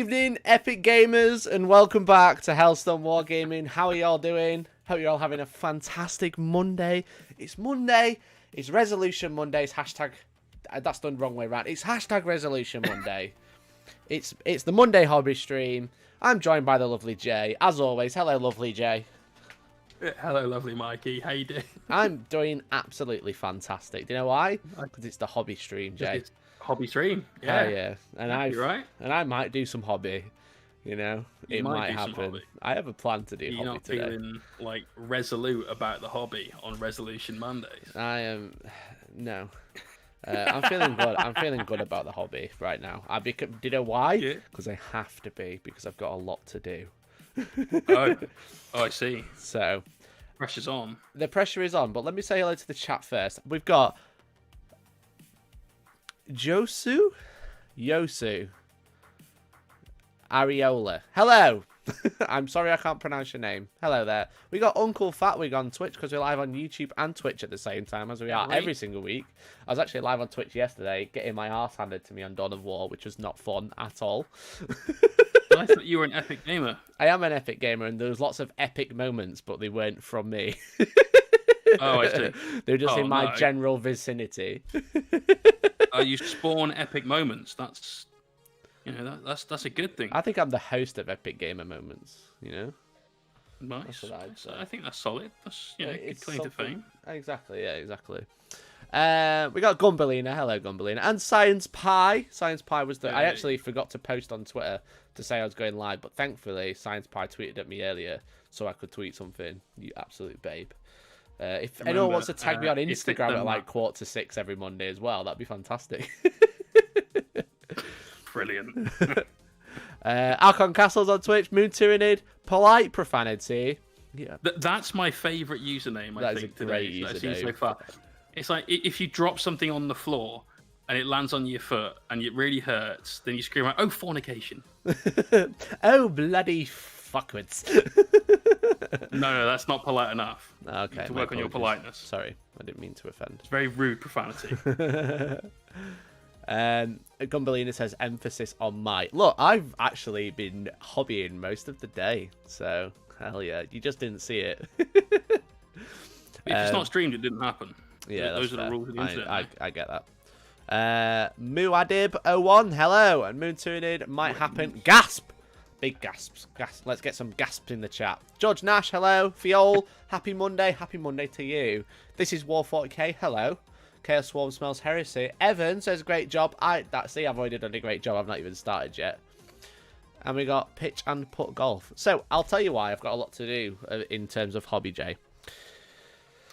evening, Epic Gamers, and welcome back to Hellstorm Wargaming. How are y'all doing? Hope you're all having a fantastic Monday. It's Monday. It's Resolution Monday. It's hashtag... That's done the wrong way around. It's hashtag Resolution Monday. It's the Monday hobby stream. I'm joined by the lovely Jay. As always, hello, lovely Jay. Hello, lovely Mikey. How you doing? I'm doing absolutely fantastic. Do you know why? Because it's the hobby stream, Jay. It's hobby stream. Yeah, Yeah, yeah. you're right. And I might do some hobby. You know, it might do some happen. hobby. I have a plan to do You're hobby not today. feeling like resolute about the hobby on Resolution Mondays. I am no. I'm feeling good. I'm feeling good about the hobby right now. Do you know why? Yeah. Because I have to be. Because I've got a lot to do. Oh, I see. So Pressure's on. the pressure is on. But let me say hello to the chat first. We've got Yosu, Ariola. Hello. I'm sorry I can't pronounce your name. Hello there. We got Uncle Fatwig on Twitch because we're live on YouTube and Twitch at the same time as we are every single week. I was actually live on Twitch yesterday getting my arse handed to me on Dawn of War, which was not fun at all. I thought you were an epic gamer. I am an epic gamer and there was lots of epic moments, but they weren't from me. Oh, I see. They were just in my no. general vicinity. You spawn epic moments. That's, you know, that's a good thing. I think I'm the host of Epic Gamer Moments, you know? Nice. what I'd say. I think that's solid. That's, you know, good It's claim to something- fame. Exactly, yeah, exactly. We got Gumbelina. Hello, Gumbelina. And Science Pie. Science Pie was the... I Hey. actually forgot to post on Twitter to say I was going live, but thankfully Science Pie tweeted at me earlier so I could tweet something. You absolute babe. If anyone Remember, wants to tag me on if they Instagram at done like that- 5:45 every Monday as well, that'd be fantastic. Brilliant. Alcon Castles on Twitch. Moon Tyranid. Polite Profanity. Yeah. That's my favourite username, I That is think, a great today. That I've seen so username. far. It's like if you drop something on the floor and it lands on your foot and it really hurts, then you scream out, "Oh, fornication!" Oh, bloody fuckwits. No, that's not polite enough. Okay. To my work on your apologies. politeness. Sorry, I didn't mean to offend. It's very rude profanity. Gumbelina says emphasis on might. Look, I've actually been hobbying most of the day, so hell yeah, you just didn't see it. If it's not streamed, it didn't happen. Yeah, those that's are the fair. rules of the internet. I get that. Muadib01, hello, and Moon Tuned might happen. Gasp! Big gasps. Let's get some gasps in the chat. George Nash, hello. Fiol, happy Monday. Happy Monday to you. This is War 40k, hello. Chaos Swarm Smells Heresy. Evan says, great job. I've already done a great job. I've not even started yet. And we got Pitch and Putt Golf. So, I'll tell you why I've got a lot to do in terms of hobby, Jay.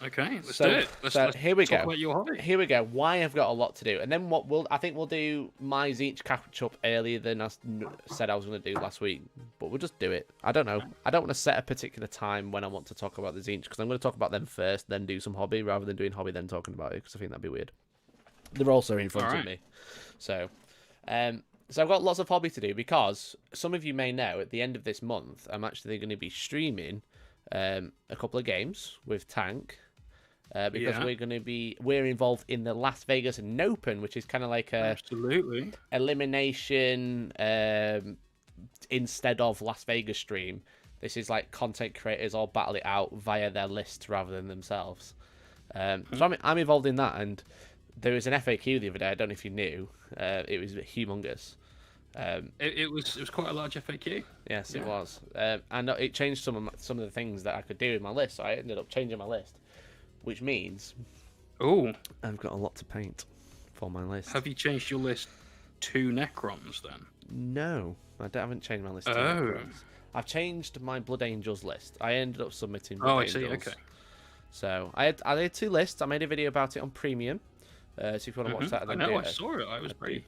Okay, let's do it. Let's here we talk go. about your hobby. Here we go. Why I've got a lot to do, and then I think we'll do my Tzeentch catch up earlier than I said I was going to do last week. But we'll just do it. I don't know. I don't want to set a particular time when I want to talk about the Tzeentch because I'm going to talk about them first, then do some hobby rather than doing hobby then talking about it because I think that'd be weird. They're also in front of me, so I've got lots of hobby to do because some of you may know at the end of this month I'm actually going to be streaming a couple of games with Tank. Because we're involved in the Las Vegas Open, which is kind of like a Absolutely elimination instead of Las Vegas stream. This is like content creators all battle it out via their list rather than themselves. So I'm involved in that, and there was an FAQ the other day. I don't know if you knew. It was humongous. it was quite a large FAQ. Yes, it was, and it changed some of the things that I could do in my list. So I ended up changing my list. Which means I've got a lot to paint for my list. Have you changed your list to Necrons then? No, haven't changed my list to Necrons. I've changed my Blood Angels list. I ended up submitting Blood Angels. I see, okay. So I had two lists. I made a video about it on Premium. So if you want to watch that, I know, I saw it. I was very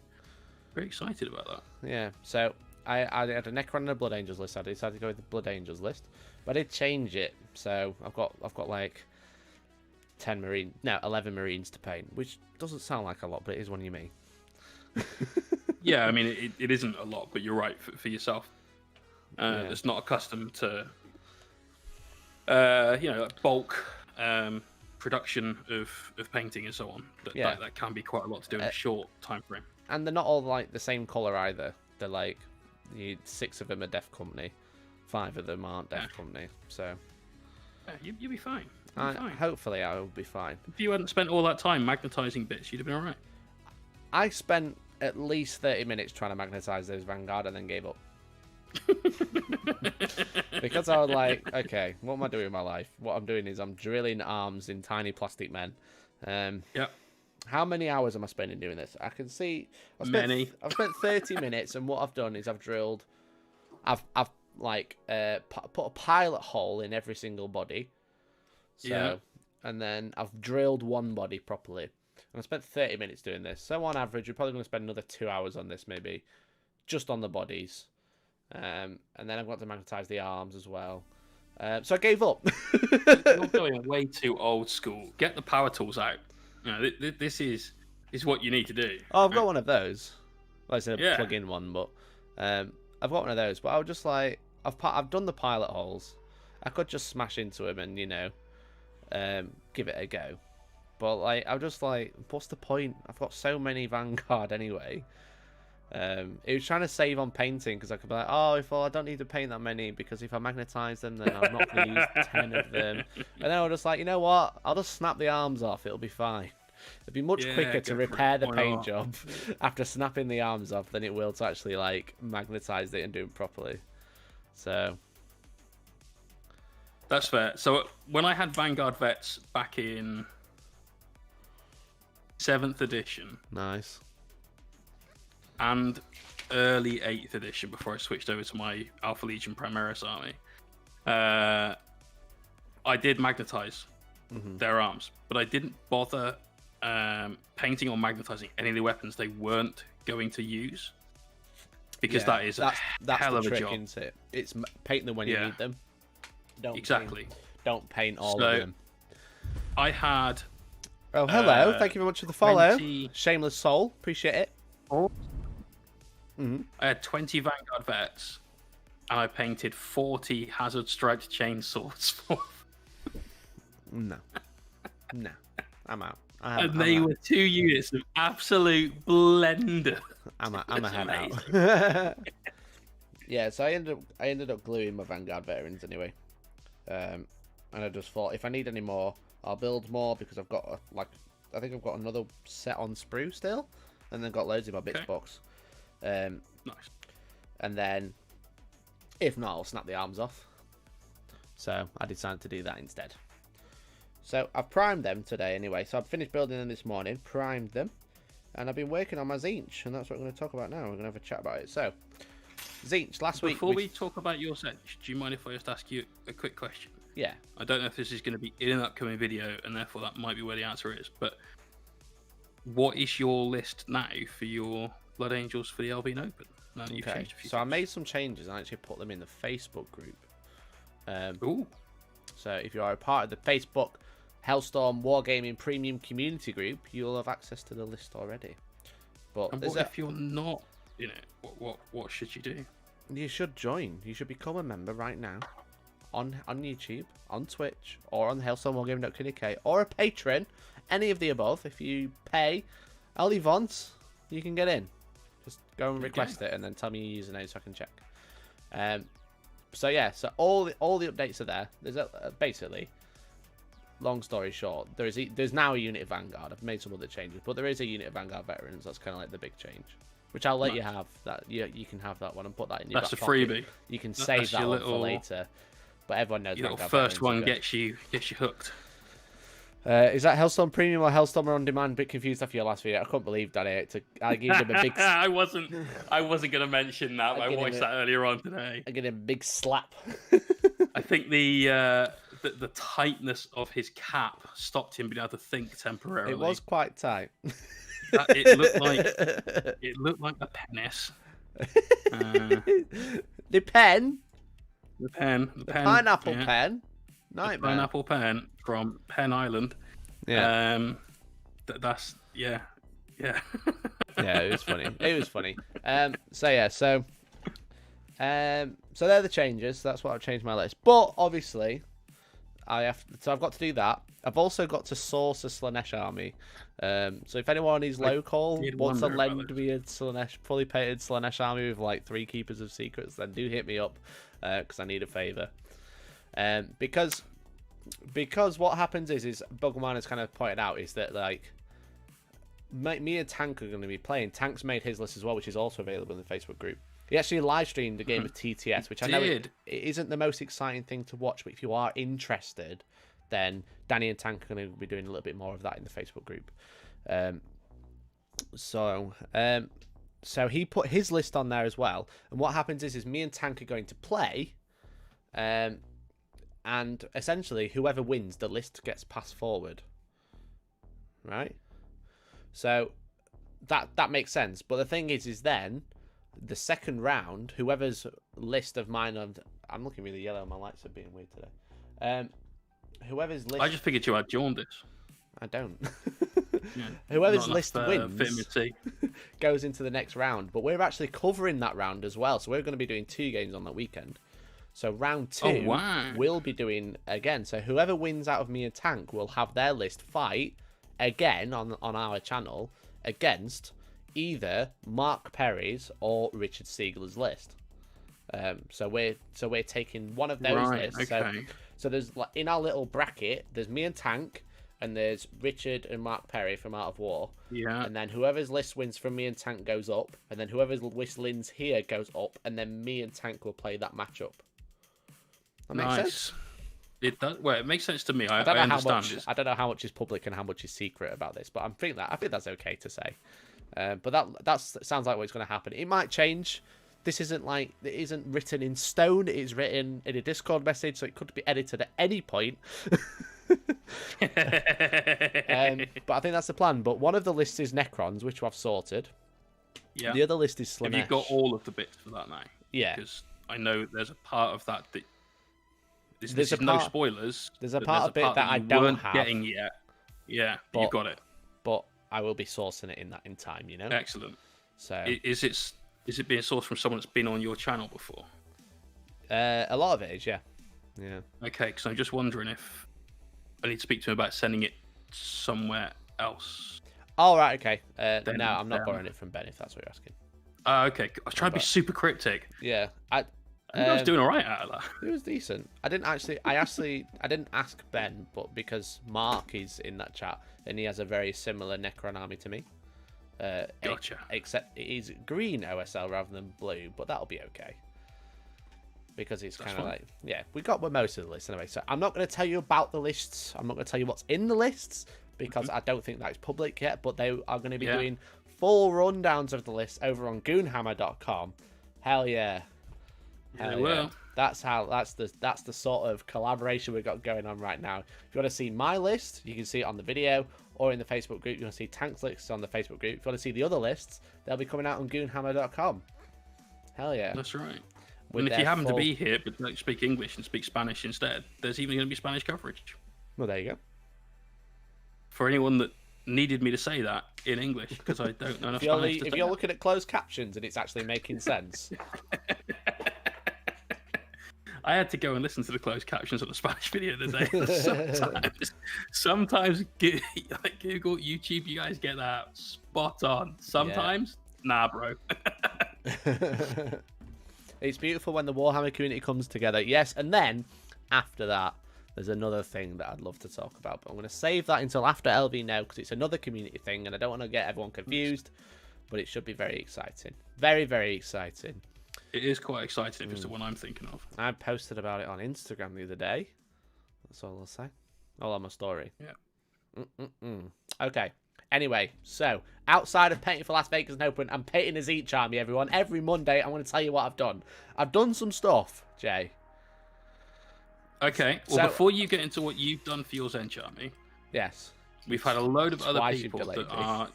excited about that. Yeah, so I had a Necron and a Blood Angels list. I decided to go with the Blood Angels list. But I did change it. So I've got like 11 Marines to paint, which doesn't sound like a lot, but it is when you me. Yeah, I mean, it isn't a lot, but you're right for yourself. It's not accustomed to, bulk production of painting and so on. That can be quite a lot to do in a short time frame. And they're not all like the same color either. They're like 6 of them are Death Company, 5 of them aren't Death Company. So yeah, you'll be fine. You'll be fine. Hopefully, I will be fine. If you hadn't spent all that time magnetizing bits, you'd have been all right. I spent at least 30 minutes trying to magnetize those Vanguard and then gave up. Because I was like, okay, what am I doing in my life? What I'm doing is I'm drilling arms in tiny plastic men. Yep. How many hours am I spending doing this? I can see I've spent 30 minutes, and what I've done is I've drilled. I've like put a pilot hole in every single body. So, yeah. And then I've drilled one body properly. And I spent 30 minutes doing this. So on average, we're probably going to spend another 2 hours on this, maybe, just on the bodies. And then I've got to magnetize the arms as well. So I gave up. You're going way too old school. Get the power tools out. You know, this is what you need to do. Oh, I've got one of those. Well, it's a Yeah. plug-in one, but I've got one of those. But I was just like, I've done the pilot holes. I could just smash into them and give it a go. But like, I'm just like, what's the point? I've got so many Vanguard anyway. It was trying to save on painting because I could be like, I don't need to paint that many because if I magnetize them, then I'm not going to use 10 of them. And then I was just like, you know what? I'll just snap the arms off. It'll be fine. It'd be much quicker to repair the paint job after snapping the arms off than it will to actually like magnetize it and do it properly. So that's fair. So when I had Vanguard Vets back in 7th edition, nice, and early 8th edition before I switched over to my Alpha Legion Primaris army, I did magnetize their arms, but I didn't bother painting or magnetizing any of the weapons they weren't going to use, because that's hell of a job. Isn't it? It's paint them when you need them. Don't paint all of them. I had. Oh, hello! Thank you very much for the follow, Shameless Soul. Appreciate it. I had 20 Vanguard Vets, and I painted 40 Hazard Striped Chainswords for. No, I'm out. And they were 2 units of absolute blender. I'm a head out. Yeah, so I ended up gluing my Vanguard veterans anyway, and I just thought if I need any more, I'll build more because I've got I think I've got another set on sprue still, and then got loads in my bits box. Nice. And then if not, I'll snap the arms off. So I decided to do that instead. So I've primed them today anyway. So I've finished building them this morning, primed them, and I've been working on my Tzeentch, and that's what we're going to talk about now. We're going to have a chat about it. So Tzeentch, last week. Before we talk about your Tzeentch, do you mind if I just ask you a quick question? Yeah. I don't know if this is going to be in an upcoming video, and therefore that might be where the answer is. But what is your list now for your Blood Angels for the Albion Open? Now that you've changed a few so things. I made some changes. I actually put them in the Facebook group. Ooh. So if you are a part of the Facebook Hellstorm Wargaming Premium community group, you'll have access to the list already. But if you're not in it, what should you do? You should join. You should become a member right now on YouTube, on Twitch, or on hellstormwargaming.co.uk, or a patron, any of the above. If you pay only once, you can get in. Just go and request it, and then tell me your username so I can check. So yeah, so all the updates are there. There's basically, long story short, there's now a unit of Vanguard. I've made some other changes, but there is a unit of Vanguard veterans. That's kind of like the big change, which I'll let you have. That you can have that one and put that in your back pocket. Freebie. You can save that one for later. But everyone knows your little first one gets you hooked. Is that Hellstorm Premium or Hellstorm On Demand? A bit confused after your last video. I couldn't believe Danny. I gave him a big. I wasn't going to mention that. But I watched that earlier on today. I get a big slap. I think the tightness of his cap stopped him being able to think temporarily. It was quite tight. It looked like a penis. The pen. The pineapple pen. Nightmare. The pineapple pen from Penn Island. Yeah. Yeah, it was funny. So they're the changes. That's what I've changed my list. But obviously, so I've got to do that. I've also got to source a Slaanesh army. So if anyone is local wants to lend me a fully painted Slaanesh army with like 3 Keepers of Secrets, then do hit me up because I need a favour. Because what happens is Bugman has kind of pointed out is that like me and Tank are going to be playing. Tank's made his list as well, which is also available in the Facebook group. He actually live streamed a game of TTS, which I know it isn't the most exciting thing to watch, but if you are interested, then Danny and Tank are going to be doing a little bit more of that in the Facebook group. So he put his list on there as well. And what happens is me and Tank are going to play, and essentially whoever wins, the list gets passed forward. Right? So that makes sense. But the thing is then the second round, whoever's list of mine, I'm looking really yellow. My lights are being weird today. Whoever's list, I just figured you had jaundice. I don't. Yeah, whoever's list wins goes into the next round. But we're actually covering that round as well, so we're going to be doing 2 games on that weekend. So round 2, we'll be doing again. So whoever wins out of me and Tank will have their list fight again on our channel against either Mark Perry's or Richard Siegler's list. So we're taking one of those lists. Okay. So there's in our little bracket, there's me and Tank, and there's Richard and Mark Perry from Art of War. Yeah. And then whoever's list wins from me and Tank goes up, and then whoever's list wins here goes up, and then me and Tank will play that matchup. That makes sense. It does. Well, it makes sense to me. I don't know understand. I don't know how much is public and how much is secret about this, but I think that's okay to say. But that sounds like what's going to happen. It might change. This isn't written in stone. It's written in a Discord message, so it could be edited at any point. But I think that's the plan. But one of the lists is Necrons, which I've sorted. Yeah. The other list is Slaanesh. Have you got all of the bits for that now? Yeah. Because I know there's a part of that that this is no spoilers. There's a part of it that I don't have getting yet. Yeah, but you've got it. But I will be sourcing it in time. You know. Excellent. So is it being sourced from someone that's been on your channel before? A lot of it is, yeah. Yeah. Okay, because I'm just wondering if I need to speak to him about sending it somewhere else. Oh, right, okay. No, I'm not borrowing it from Ben, if that's what you're asking. Okay. I was trying to be super cryptic. Yeah. I was doing all right out of that. It was decent. I didn't ask Ben, but because Mark is in that chat, and he has a very similar Necron army to me. Gotcha. Except it is green OSL rather than blue, but that'll be okay. Because it's kind of like, yeah, we got most of the lists anyway. So I'm not going to tell you about the lists. I'm not going to tell you what's in the lists because I don't think that's public yet. But they are going to be doing full rundowns of the list over on goonhammer.com. Hell yeah. Hell yeah. That's the sort of collaboration we've got going on right now. If you want to see my list, you can see it on the video or in the Facebook group. You want to see Tank's lists on the Facebook group. If you want to see the other lists, they'll be coming out on goonhammer.com. Hell yeah. That's right. And if you happen to be here but don't speak English and speak Spanish instead, there's even going to be Spanish coverage. Well, there you go. For anyone that needed me to say that in English, because I don't know enough Spanish if you're looking at closed captions and it's actually making sense. I had to go and listen to the closed captions on the Spanish video today. Sometimes like Google, YouTube, you guys get that spot on. Sometimes, nah, bro. It's beautiful when the Warhammer community comes together. Yes, and then after that, there's another thing that I'd love to talk about, but I'm going to save that until after LV now because it's another community thing, and I don't want to get everyone confused. But it should be very exciting, very, very exciting. It is quite exciting if it's the one I'm thinking of. I posted about it on Instagram the other day. That's all I'll say. All on my story. Yeah. Okay. Anyway, so outside of painting for Las Vegas and Open, I'm painting a Tzeentch army, everyone. Every Monday, I'm going to tell you what I've done. I've done some stuff, Jay. Okay. Well, before you get into what you've done for your Tzeentch army, yes, we've had a load of other people that are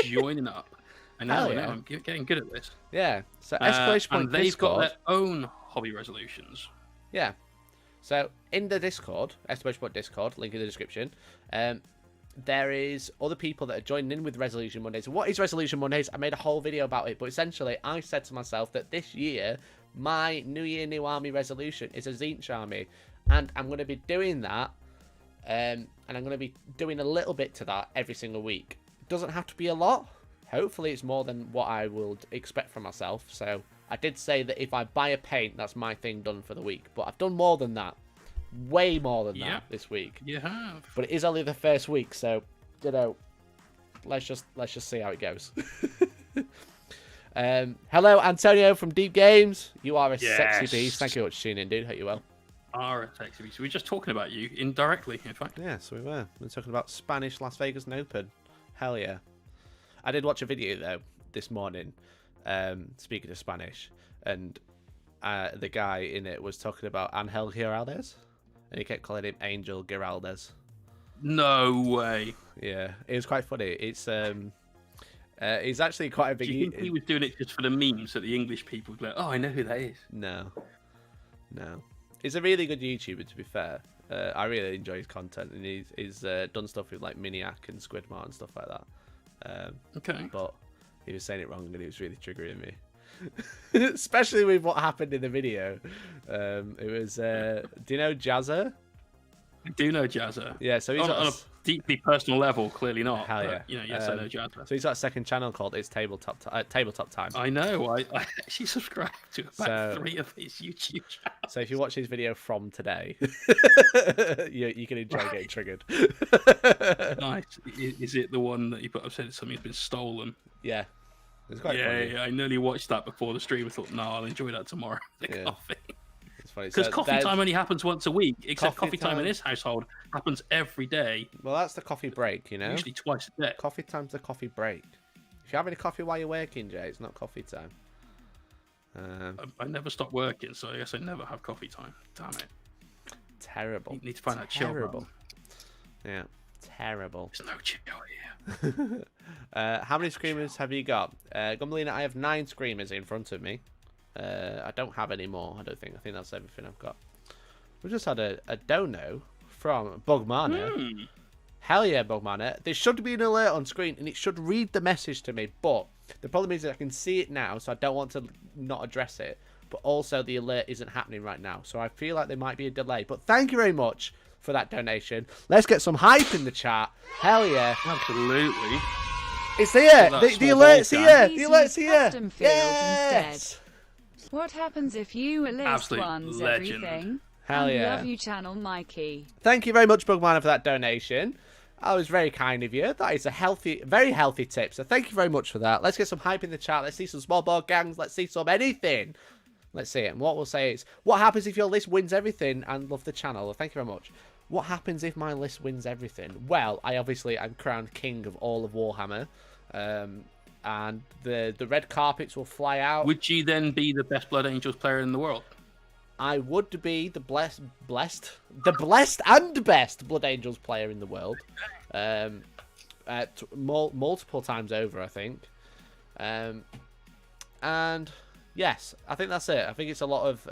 joining up. I know, I'm getting good at this. Yeah. So exclamation point and they've Discord, got their own hobby resolutions. Yeah. So in the Discord, exclamation point Discord, link in the description, there is other people that are joining in with Resolution Mondays. What is Resolution Mondays? I made a whole video about it, but essentially I said to myself that this year, my New Year, New Army resolution is a Tzeentch army. And I'm going to be doing that, and I'm going to be doing a little bit to that every single week. It doesn't have to be a lot. Hopefully it's more than what I would expect from myself. So I did say that if I buy a paint, that's my thing done for the week. But I've done more than that. Way more than that this week. You have. But it is only the first week, so, you know, let's just see how it goes. Hello, Antonio from Deep Games. You are a sexy beast. Thank you very much for tuning in, dude. Hope you're well. Are a sexy beast. We were just talking about you indirectly, in fact. Yes, we were. We were talking about Spanish Las Vegas Open. Hell yeah. I did watch a video, though, this morning, speaking of Spanish, and the guy in it was talking about Angel Giraldez, and he kept calling him Angel Giraldez. No way. Yeah, it was quite funny. It's he's actually quite a big... Do you think he was doing it just for the memes that the English people would be like, oh, I know who that is? No. He's a really good YouTuber, to be fair. I really enjoy his content, and he's done stuff with like Miniac and Squidmart and stuff like that. Okay. But he was saying it wrong, and it was really triggering me. Especially with what happened in the video. It was, do you know Jazza? I do know Jazza. Yeah, so he's on a deeply personal level, clearly not. Hell yeah. You know, yes, I know Jazza. So he's got a second channel called It's Tabletop Time. I know. I actually subscribed to about 3 of his YouTube channels. So if you watch his video from today, you can enjoy getting triggered. Nice. Is it the one that he put up said something's been stolen? Yeah. It's quite funny. Yeah, I nearly watched that before the stream. I thought, no, I'll enjoy that tomorrow. Coffee. It's funny. Because coffee time only happens once a week, except coffee time in this household happens every day. Well, that's the coffee break, you know? Usually twice a day. Coffee time's the coffee break. If you're having a coffee while you're working, Jay, it's not coffee time. I never stop working, so I guess I never have coffee time. Damn it. Terrible. You need to find that chill button. Yeah, terrible. There's no chill here. How many screamers have you got? Gummelina, I have 9 screamers in front of me. I don't have any more, I don't think. I think that's everything I've got. We just had a dono from Bugmana. Hell yeah, Bugmana. There should be an alert on screen, and it should read the message to me, but the problem is that I can see it now, so I don't want to not address it. But also, the alert isn't happening right now, so I feel like there might be a delay. But thank you very much for that donation. Let's get some hype in the chat. Hell yeah. Absolutely. It's here. The alert's here. The alert's here. Yes. What happens if you list Absolute ones legend. everything? Hell yeah. Love you, channel Mikey. Thank you very much, Bugmana, for that donation. That was very kind of you. That is a healthy, very healthy tip. So thank you very much for that. Let's get some hype in the chat. Let's see some small board gangs. Let's see some anything. Let's see it. And what we'll say is, what happens if your list wins everything and love the channel? Well, thank you very much. What happens if my list wins everything? Well, I obviously am crowned king of all of Warhammer. And the red carpets will fly out. Would you then be the best Blood Angels player in the world? I would be the blessed and best Blood Angels player in the world. Multiple times over, I think. And yes, I think that's it. I think it's a lot of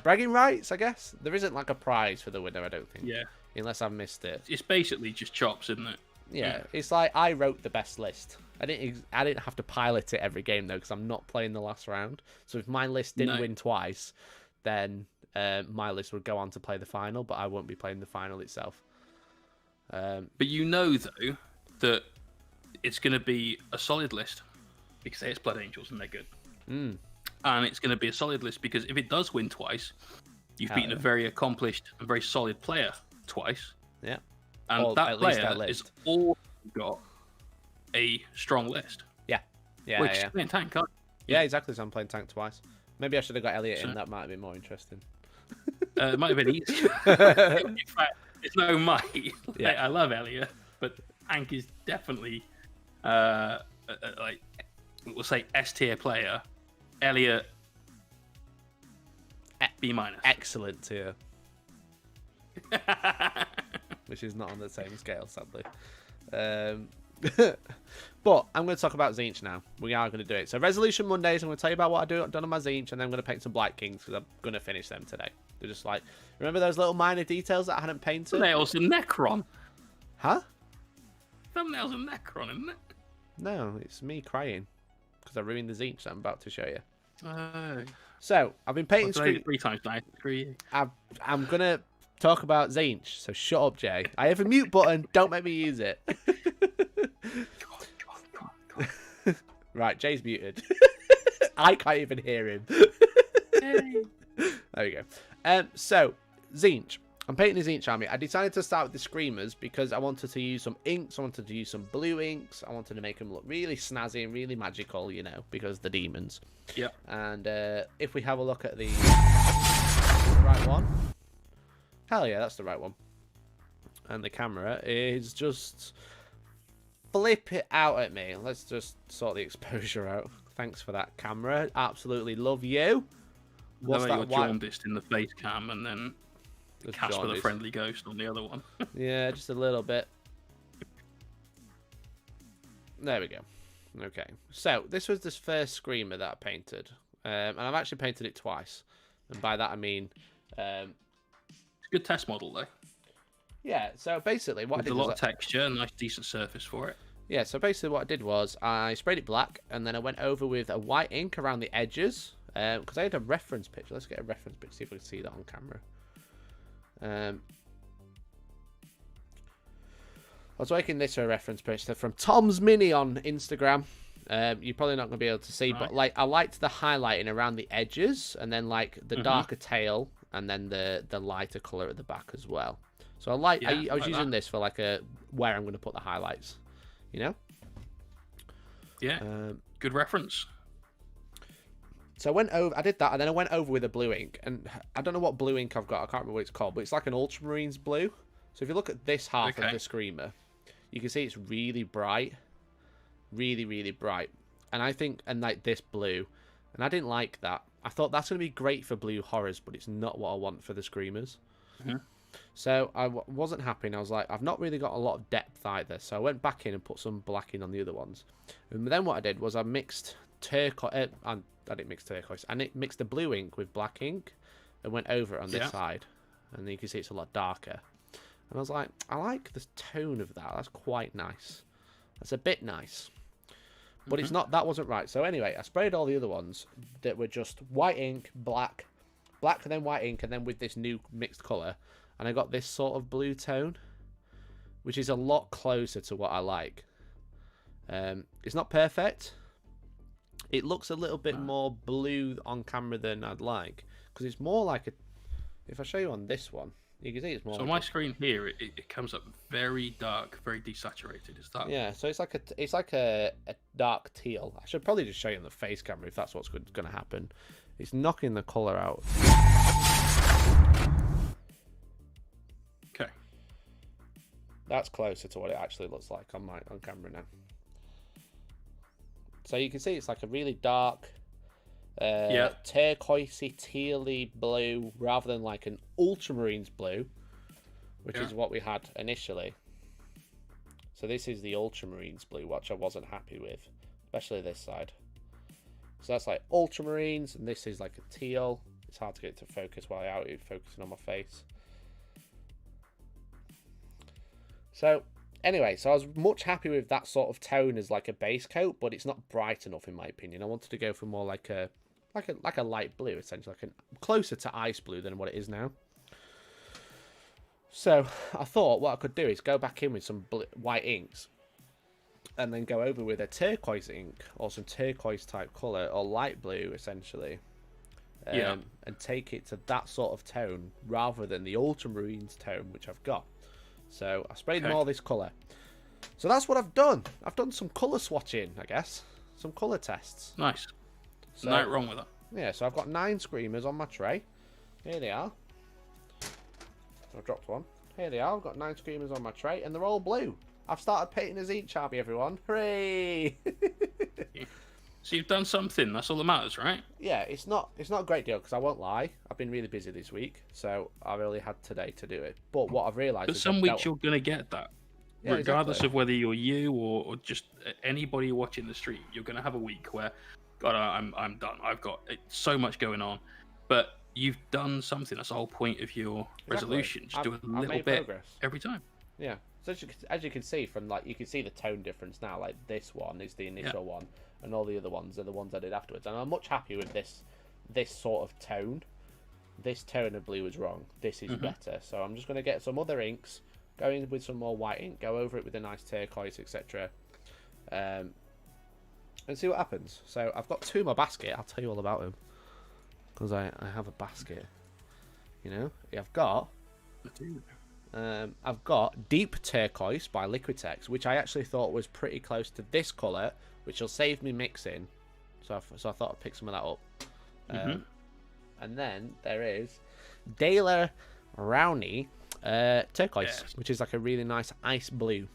bragging rights, I guess. There isn't like a prize for the winner, I don't think. Yeah. Unless I've missed it. It's basically just chops, isn't it? Yeah, it's like I wrote the best list. I didn't have to pilot it every game though, because I'm not playing the last round. So if my list didn't win twice, then my list would go on to play the final, but I won't be playing the final itself. But you know though that it's going to be a solid list because it's Blood Angels and they're good. And it's going to be a solid list because if it does win twice, you've beaten a very accomplished and very solid player twice. Yeah. And that player has all got a strong list. Yeah. Yeah. Which is playing tank, can't you? Yeah, exactly. So I'm playing tank twice. Maybe I should have got Elliot in. That might have been more interesting. It might have been easier. In fact, it's no might. Yeah. I love Elliot, but tank is definitely like we'll say S tier player. Elliot B-. Excellent tier. Which is not on the same scale, sadly. But I'm going to talk about Tzeentch now. We are going to do it. So Resolution Mondays, I'm going to tell you about what I've done on my Tzeentch, and then I'm going to paint some Blight Kings because I'm going to finish them today. They're just like, remember those little minor details that I hadn't painted? Thumbnail's a Necron. Huh? Thumbnail's a Necron, isn't it? No, it's me crying because I ruined the Tzeentch that I'm about to show you. So I've been painting screen 3 times tonight. Screw you. I'm gonna talk about Tzeentch. So shut up, Jay. I have a mute button. Don't make me use it. God. Right, Jay's muted. I can't even hear him. Hey. There we go. So Tzeentch. I'm painting the Tzeentch army. I decided to start with the Screamers because I wanted to use some inks. I wanted to use some blue inks. I wanted to make them look really snazzy and really magical, you know, because the demons. Yeah. And if we have a look at the right one. Hell yeah, that's the right one. And the camera is just... Flip it out at me. Let's just sort the exposure out. Thanks for that, camera. Absolutely love you. What's that? You're jaundiced in the face cam and then... Casper jaundice. the Friendly Ghost on the other one. Yeah, just a little bit. There we go. Okay, so this was this first Screamer that I painted. And I've actually painted it twice. And by that I mean... It's a good test model, though. Yeah, so basically what I did was... a lot of texture, nice decent surface for it. Yeah, so basically what I did was I sprayed it black, and then I went over with a white ink around the edges. Because I had a reference picture. Let's get a reference picture, see if we can see that on camera. I was making this a reference picture from Tom's Mini on Instagram. You're probably not going to be able to see, right. But like I liked the highlighting around the edges, and then like the darker tail, and then the lighter color at the back as well. So I was using this for like where I'm going to put the highlights, you know. Yeah. Good reference. So I did that, and then I went over with a blue ink, and I don't know what blue ink I've got. I can't remember what it's called, but it's like an Ultramarines blue. So if you look at this half of the Screamer, you can see it's really bright, really, really bright. And I think, and like this blue, and I didn't like that. I thought that's going to be great for blue horrors, but it's not what I want for the Screamers. Mm-hmm. So I wasn't happy, and I was like, I've not really got a lot of depth either. So I went back in and put some black in on the other ones. And then what I did was I mixed turquoise. I didn't mix turquoise. I mixed the blue ink with black ink and went over it on this side. And then you can see it's a lot darker. And I was like, I like the tone of that. That's quite nice. That's a bit nice. But it's not, that wasn't right. So anyway, I sprayed all the other ones that were just white ink, black and then white ink, and then with this new mixed colour. And I got this sort of blue tone, which is a lot closer to what I like. It's not perfect. It looks a little bit more blue on camera than I'd like, because it's more like a... If I show you on this one, you can see it's more... So on my screen here, it comes up very dark, very desaturated. Is that... Yeah, so it's like a dark teal. I should probably just show you on the face camera if that's what's going to happen. It's knocking the colour out. Okay. That's closer to what it actually looks like on camera now. So you can see it's like a really dark, turquoisey, tealy blue, rather than like an Ultramarines blue, which is what we had initially. So this is the Ultramarines blue, which I wasn't happy with, especially this side. So that's like Ultramarines, and this is like a teal. It's hard to get it to focus while it's focusing on my face. So... Anyway, so I was much happy with that sort of tone as like a base coat, but it's not bright enough in my opinion. I wanted to go for more like a light blue, essentially, closer to ice blue than what it is now. So I thought what I could do is go back in with some white inks, and then go over with a turquoise ink or some turquoise type color or light blue, essentially. And take it to that sort of tone rather than the Ultramarines tone, which I've got. So I sprayed them all this colour. So that's what I've done. I've done some colour swatching, I guess. Some colour tests. Nice. So, nothing wrong with that. Yeah, so I've got 9 Screamers on my tray. Here they are. I dropped one. Here they are. I've got 9 Screamers on my tray, and they're all blue. I've started painting a Tzeentch army, everyone. Hooray! So you've done something. That's all that matters, right? Yeah, it's not a great deal, because I won't lie. I've been really busy this week, so I've only had today to do it. But what I've realised is... But some weeks you're going to get that. Yeah, regardless of whether you're you or just anybody watching the stream, you're going to have a week where, God, I'm done. I've got so much going on. But you've done something. That's the whole point of your resolution. Just do a little bit progress every time. Yeah. So as you can see from, like, you can see the tone difference now. Like, this one is the initial one, and all the other ones are the ones I did afterwards. And I'm much happier with this this sort of tone. This tone of blue is wrong. This is better. So I'm just going to get some other inks, go in with some more white ink, go over it with a nice turquoise, etc. And see what happens. So I've got 2 in my basket. I'll tell you all about them. Because I have a basket. You know? I've got Deep Turquoise by Liquitex, which I actually thought was pretty close to this colour, which will save me mixing. So I thought I'd pick some of that up. And then there is Dale Rowney Turquoise, which is like a really nice ice blue.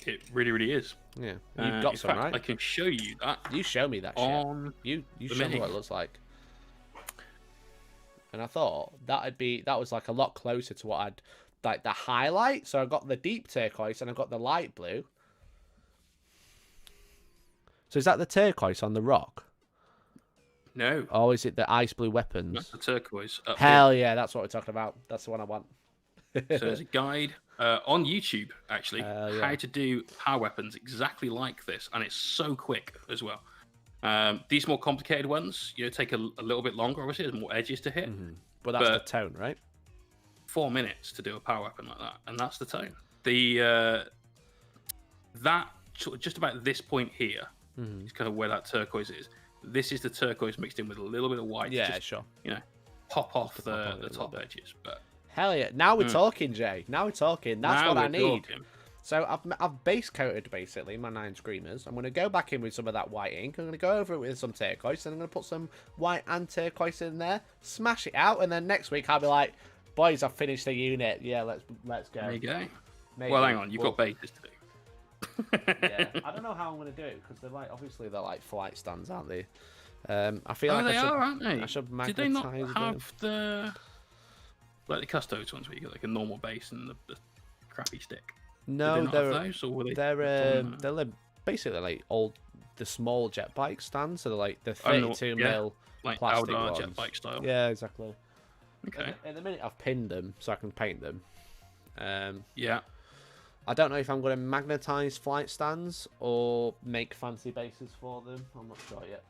It really, really is. Yeah, you've got some, right? I can show you that. You show me that shit. You show me what it looks like. And I thought that was like a lot closer to what I'd like the highlight. So I got the deep turquoise and I got the light blue. So is that the turquoise on the rock? No. Or is it the ice blue weapons? That's the turquoise. Hell yeah, that's what we're talking about. That's the one I want. So there's a guide on YouTube, actually, how to do power weapons exactly like this. And it's so quick as well. These more complicated ones, take a little bit longer, obviously. There's more edges to hit. But that's the tone, right? 4 minutes to do a power weapon like that. And that's the tone. That just about this point here is kind of where that turquoise is. This is the turquoise mixed in with a little bit of white. Yeah, sure. Pop off the top edges. But hell yeah! Now we're talking, Jay. Now we're talking. That's what I need. Talking. So I've base coated basically my 9 screamers. I'm gonna go back in with some of that white ink. I'm gonna go over it with some turquoise, and I'm gonna put some white and turquoise in there. Smash it out, and then next week I'll be like, boys, I've finished the unit. Yeah, let's go. There you go. Maybe. Well, hang on. You've got bases to do. Yeah, I don't know how I'm gonna do it because they're like flight stands, aren't they? I feel like they are, aren't they? I should magnetize. Did they not have the custodes ones where you get like a normal base and the crappy stick? No, they're basically like the small jet bike stands, so they're like the 32 mil like plastic Eldar ones. jet bike style. Yeah, exactly. Okay. In a minute, I've pinned them so I can paint them. Yeah. I don't know if I'm going to magnetize flight stands or make fancy bases for them. I'm not sure yet.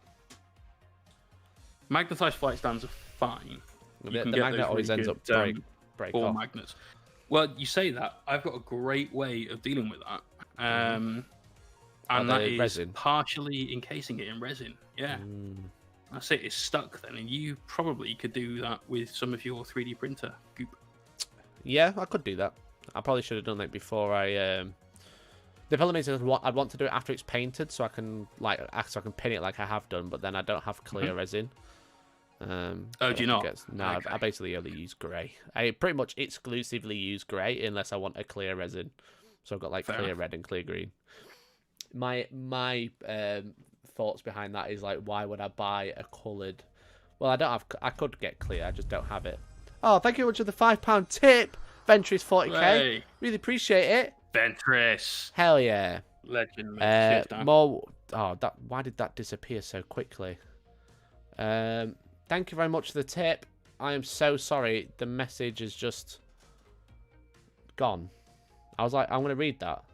Magnetized flight stands are fine. The magnet always ends up break ball off. magnets. Well, you say that. I've got a great way of dealing with that. And that is resin? Partially encasing it in resin. Yeah. That's it. It's stuck then. And you probably could do that with some of your 3D printer goop. Yeah, I could do that. I probably should have done that before I. The problem is, I'd want to do it after it's painted, so I can pin it like I have done, but then I don't have clear resin. Do you not? No, okay. I basically only use grey. I pretty much exclusively use grey unless I want a clear resin. So I've got like clear red and clear green. My thoughts behind that is like, why would I buy a coloured? Well, I could get clear. I just don't have it. Oh, thank you very much for the £5 tip. Ventris 40k. Hey. Really appreciate it. Ventris. Hell yeah. Legend. More. Oh, why did that disappear so quickly? Thank you very much for the tip. I am so sorry. The message is just gone. I was like, I'm going to read that.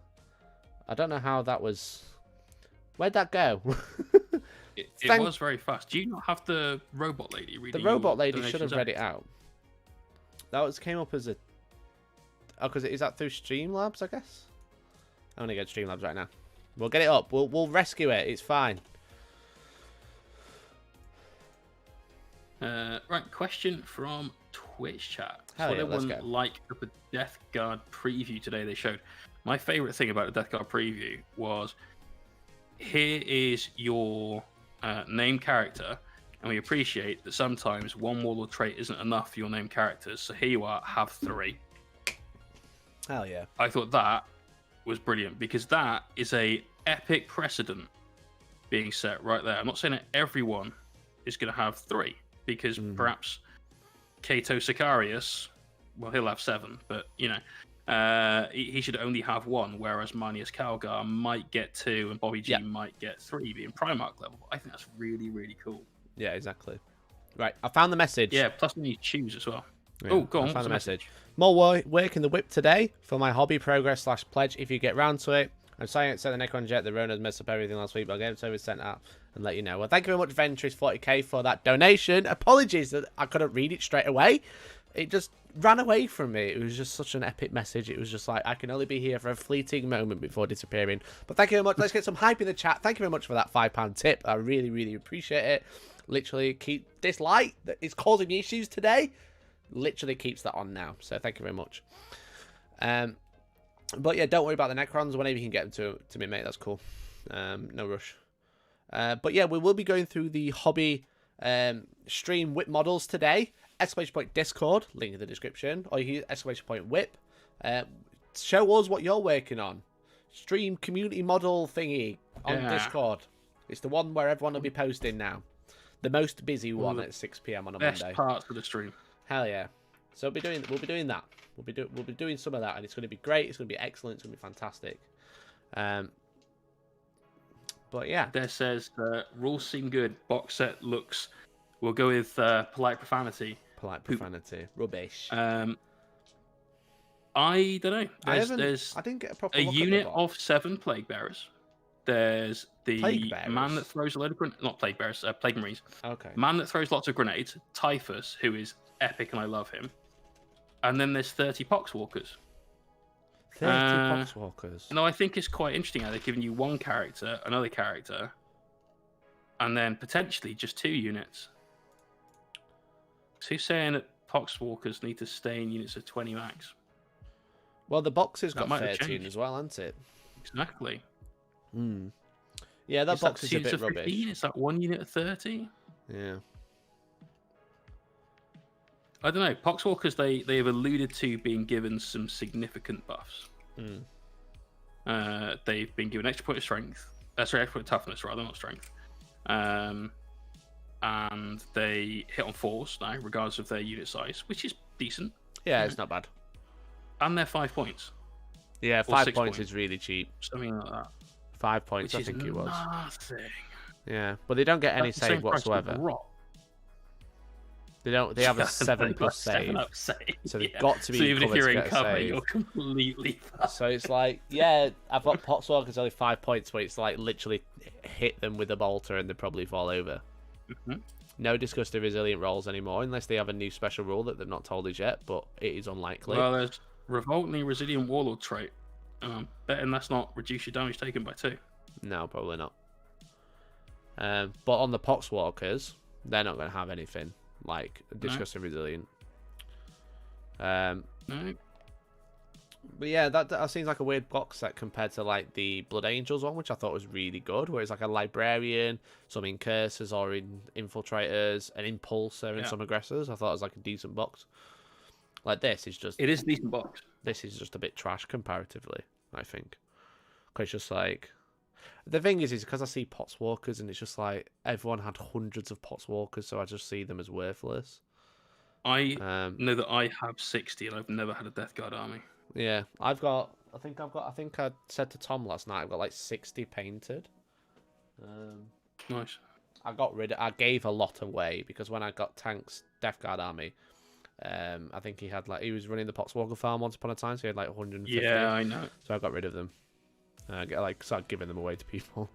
I don't know how that was. Where'd that go? It was very fast. Do you not have the robot lady reading? The robot lady should have read it out. That came up as a. Oh, because is that through Streamlabs, I guess? I'm going to go to Streamlabs right now. We'll get it up. We'll rescue it. It's fine. Right, question from Twitch chat. Hell yeah, let's go. Like the Death Guard preview today they showed. My favourite thing about the Death Guard preview was here is your named character, and we appreciate that sometimes one warlord trait isn't enough for your named characters, so here you are, have 3. Hell yeah. I thought that was brilliant because that is a epic precedent being set right there. I'm not saying that everyone is going to have 3 because perhaps Kato Sicarius, well, he'll have 7, but he should only have 1, whereas Manius Calgar might get 2 and Bobby G might get 3, being Primarch level. I think that's really, really cool. Yeah, exactly. Right, I found the message. Yeah, plus when you choose as well. Yeah, oh, go on. I found the message. More work in the whip today for my hobby progress /pledge. If you get round to it, I'm sorry I sent the Necron jet. The Rona's messed up everything last week, but I'll get it service sent out and let you know. Well, thank you very much, Ventris 40k, for that donation. Apologies that I couldn't read it straight away. It just ran away from me. It was just such an epic message. It was just like, I can only be here for a fleeting moment before disappearing. But thank you very much. Let's get some hype in the chat. Thank you very much for that £5 tip. I really, really appreciate it. Literally keep this light that is causing me issues today. Literally keeps that on now. So thank you very much. But yeah, don't worry about the Necrons. Whenever you can get them to me, mate, that's cool. No rush. But yeah, we will be going through the hobby stream whip models today. ! Discord, link in the description, or you can use !whip. Show us what you're working on. Stream community model thingy on Discord. It's the one where everyone will be posting now. The most busy one at 6 PM on a Monday. Best parts of the stream. Hell yeah! So we'll be doing that. We'll be doing some of that, and it's going to be great. It's going to be excellent. It's going to be fantastic. But yeah, there says rules seem good. Box set looks. We'll go with polite profanity. Polite profanity. Rubbish. I don't know. I didn't get a proper look unit at of 7 plague bearers. There's the man that throws a load of not plague bearers, plague marines. Okay. Man that throws lots of grenades. Typhus, who is epic and I love him. And then there's 30 poxwalkers. 30 poxwalkers. No, I think it's quite interesting how they're giving you one character, another character, and then potentially just 2 units. So who's saying that poxwalkers need to stay in units of 20 max? Well, the box has got 13 as well, hasn't it? Exactly. Yeah, that box is a bit rubbish. 15? Is that 1 unit of 30? Yeah. I don't know. Poxwalkers, they have alluded to being given some significant buffs. They've been given extra point of strength. Sorry, extra point of toughness, rather, not strength. And they hit on 4s now, regardless of their unit size, which is decent. Yeah, it's not bad. And they're 5 points. Yeah, 5 points is really cheap. Something like that. 5 points, I think it was. Nothing. Yeah, but they don't get any save whatsoever. They don't. They have a 7+ save. So they've got to be. So even if you're in cover, save. you're completely fucked. So it's like, yeah, I've got Poxwalkers only 5 points, but it's like literally hit them with a bolter and they probably fall over. No disgusting resilient rolls anymore, unless they have a new special rule that they've not told us yet, but it is unlikely. Well, there's revoltingly resilient warlord trait. Betting that's not reduce your damage taken by 2. No, probably not. But on the Poxwalkers, they're not going to have anything like disgusting resilient. No. But yeah, that seems like a weird box set compared to like the Blood Angels one, which I thought was really good, where it's like a librarian, some incursors or infiltrators, an impulsor, and some aggressors. I thought it was like a decent box. Like this is just. It is a decent box. This is just a bit trash comparatively, I think. Because it's just like. The thing is because I see Potswalkers and it's just like everyone had hundreds of Potswalkers, so I just see them as worthless. I know that I have 60 and I've never had a Death Guard army. Yeah, I think I said to Tom last night I've got like 60 painted. Nice. I gave a lot away because when I got Tank's Death Guard army, I think he was running the Potswalker farm once upon a time, so he had like 150. Yeah, I know. So I got rid of them. Started giving them away to people.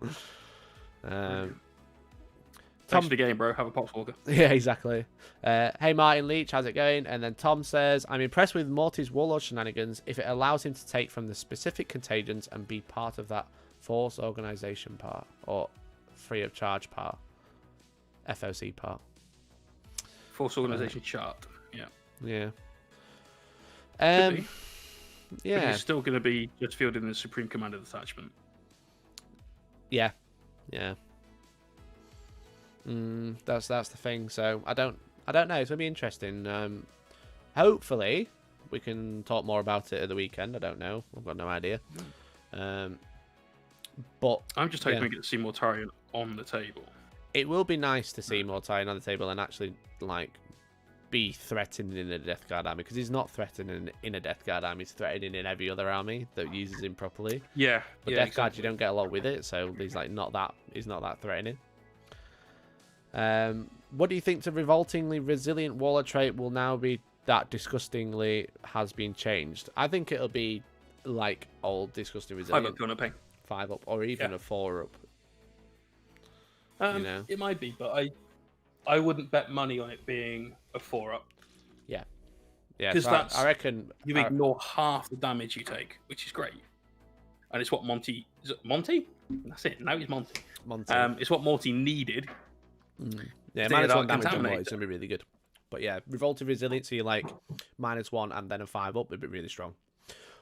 Thanks for the game, bro. Have a Poxwalker. Yeah, exactly. Hey, Martin Leach, how's it going? And then Tom says, I'm impressed with Morty's Warlord shenanigans if it allows him to take from the specific contagions and be part of that force organization part or free of charge part. FOC part. Force organization chart. Yeah. Yeah. Yeah. But he's still going to be just fielded in the Supreme Commander detachment. Yeah. Yeah. That's the thing. So I don't know. It's gonna be interesting. Hopefully we can talk more about it at the weekend. I don't know. I've got no idea. But I'm just hoping we get to see Mortarion on the table. It will be nice to see Mortarion on the table and actually like be threatened in a Death Guard army, because he's not threatening in a Death Guard army. He's threatening in every other army that uses him properly. Yeah. But Death Guard, you don't get a lot with it, so he's like not that threatening. What do you think the revoltingly resilient Warlord trait will now be that disgustingly has been changed? I think it'll be like old disgusting resilient. 5 up, you want to pay? 5 up, or even a 4 up. It might be, but I wouldn't bet money on it being a 4 up. Yeah. Yeah, because so I reckon you ignore half the damage you take, which is great. And it's what Monty... Is it Monty? That's it. Now he's Monty. It's what Monty needed. Yeah, -1 damage on Monty is going to be really good. But yeah, Revoltive Resiliency, like, -1 and then a 5 up would be really strong.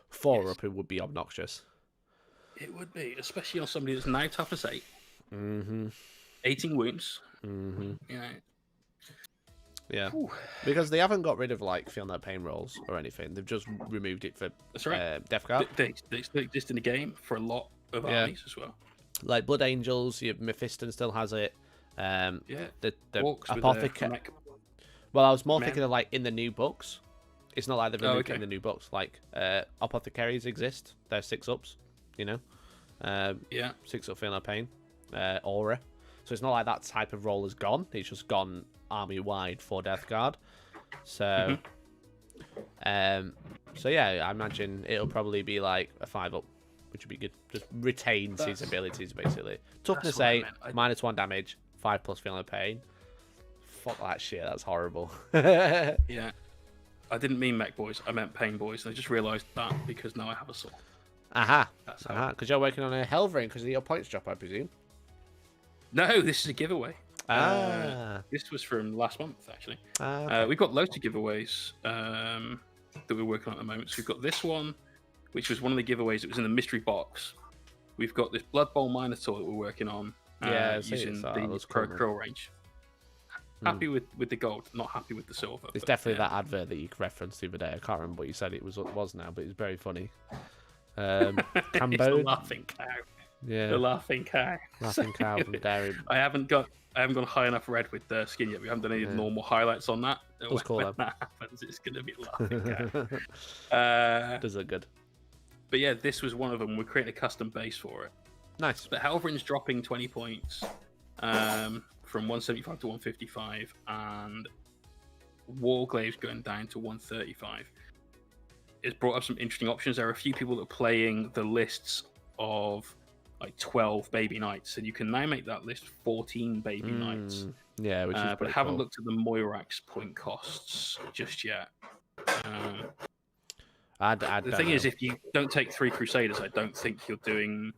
4 up, it would be obnoxious. It would be, especially on somebody that's now toughness 8. 18 wounds. Yeah, because they haven't got rid of like feel no pain rolls or anything. They've just removed it for Death Guard. They exist in the game for a lot of armies as well. Like Blood Angels, your Mephiston still has it. The Apothecary. Well, I was more thinking of like in the new books. It's not like they've removed it in the new books. Like Apothecaries exist. They're 6 ups. 6 up feel no pain. Aura. So it's not like that type of roll is gone. It's just gone army wide for Death Guard. So, so yeah, I imagine it'll probably be like a 5 up, which would be good. Just retains his abilities basically. Toughness 8, -1 damage, 5+ feel no pain. Fuck that shit. That's horrible. Yeah, I didn't mean mech boys. I meant pain boys. And I just realised that because now I have a sword. Because you're working on a Hellring because of your points drop, I presume. No, this is a giveaway. This was from last month, actually. We've got loads of giveaways that we're working on at the moment. So we've got this one, which was one of the giveaways. It was in the mystery box. We've got this Blood Bowl Minotaur that we're working on using the Pro range. Happy with the gold, not happy with the silver. It's definitely that advert that you referenced the other day. I can't remember what you said it was now, but it's very funny. It's the laughing cow. Yeah, the laughing cow. Laughing cow from Dairy. I haven't gone high enough red with the skin yet. We haven't done any normal highlights on that. When that happens, it's going to be laughing cow. Does look good. But yeah, this was one of them. We're creating a custom base for it. Nice. But Helvrin's dropping 20 points from 175 to 155, and Warglave's going down to 135. It's brought up some interesting options. There are a few people that are playing the lists of like 12 baby knights, and you can now make that list 14 baby knights. Yeah, which is but I haven't looked at the Moirax point costs just yet. The thing is, if you don't take 3 Crusaders, I don't think you're doing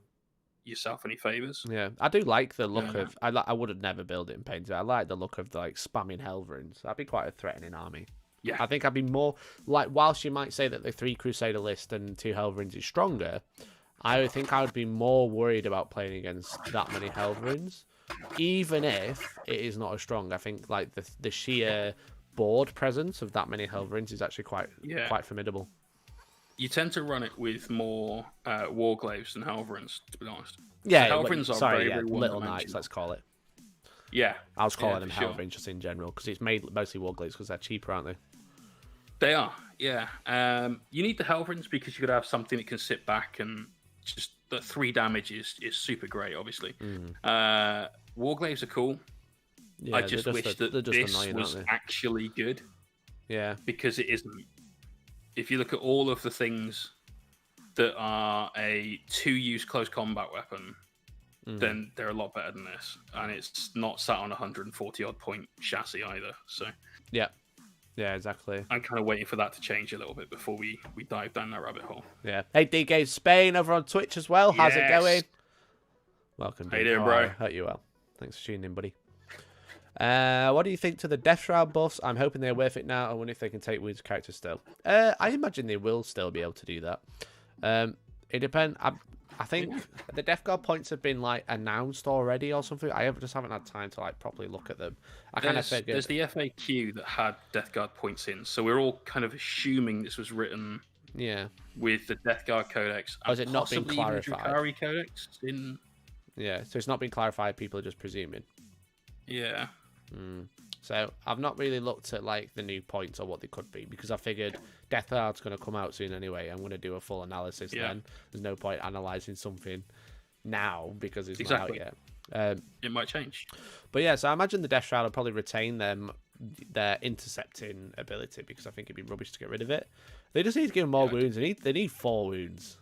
yourself any favors. Yeah, I do like the look of. I would have never built it in paint. I like the look of the, like spamming Helvrins. That'd be quite a threatening army. Yeah, I think I'd be more like. Whilst you might say that the 3 Crusader list and 2 Helvrins is stronger, I think I would be more worried about playing against that many Helvrins, even if it is not as strong. I think like the sheer board presence of that many Helvrins is actually quite formidable. You tend to run it with more Warglaves than Helvrins, to be honest. Yeah, so Helvrins are very little knights, let's call it. Yeah. I was calling them Helvrins just in general, because it's made mostly Warglaves because they're cheaper, aren't they? They are, yeah. You need the Helvrins because you could have something that can sit back and just the 3 damage is super great, obviously. Warglaves are cool. Yeah, I just wish that this was actually good. Yeah. Because it isn't. If you look at all of the things that are a 2-use close combat weapon, then they're a lot better than this. And it's not sat on 140-odd point chassis either. So yeah, exactly. I'm kind of waiting for that to change a little bit before we dive down that rabbit hole. Yeah. Hey, DK Spain over on Twitch as well. How's it going? Welcome. How you doing, bro? I hope you well. Thanks for tuning in, buddy. What do you think to the Death Shroud buffs? I'm hoping they're worth it now. I wonder if they can take wounds characters still. I imagine they will still be able to do that. It depends. I think the Death Guard points have been like announced already or something. I just haven't had time to like properly look at them. I kind of figured there's the FAQ that had Death Guard points in, so we're all kind of assuming this was written. Yeah. With the Death Guard Codex. Has it not been clarified? Drukhari Codex in. Yeah, so it's not been clarified. People are just presuming. Yeah. So I've not really looked at like the new points or what they could be because I figured Death Guard's going to come out soon anyway. I'm going to do a full analysis then. There's no point analysing something now because it's not out yet. It might change. But yeah, so I imagine the Death Shroud will probably retain their intercepting ability because I think it'd be rubbish to get rid of it. They just need to give them more wounds. They need 4 wounds.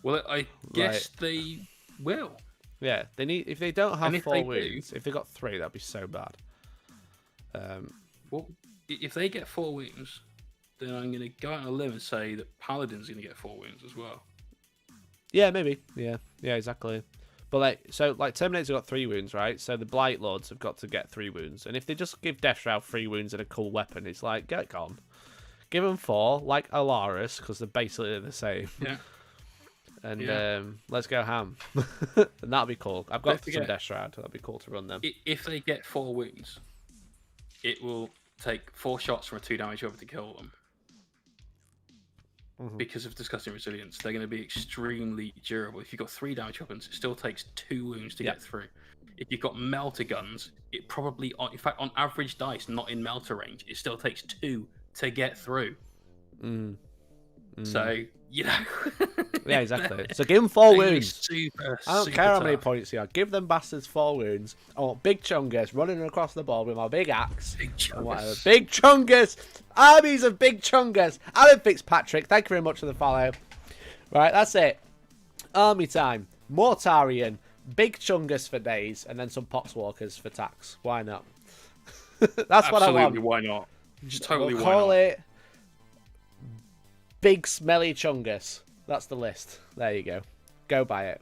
Well, I guess they will. Yeah, they need. If they don't have if 4 they wounds, if they got 3, that'd be so bad. Well, if they get 4 wounds, then I'm going to go out on a limb and say that Paladin's going to get 4 wounds as well. Yeah, maybe. Yeah, exactly. But Terminator's got 3 wounds, right? So the Blight Lords have got to get 3 wounds, and if they just give Death Shroud 3 wounds and a cool weapon, it's like get gone. Give them 4, like Alaris, because they're basically the same. Yeah. And let's go ham. And that'll be cool. I've got some Death Shroud. That'll be cool to run them. If they get 4 wounds, it will take 4 shots from a 2 damage weapon to kill them. Because of Disgusting Resilience, they're going to be extremely durable. If you've got 3 damage weapons, it still takes 2 wounds to get through. If you've got melter guns, it probably, in fact, on average dice, not in melter range, it still takes 2 to get through. So, you know. Yeah, exactly. So give them 4 wounds. I don't care how many tough. points you are. Give them bastards 4 wounds. I want big chungus running across the board with my big axe. Big Chungus. Big chungus. Armies of big chungus. Alan Fitzpatrick, thank you very much for the follow. Right, that's it. Army time. Mortarian. Big chungus for days. And then some poxwalkers for tax. Why not? That's what I want. Absolutely, why not? Just totally we'll why call not. it Big Smelly Chungus. That's the list. There you go. Go buy it.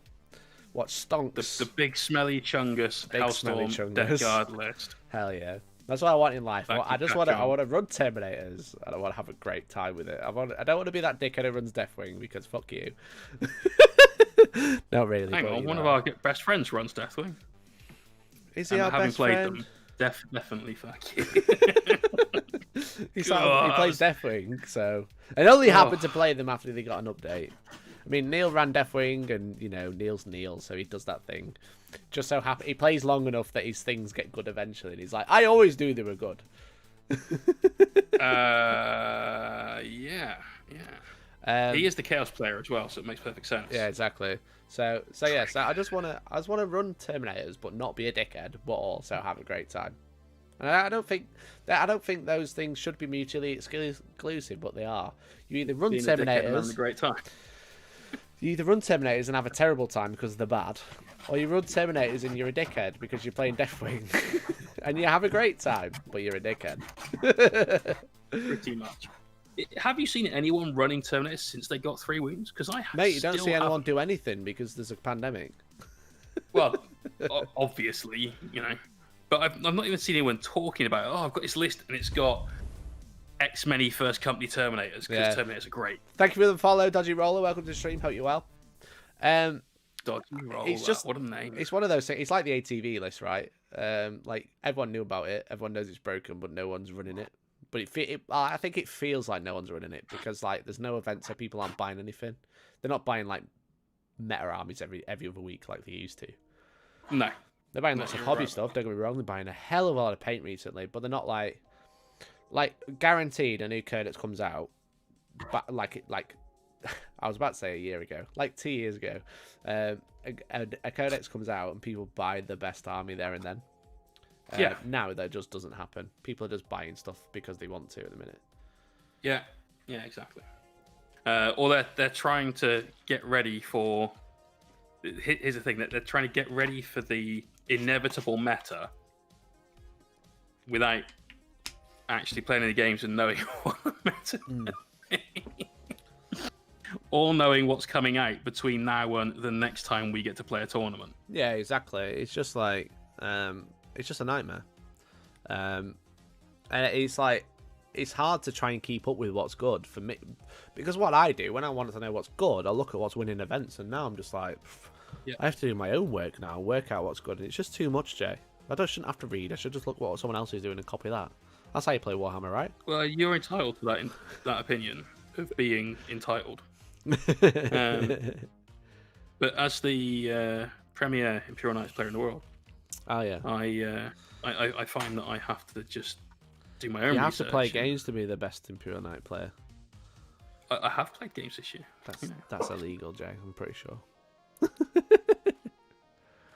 Watch Stonks. The big smelly chungus Big smelly Hellstorm chungus. Death Guard list. Hell yeah. That's what I want in life. I Thank you, want John. to run Terminators and I want to have a great time with it. I don't want to be that dickhead who runs Deathwing because fuck you. Not really. Hang on, one of our best friends runs Deathwing. Is he our best friend? Definitely fuck you. He plays Deathwing, so it only happened to play them after they got an update. I mean, Neil ran Deathwing, and you know Neil's Neil, so he does that thing. Just so happy he plays long enough that his things get good eventually. And he's like, I always knew they were good. Yeah. He is the Chaos player as well, so it makes perfect sense. Yeah, exactly. So I just wanna run Terminators, but not be a dickhead, but also have a great time. And I don't think those things should be mutually exclusive, but they are. You either run Terminators, a great time. You either run Terminators and have a terrible time because they're bad, or you run Terminators and you're a dickhead because you're playing Deathwing, and you have a great time, but you're a dickhead. Pretty much. Have you seen anyone running Terminators since they got 3 wounds? Because Mate, you don't see anyone do anything because there's a pandemic. Well, obviously, you know. But I've not even seen anyone talking about, I've got this list and it's got X many first company Terminators, because Terminators are great. Thank you for the follow, Dodgy Roller. Welcome to the stream. Hope you're well. Dodgy Roller, it's just, what a name. It's one of those things. It's like the ATV list, right? Like, everyone knew about it. Everyone knows it's broken, but no one's running it. But I think it feels like no one's running it because, like, there's no event, so people aren't buying anything. They're not buying, like, meta armies every other week like they used to. No. They're buying lots of hobby stuff, don't get me wrong. They're buying a hell of a lot of paint recently, but they're not like guaranteed a new Codex comes out. But like I was about to say a year ago, like 2 years ago, a Codex comes out and people buy the best army there and then. Now that just doesn't happen. People are just buying stuff because they want to at the minute. Yeah, exactly. Or they're trying to get ready for. Here's the thing: that they're trying to get ready for the inevitable meta without actually playing any games and knowing what the meta or knowing what's coming out between now and the next time we get to play a tournament. Yeah, exactly. It's just like it's just a nightmare. And it's like it's hard to try and keep up with what's good for me, because what I do when I want to know what's good, I look at what's winning events, and now I'm just like, I have to do my own work now, work out what's good, and it's just too much, Jay. Shouldn't have to read. I should just look what someone else is doing and copy that. That's how you play Warhammer, right? Well, you're entitled to that opinion of being entitled. But as the premier Imperial Knights player in the world, I find that I have to just do my own research. You have to play games to be the best Imperial Knight player. I have played games this year. That's illegal, Jay. I'm pretty sure.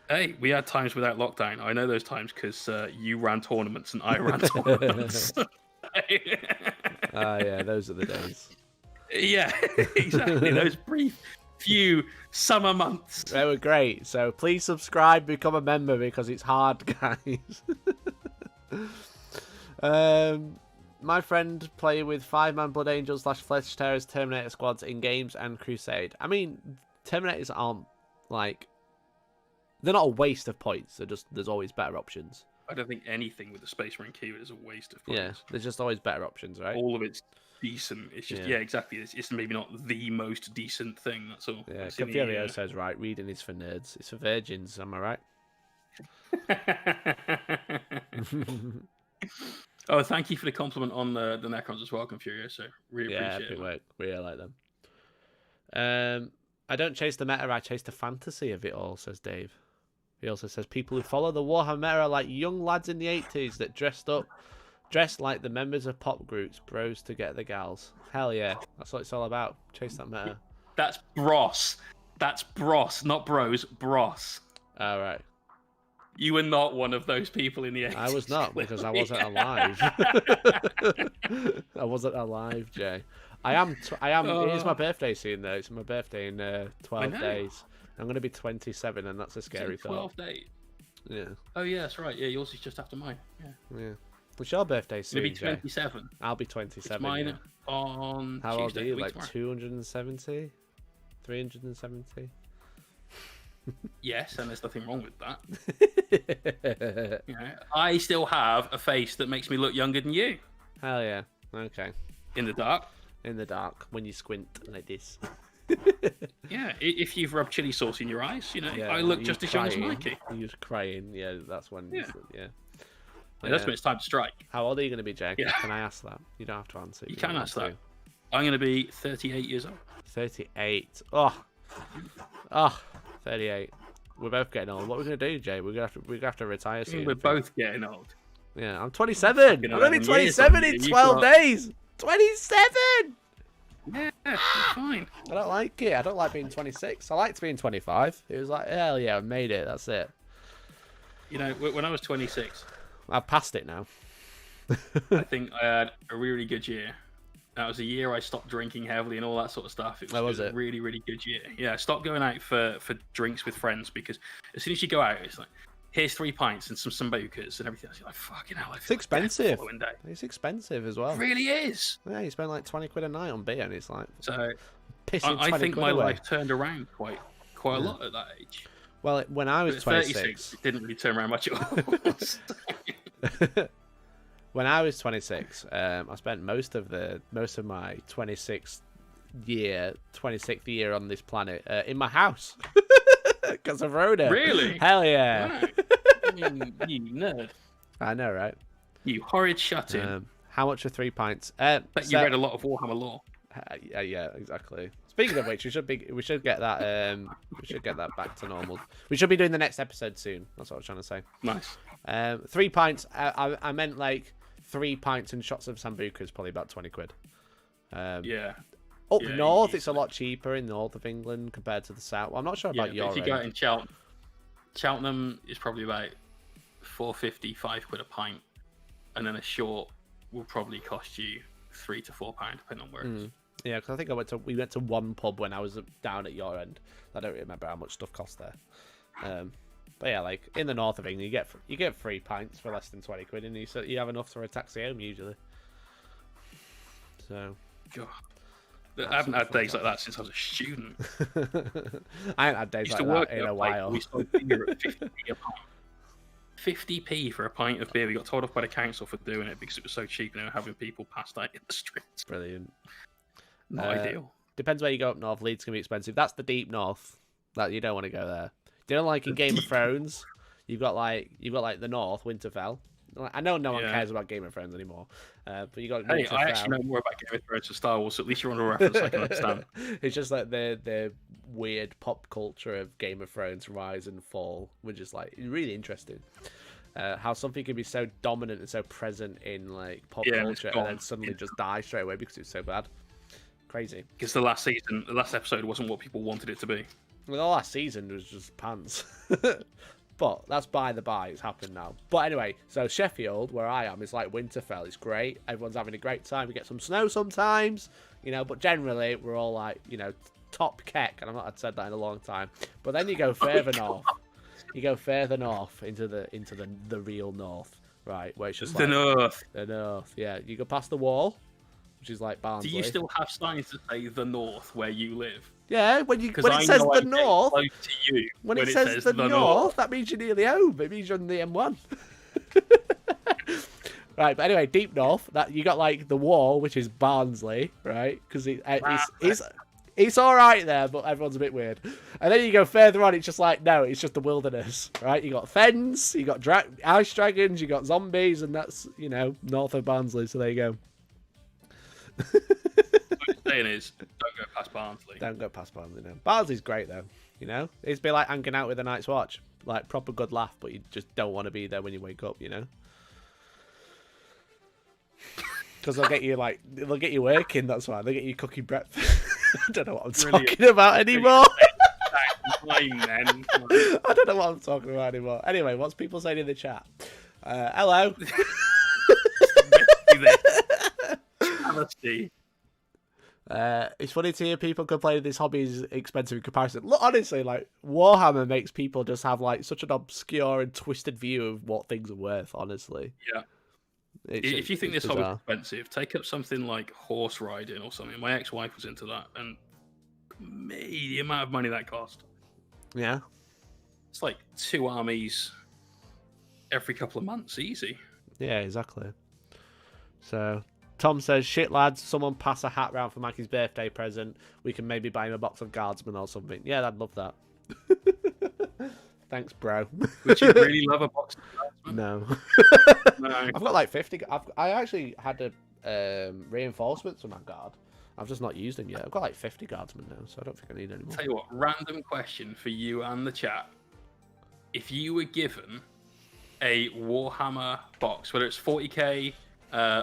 Hey, we had times without lockdown. I know those times because you ran tournaments and I ran tournaments. Yeah, those are the days. Yeah, exactly. Those brief few summer months. They were great. So please subscribe, become a member because it's hard, guys. My friend play with 5-man Blood Angels / Flesh Terrors Terminator squads in games and Crusade. I mean, Terminators aren't like, they're not a waste of points. They're just, there's always better options. I don't think anything with the Space Marine keyword is a waste of points. Yeah, there's just always better options, right? All of it's decent. It's just, yeah, exactly. It's maybe not the most decent thing. That's all. Yeah, Confurio says, right, reading is for nerds. It's for virgins, am I right? Oh, thank you for the compliment on the Necrons as well, Confurio. So really appreciate it. Work. Really like them. I don't chase the meta, I chase the fantasy of it all, says Dave. He also says people who follow the Warhammer meta are like young lads in the 80s that dressed like the members of pop groups, bros to get the gals. Hell yeah, that's what it's all about. Chase that meta. That's bros. That's bros, not bros. Bros. All right. You were not one of those people in the 80s. I was not, because I wasn't alive. I wasn't alive, Jay. I am. It is my birthday soon, though. It's my birthday in 12 days. I'm going to be 27, and that's a scary thought. 12 days. Yeah. Oh yeah, that's right. Yeah, yours is just after mine. Yeah. What's your birthday soon, Maybe 27. Jay? I'll be 27. It's mine on How old Tuesday, are you? Like tomorrow. 270? 370? Yes, and there's nothing wrong with that. I still have a face that makes me look younger than you. Hell yeah. Okay. In the dark. In the dark, when you squint like this. Yeah, if you've rubbed chili sauce in your eyes, I look just as young as Mikey. You're just crying. Yeah, that's when. Yeah. That's when it's time to strike. How old are you going to be, Jake? Yeah. Can I ask that? You don't have to answer. You can ask that. I'm going to be 38 years old. 38. Oh, 38. We're both getting old. What are we going to do, Jay? We're going to have to retire soon. We're both getting old. Yeah, I'm 27. I'm going to be 27 in 12 days. 27! Yeah, you're fine. I don't like it. I don't like being 26. I liked being 25. It was like, hell yeah, I made it. That's it. When I was 26... I've passed it now. I think I had a really good year. That was a year I stopped drinking heavily and all that sort of stuff. It was a really, really good year. Yeah, I stopped going out for drinks with friends because as soon as you go out, it's like, here's 3 pints and some sambucas and everything else. You're like, fucking hell. It's expensive. It's expensive as well. It really is. Yeah, you spend like 20 quid a night on beer and it's like... So pissing I think my away. life turned around quite a lot at that age. Well, when I was 26... it didn't really turn around much at all. When I was 26, I spent most of my 26th year on this planet in my house because of Rhoda. Really? Hell yeah! Wow. You nerd. I know, right? You horrid shut-in. How much are 3 pints? But you read a lot of Warhammer lore. Yeah, exactly. Speaking of which, we should get that back to normal. We should be doing the next episode soon. That's what I was trying to say. Nice. 3 pints. I meant like 3 pints and shots of Sambuca is probably about 20 quid. Yeah. Up north, it's a lot cheaper in north of England compared to the south. Well, I'm not sure about your. If you go out in Cheltenham is probably about 4.50, 5 quid a pint, and then a short will probably cost you £3 to £4, depending on where it is. Yeah, because I think we went to one pub when I was down at your end. I don't remember how much stuff cost there. But yeah, like in the north of England, you get 3 pints for less than 20 quid, and you have enough for a taxi home usually. So, God, I haven't had days like that since I was a student. I haven't had days like that in a while. We sold beer at 50p a pint. 50p for a pint of beer. We got told off by the council for doing it because it was so cheap, and they were having people passed out in the streets. Brilliant. Not ideal. Depends where you go up north. Leeds can be expensive. That's the deep north. That you don't want to go there. You know, like in Game of Thrones, you've got like the north, Winterfell. I know no one cares about Game of Thrones anymore, but you got. Hey, I actually know more about Game of Thrones than Star Wars, so at least you're on a reference I can understand. It's just like the weird pop culture of Game of Thrones rise and fall, which is like really interesting. How something can be so dominant and so present in like pop culture, and then suddenly just die straight away because it's so bad. Crazy. Because the last episode wasn't what people wanted it to be. Well, the last season was just pants. But that's by the by. It's happened now. But anyway, so Sheffield, where I am, is like Winterfell. It's great. Everyone's having a great time. We get some snow sometimes, but generally we're all like, top keck, and I've not said that in a long time. But then you go further north. You go further north into the real north, right? Where it's just the north. The north, yeah. You go past the wall, which is like Barnsley. Do you still have signs that say the north where you live? Yeah, when it says the north, to you when it says the north, that means you're nearly home. It means you're on the M1. Right, but anyway, deep north, that you got like the wall, which is Barnsley, right? Because it's all right there, but everyone's a bit weird. And then you go further on, it's just like, no, it's just the wilderness, right? You got fens, you got ice dragons, you got zombies, and that's, north of Barnsley. So there you go. What I'm saying is, don't go past Barnsley. Don't go past Barnsley, no. Barnsley's great, though, It'd be like hanging out with a Night's Watch. Like, proper good laugh, but you just don't want to be there when you wake up, Because they'll get you working, that's why. They'll get you cooking breakfast. I don't know what I'm talking about anymore. I don't know what I'm talking about anymore. Anyway, what's people saying in the chat? Hello. It's funny to hear people complain this hobby is expensive in comparison. Look, honestly, like Warhammer makes people just have like such an obscure and twisted view of what things are worth. Honestly, yeah. If you think this hobby is expensive, take up something like horse riding or something. My ex-wife was into that, and the amount of money that cost. Yeah, it's like 2 armies every couple of months, easy. Yeah, exactly. So Tom says, "Shit lads, someone pass a hat round for Mackie's birthday present. We can maybe buy him a box of Guardsmen or something." Yeah, I'd love that. Thanks, bro. Would you really love a box of Guardsmen? No. No. I've got like 50. I actually had reinforcements for my guard. I've just not used them yet. I've got like 50 Guardsmen now, so I don't think I need any more. Tell you what, random question for you and the chat. If you were given a Warhammer box, whether it's 40k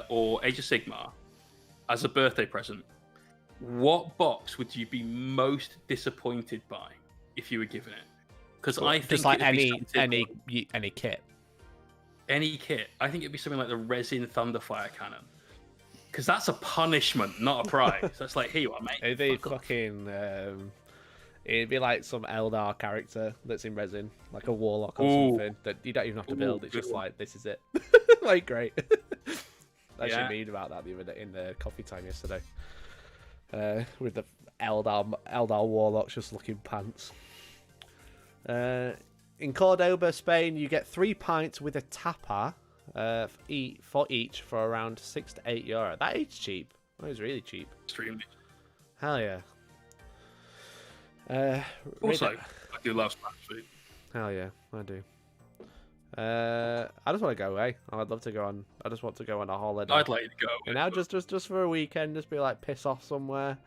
or Age of Sigmar, as a birthday present, what box would you be most disappointed by if you were given it? Because I think just like any kit. Any kit. I think it'd be something like the resin Thunderfire cannon. Because that's a punishment, not a prize. That's like, here you are, mate. It'd be fucking. It'd be like some Eldar character that's in resin, like a warlock or something that you don't even have to build. It's just like, this is it. Like, great. I should read about that the other day in the coffee time yesterday. With the Eldar warlocks just looking pants. In Cordoba, Spain, you get 3 pints with a tapa for each for around €6 to €8. That is cheap. That is really cheap. Extremely. Hell yeah. Also, I do love Spanish food. Hell yeah, I do. I just want to go away. I'd love to go on. I just want to go on a holiday. I'd like you to go. And now just for a weekend, just be like piss off somewhere.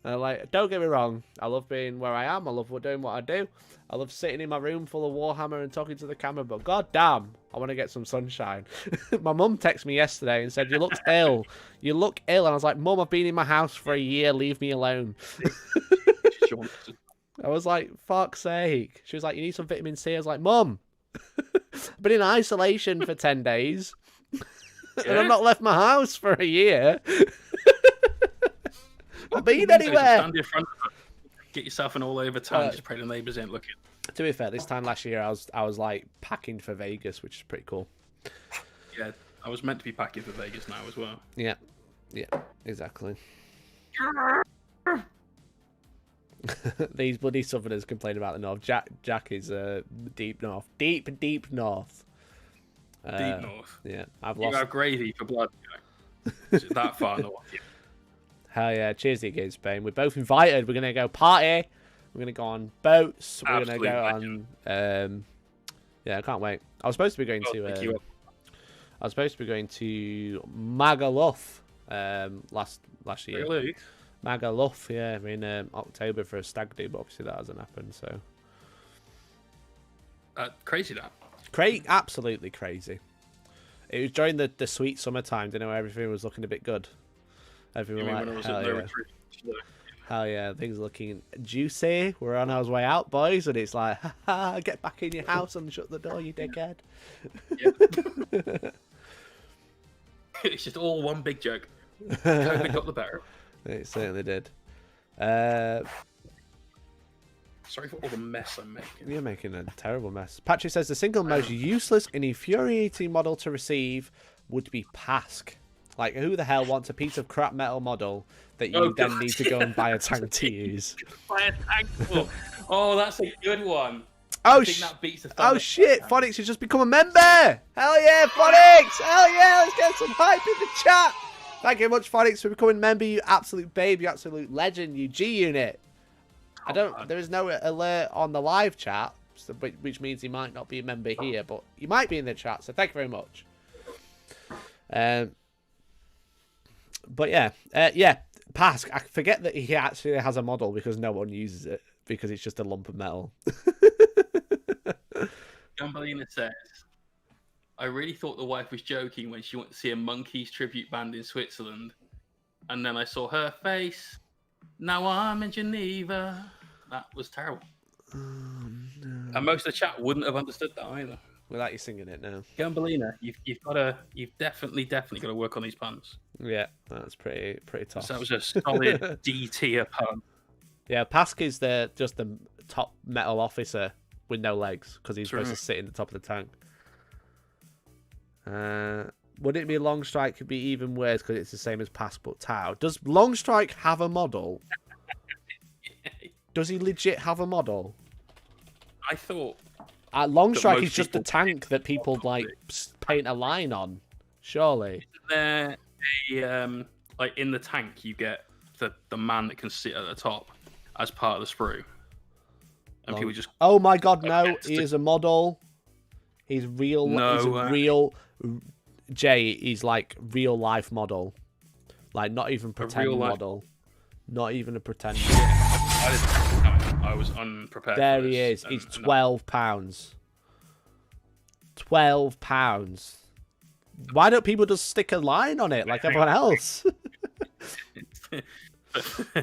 Like, don't get me wrong, I love being where I am. I love doing what I do. I love sitting in my room full of Warhammer and talking to the camera. But god damn, I want to get some sunshine. My mum texted me yesterday and said, "You look ill. You look ill." And I was like, "Mum, I've been in my house for a year. Leave me alone." I was like, "Fuck's sake." She was like, "You need some vitamin C." I was like, "Mum, I've been in isolation for 10 days. And I've not left my house for a year." I've been anywhere. Stand in front of it, get yourself an all over town, just pray the neighbours ain't looking. To be fair, this time last year I was like packing for Vegas, which is pretty cool. Yeah, I was meant to be packing for Vegas now as well. Yeah, exactly. These bloody southerners complain about the north. Jack is deep north. Deep north. Deep north. Yeah, You have gravy for blood. Is it that far north? Yeah. Hell yeah, cheers to you again, Spain. We're both invited. We're going to go party. We're going to go on boats. We're going to go on... yeah, I can't wait. I was supposed to be going to Magaluf last year. Really? Magaluf, yeah, in October for a stag do, but obviously that hasn't happened, so... Crazy, that. Absolutely crazy. It was during the sweet summertime, where everything was looking a bit good. Everyone like, hell yeah, things are looking juicy. We're on our way out, boys, and it's like, haha, get back in your house and shut the door, you dickhead. Yeah. It's just all one big joke. COVID got the better. It certainly did. Sorry for all the mess I'm making. You're making a terrible mess. Patrick says the single most useless and infuriating model to receive would be Pask. Like, who the hell wants a piece of crap metal model that you then need to go and buy a tank to use? Buy a tank for. Oh, that's a good one. Oh, oh shit, Phonics has just become a member! Hell yeah, Phonics! Hell yeah, let's get some hype in the chat! Thank you very much, Phonics, for becoming a member, you absolute babe, you absolute legend, you G-Unit. There is no alert on the live chat, which means he might not be a member here, but he might be in the chat, so thank you very much. But yeah, Pask, I forget that he actually has a model because no one uses it, because it's just a lump of metal. Gumbalina says, I really thought the wife was joking when she went to see a Monkeys tribute band in Switzerland. And then I saw her face. Now I'm in Geneva. That was terrible. No. And most of the chat wouldn't have understood that either. Without you singing it now. Gumbalina, you've definitely got to work on these puns. Yeah, that's pretty tough. So that was a solid D tier pun. Yeah, Pask is just the top metal officer with no legs because he's supposed to sit in the top of the tank. Would it be Longstrike could be even worse because it's the same as Pask but Tau? Does Longstrike have a model? Does he legit have a model? I thought Longstrike is just a tank that people like paint a line on. Surely. Like in the tank, you get the man that can sit at the top as part of the sprue, and people just. Oh my god! No, he is a model. He's real. No, he's a real. Jay, he's like real life model, like not even pretend model, not even a pretend. I was unprepared. There he is. He's £12. £12. Why don't people just stick a line on it like everyone else?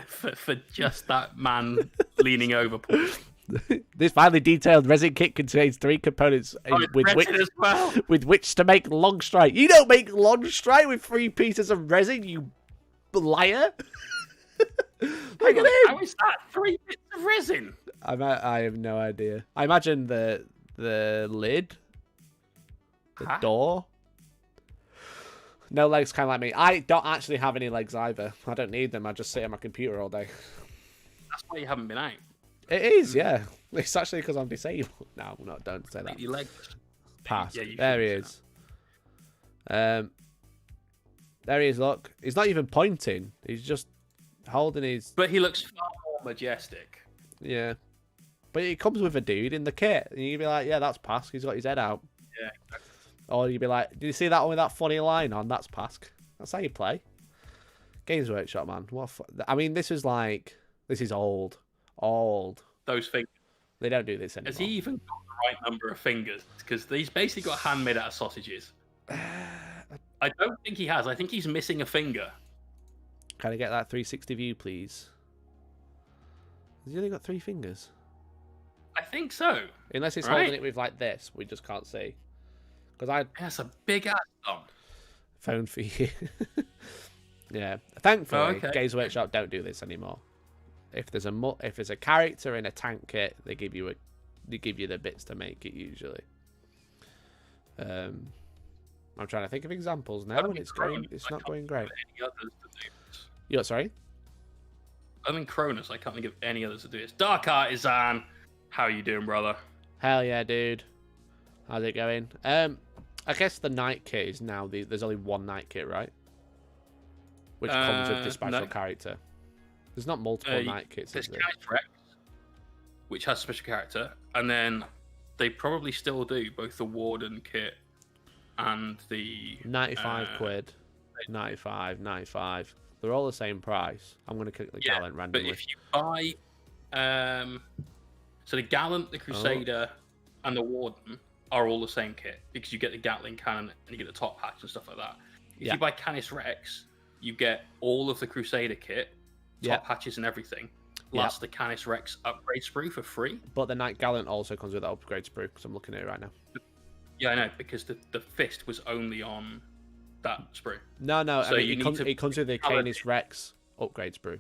for just that man leaning over. This finely detailed resin kit contains 3 components with which to make Longstrike. You don't make Longstrike with 3 pieces of resin, you liar. Look at him. How is that 3 bits of resin? I have no idea. I imagine the lid, the door. No legs, kind of like me. I don't actually have any legs either. I don't need them. I just sit at my computer all day. That's why you haven't been out. It is, yeah. It's actually because I'm disabled. No, don't say that. Your legs. Pass. Yeah, there he is. There he is, look. He's not even pointing. He's just holding his... But he looks far more majestic. Yeah. But he comes with a dude in the kit. And you'd be like, yeah, that's Pask. He's got his head out. Yeah, exactly. Or you'd be like, did you see that one with that funny line on? That's Pask. That's how you play. Games Workshop, man. I mean, this is old. Old. Those fingers. They don't do this anymore. Has he even got the right number of fingers? Because he's basically got handmade out of sausages. I don't think he has. I think he's missing a finger. Can I get that 360 view, please? Has he only got 3 fingers? I think so. Unless he's holding it with like this, we just can't see. That's a big ass thumb. Phone for you. Yeah. Thankfully, Games Workshop don't do this anymore. If there's a character in a tank kit, they give you the bits to make it usually. I'm trying to think of examples now, and it's not going great. You what, sorry? I'm in Cronus. I can't think of any others to do this. Dark Artisan, how you doing, brother? Hell yeah, dude. How's it going? I guess the night kit is now there's only one night kit, right? Which comes with the special character. There's not multiple night kits. There's Canis Rex, which has a special character, and then they probably still do both the Warden kit and the 95 quid. 95. They're all the same price. I'm going to click the Gallant randomly. But if you buy, so the Gallant, the Crusader, and the Warden are all the same kit because you get the Gatling cannon and you get the top hatch and stuff like that. If you buy Canis Rex, you get all of the Crusader kit, top hatches and everything, plus the Canis Rex upgrade sprue for free. But the Knight Gallant also comes with that upgrade sprue because I'm looking at it right now. Yeah, I know, because the fist was only on that sprue. No, so it comes with the Canis Rex upgrade sprue.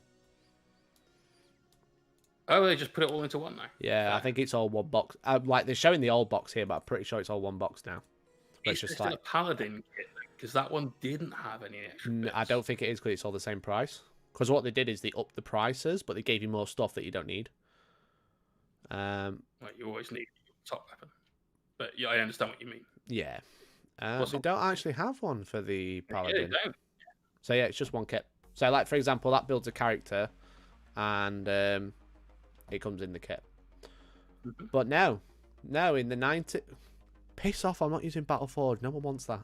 Oh, they just put it all into one now. Yeah, I think it's all one box. Like they're showing the old box here, but I'm pretty sure it's all one box now. It's just like a Paladin kit because that one didn't have any extra bits. I don't think it is because it's all the same price. Because what they did is they upped the prices, but they gave you more stuff that you don't need. Like you always need your top weapon, but yeah, I understand what you mean. Yeah, they don't actually have one for the Paladin. Yeah, they don't. So yeah, it's just one kit. So like for example, that builds a character, and it comes in the kit. But no, in the 90s, piss off! I'm not using Battleforge. No one wants that.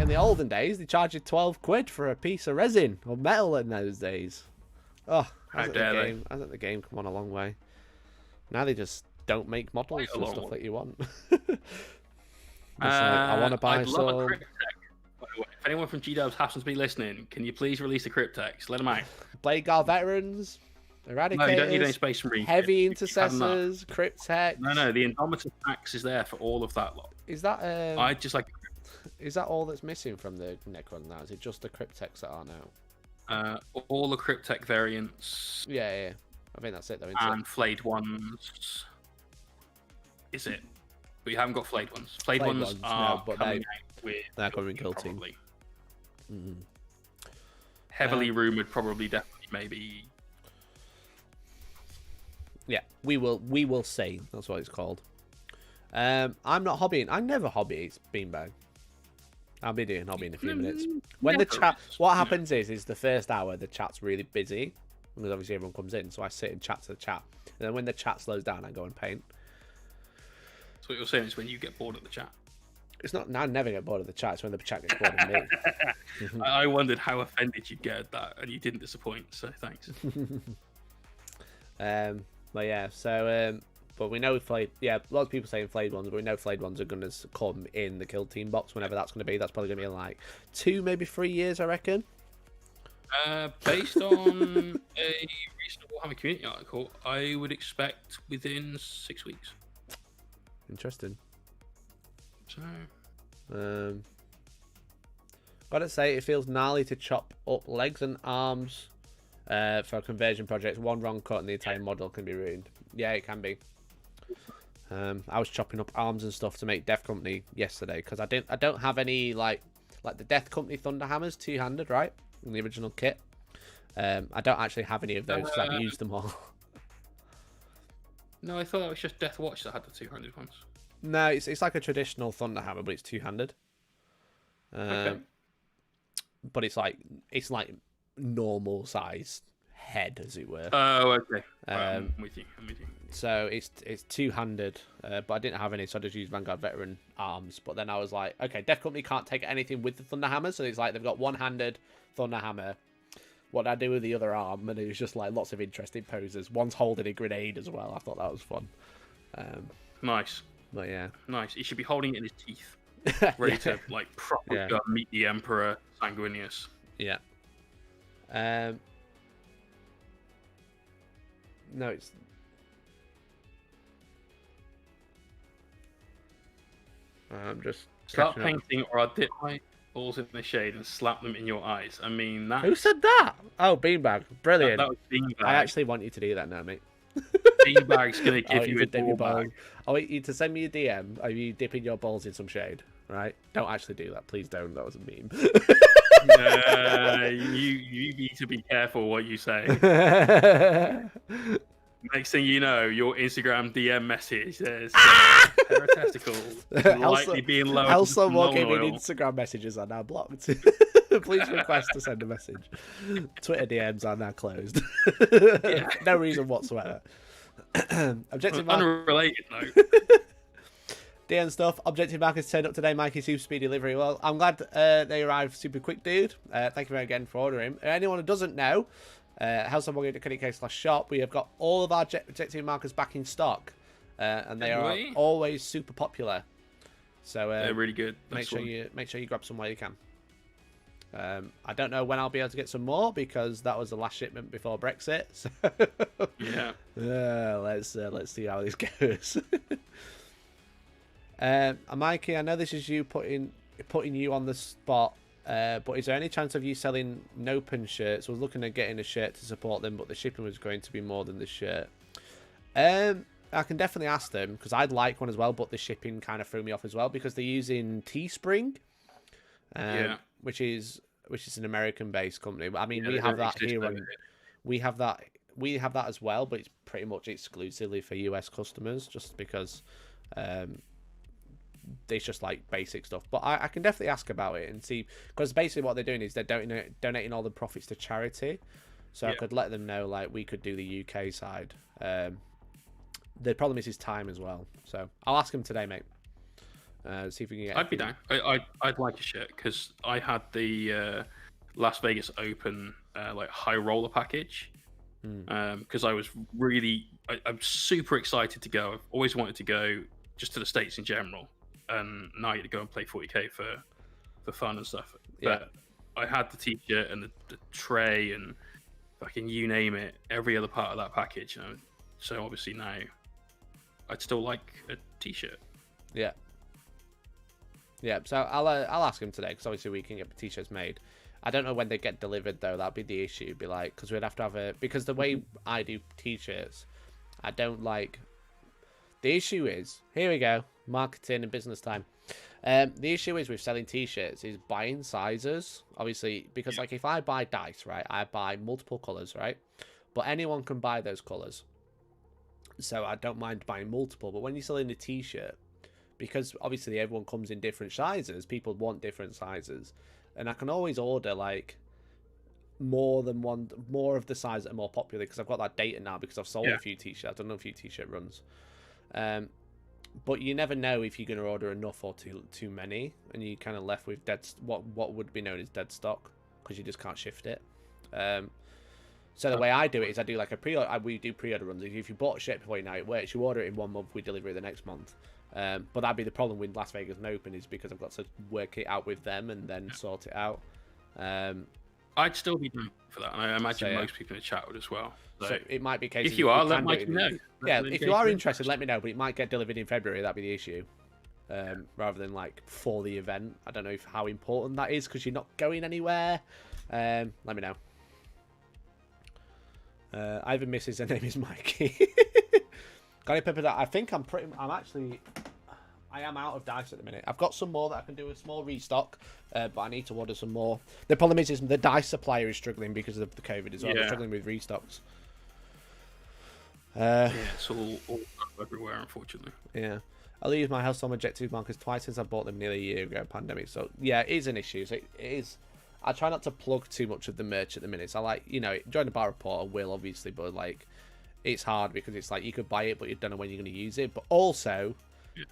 In the olden days, they charged you 12 quid for a piece of resin or metal in those days. Oh, hasn't the game come on a long way? Now they just don't make models and stuff that you want. I want to buy some. If anyone from G-Dubs happens to be listening, can you please release a Cryptex? Let them out. Blade Guard veterans, Eradicators, no, you don't need any Space Marine. Heavy Intercessors, Cryptex. No, the Indomitus Max is there for all of that lot. Is that I just like. Is that all that's missing from the Necron now? Is it just the Cryptex that are now? All the Cryptek variants. Yeah. I think that's it though. And flayed ones. Is it? But you haven't got flayed ones. Flayed ones are coming out with. They're coming kill team. Heavily rumored, probably, definitely, maybe. Yeah, we will see. That's what it's called. I'm not hobbying. I never hobby. It's Beanbag. I'll be doing hobby in a few minutes. When the chat, what happens is the first hour the chat's really busy because obviously everyone comes in, so I sit and chat to the chat. And then when the chat slows down, I go and paint. So what you're saying is when you get bored of the chat. It's not. I never get bored of the chat. It's when the chat gets bored of me. I wondered how offended you'd get at that, and you didn't disappoint. So thanks. But yeah, so but we know flayed. Yeah, lots of people saying flayed ones, but we know flayed ones are going to come in the kill team box whenever that's going to be. That's probably going to be in like 2, maybe 3 years, I reckon. Based on a recent Warhammer community article, I would expect within 6 weeks. Interesting. So, gotta say, it feels gnarly to chop up legs and arms for a conversion project. One wrong cut and the entire model can be ruined. Yeah, it can be. I was chopping up arms and stuff to make Death Company yesterday because I don't have any like the Death Company Thunder Hammers 2-handed, right, in the original kit. I don't actually have any of those because I've used them all. No, I thought that was just Death Watch that had the 2-handed ones. No, it's like a traditional Thunder Hammer, but it's 2-handed. Okay. But it's like normal size head, as it were. Oh, okay. I'm with you. So it's 2-handed, but I didn't have any, so I just used Vanguard Veteran arms. But then I was like, okay, Death Company can't take anything with the Thunder Hammer, so it's like they've got one-handed Thunder Hammer. What do I do with the other arm? And it was just like lots of interesting poses. One's holding a grenade as well. I thought that was fun. Nice. But yeah, nice. He should be holding it in his teeth, ready to like properly go meet the Emperor Sanguinius. Yeah. No, it's. I'm just. Start painting, or I'll dip my balls in the shade and slap them in your eyes. I mean that. Who said that? Oh, Beanbag, brilliant. That was Beanbag. I actually want you to do that now, mate. Beanbag's gonna give you a dip your balls. I want you to send me a DM. Are you dipping your balls in some shade? Right? Don't actually do that, please don't. That was a meme. You need to be careful what you say. Next thing you know, your Instagram DM message says heretical, likely being low. Hellstormwargaming Instagram messages are now blocked. Please request to send a message. Twitter DMs are now closed. No reason whatsoever. Objective mark. Unrelated note. DN stuff. Objective markers turned up today. Mikey, super speed delivery. Well, I'm glad they arrived super quick, dude. Thank you very again for ordering. Anyone who doesn't know, hellstormwargaming.co/shop. We have got all of our objective markers back in stock, and they are always super popular. So they're really good. Make sure you grab some while you can. I don't know when I'll be able to get some more because that was the last shipment before Brexit. So yeah. Let's see how this goes. Mikey, I know this is you putting you on the spot. But is there any chance of you selling Nopen shirts? I was looking at getting a shirt to support them, but the shipping was going to be more than the shirt. I can definitely ask them, because I'd like one as well, but the shipping kind of threw me off as well, because they're using Teespring, which is an American-based company. I mean, we have that here, and we have that as well, but it's pretty much exclusively for US customers, just because it's just like basic stuff. But I can definitely ask about it and see, because basically what they're doing is they're donating all the profits to charity. So I could let them know, like, we could do the UK side. The problem is his time as well. So I'll ask him today, mate. See if we can get. I'd be down. I'd like a shirt, because I had the Las Vegas Open like high roller package. Because I was I'm super excited to go. I've always wanted to go just to the States in general, and now I get to go and play 40k for fun and stuff. But I had the t-shirt and the tray and fucking you name it, every other part of that package. So obviously now I'd still like a t-shirt. Yeah. So I'll ask him today, because obviously we can get t-shirts made. I don't know when they get delivered though. That'd be the issue. Be like, because we'd have to have because the way I do t-shirts, I don't like. The issue is, here we go, marketing and business time. The issue is with selling t-shirts is buying sizes. Obviously, because like if I buy dice, right, I buy multiple colors, right, but anyone can buy those colors. So I don't mind buying multiple. But when you're selling a t-shirt, because obviously everyone comes in different sizes, people want different sizes. And I can always order like more of the sizes that are more popular, because I've got that data now, because I've sold a few t-shirts. I've done a few t-shirt runs. But you never know if you're going to order enough or too many, and you're kind of left with what would be known as dead stock, because you just can't shift it. So the way I do it is I do like we do pre-order runs. If you bought a shirt before you know it works, you order it in 1 month, we deliver it the next month. But that'd be the problem with Las Vegas Open, is because I've got to work it out with them and then sort it out. I'd still be down for that, and I imagine most people in the chat would as well. So it might be a case if you are, let me know. Yeah, if you are interested, let me know. But it might get delivered in February. That'd be the issue, rather than like for the event. I don't know how important that is, because you're not going anywhere. Let me know. I have a missus. Her name is Mikey. Got any pepper that I think I am out of dice at the minute. I've got some more that I can do a small restock, but I need to order some more. The problem is the dice supplier is struggling because of the COVID as well. They're struggling with restocks. It's all everywhere, unfortunately. Yeah. I'll use my Hellstorm objective markers twice since I bought them nearly a year ago, pandemic. So, yeah, it is an issue. So it is. I try not to plug too much of the merch at the minute. So, like, join the bar report, I will, obviously, but, like, it's hard because it's like you could buy it, but you don't know when you're going to use it. But also,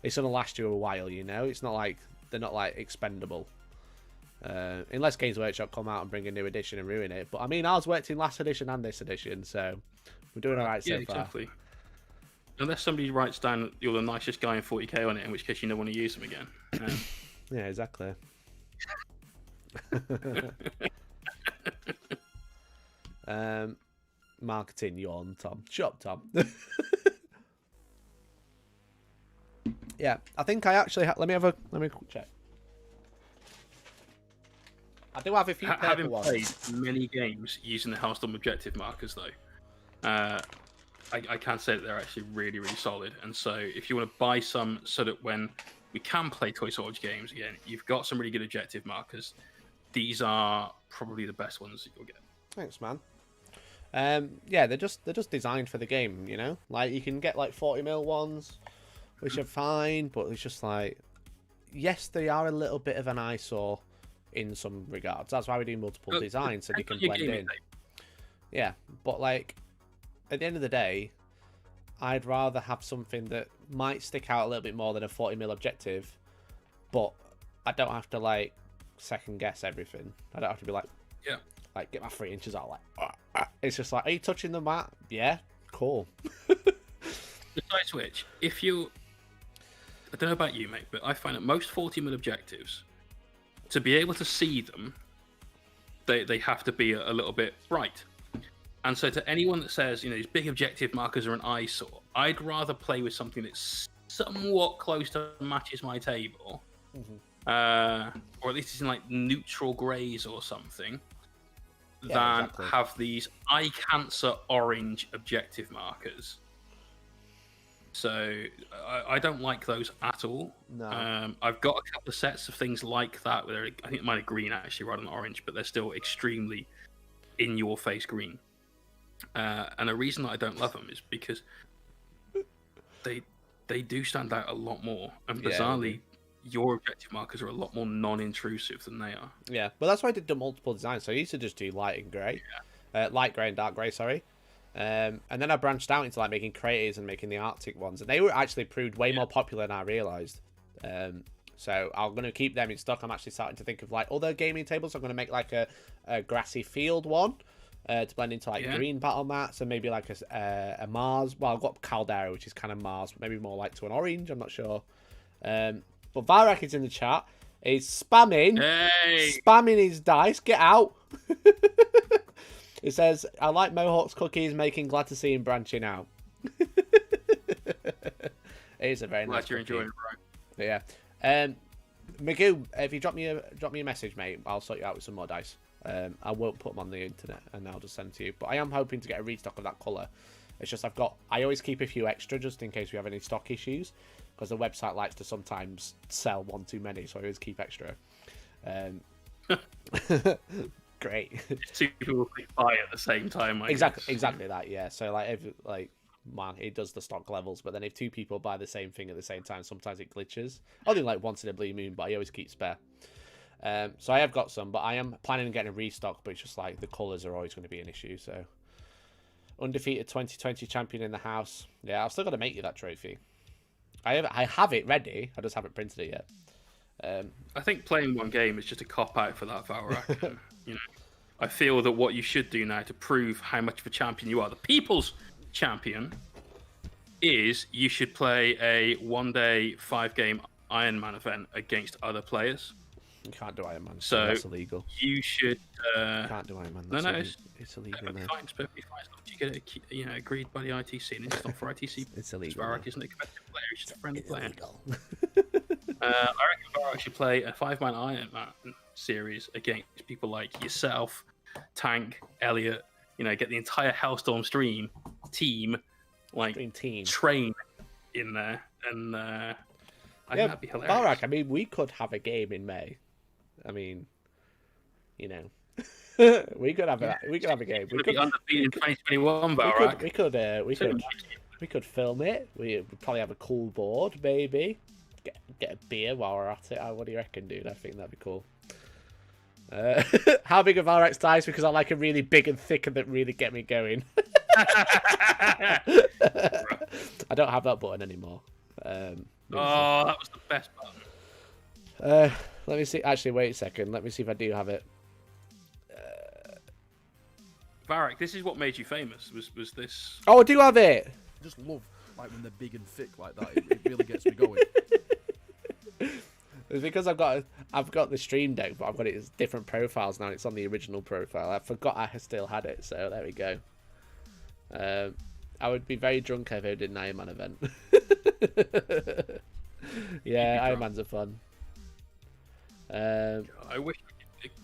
it's going to last you a while, It's not like they're not like expendable. Unless Games Workshop come out and bring a new edition and ruin it. But I mean, ours worked in last edition and this edition, so we're doing all right so far. Exactly. Unless somebody writes down you're the nicest guy in 40k on it, in which case you don't want to use them again. Yeah, exactly. Marketing yawn, Tom. Shut up, Tom. Yeah, I think I actually let me quick check. I do have a few having ones. played many games using the Hellstorm objective markers, though, I can say that they're actually really, really solid. And so, if you want to buy some, so that when we can play Toy Soldier games again, you've got some really good objective markers. These are probably the best ones that you'll get. Thanks, man. Yeah, they're just designed for the game, Like you can get like 40mm ones, which are fine, but it's just like, yes, they are a little bit of an eyesore in some regards. That's why we do multiple designs, so they can blend in. Yeah, but like at the end of the day, I'd rather have something that might stick out a little bit more than a 40mm objective, but I don't have to like second guess everything. I don't have to be like, like get my 3 inches out. Like, it's just like, are you touching the mat? Yeah, cool. Besides which, if you, I don't know about you, mate, but I find that most 40mm objectives, to be able to see them, they have to be a little bit bright. And so to anyone that says, these big objective markers are an eyesore, I'd rather play with something that's somewhat close to matches my table or at least it's in like neutral greys or something, than have these eye cancer orange objective markers. So I don't like those at all. No. I've got a couple of sets of things like that where I think mine are green actually rather than orange, but they're still extremely in your face green. And the reason that I don't love them is because they do stand out a lot more, and bizarrely, your objective markers are a lot more non-intrusive than they are. Yeah, but that's why I did the multiple designs. So I used to just do light and grey, light grey and dark grey. Sorry, and then I branched out into like making craters and making the Arctic ones, and they were actually proved way more popular than I realised. So I'm going to keep them in stock. I'm actually starting to think of like other gaming tables. I'm going to make like a grassy field one to blend into like green battle mats, and maybe like a Mars. Well, I've got Caldera, which is kind of Mars, but maybe more like to an orange. I'm not sure. But Varak is in the chat. He's spamming his dice. Get out. It says, I like Mohawk's cookies, making glad to see him branching out. It is a very nice Glad you're enjoying it, right? Yeah. Magoo, if you drop me a message, mate, I'll sort you out with some more dice. I won't put them on the internet, and I'll just send to you. But I am hoping to get a restock of that colour. It's just I always keep a few extra just in case we have any stock issues, because the website likes to sometimes sell one too many, so I always keep extra. Great. Two people buy at the same time. Exactly that. Yeah. So it does the stock levels, but then if two people buy the same thing at the same time, sometimes it glitches. Only like once in a blue moon, but I always keep spare. So I have got some, but I am planning on getting a restock. But it's just like the colours are always going to be an issue. So undefeated 2020 champion in the house. Yeah, I've still got to make you that trophy. I have it ready. I just haven't printed it yet. I think playing one game is just a cop out for that, Valrak. I feel that what you should do now to prove how much of a champion you are, the people's champion, is you should play a 1-day 5-game Iron Man event against other players. You can't do Iron Man, so that's illegal. You should. You can't do Iron Man. No, it's illegal. Fine, it's perfectly fine. You get it, agreed by the ITC, and it's not for ITC. It's illegal. Varak isn't a competitive player; he's just a friendly player. I reckon Varak should play a 5-man Iron Man series against people like yourself, Tank, Elliot. Get the entire Hellstorm stream team, train in there, and I think that'd be hilarious. Varak, I mean, we could have a game in May. I mean, we could have a game. We could be undefeated in 2021, Varak. We could film it. We'd probably have a cool board, maybe. Get a beer while we're at it. What do you reckon, dude? I think that'd be cool. How big are Varak's dice? Because I like them really big and thick and that really get me going. I don't have that button anymore. That was the best button. Let me see. Actually, wait a second. Let me see if I do have it. Varak, this is what made you famous. Was this? Oh, I do have it. I just love when they're big and thick like that. It really gets me going. It's because I've got the stream deck, but I've got it as different profiles now. It's on the original profile. I forgot I still had it, so there we go. I would be very drunk if I did an Iron Man event. Yeah, Iron Man's are fun. I wish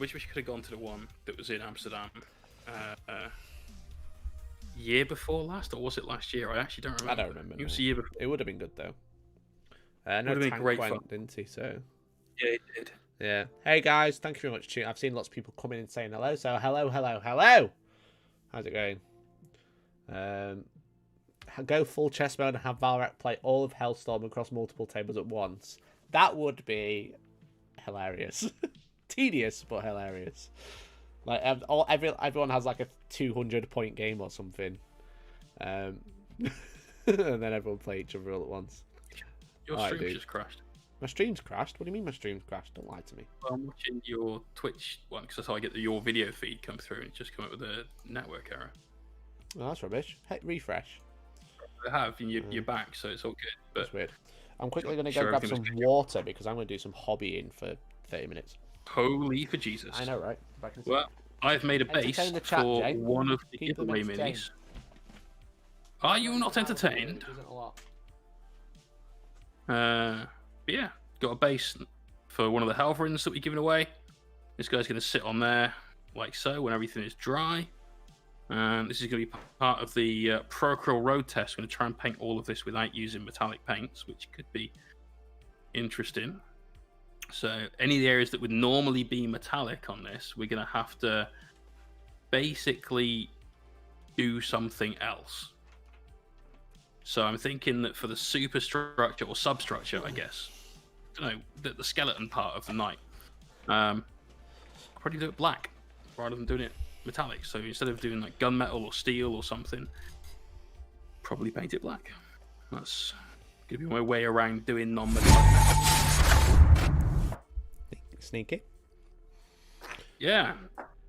we could have gone to the one that was in Amsterdam year before last, or was it last year? I actually don't remember. I don't remember. It was the year before. It would have been good though. Would have been great fun, didn't he? So yeah, it did. Yeah. Hey guys, thank you very much. I've seen lots of people coming in saying hello. So hello. How's it going? Go full chess mode and have Valrak play all of Hellstorm across multiple tables at once. That would be hilarious. Tedious, but hilarious. Like everyone has like a 200-point game or something, and then everyone play each other all at once. Your stream just crashed. My stream's crashed? What do you mean my stream's crashed? Don't lie to me. Well, I'm watching your Twitch one because that's how I get your video feed come through, and it's just come up with a network error. Oh, that's rubbish. Hey, refresh. I have, and you're back, so it's all good. But that's weird. I'm quickly going to go grab some water because I'm going to do some hobbying for 30 minutes. Holy for Jesus. I know, right? Well, I've made a base for one of the giveaway minis. Are you not entertained? Isn't a lot. Yeah, got a base for one of the health runes that we're giving away. This guy's going to sit on there like so when everything is dry. And this is going to be part of the Procurel road test. I'm going to try and paint all of this without using metallic paints, which could be interesting. So any of the areas that would normally be metallic on this, we're going to have to basically do something else. So I'm thinking that for the superstructure or substructure, I guess, I don't know, the skeleton part of the knight, I'll probably do it black rather than doing it metallic. So instead of doing like gunmetal or steel or something, probably paint it black. That's gonna be my way around doing non-metallic. Sneaky. Yeah,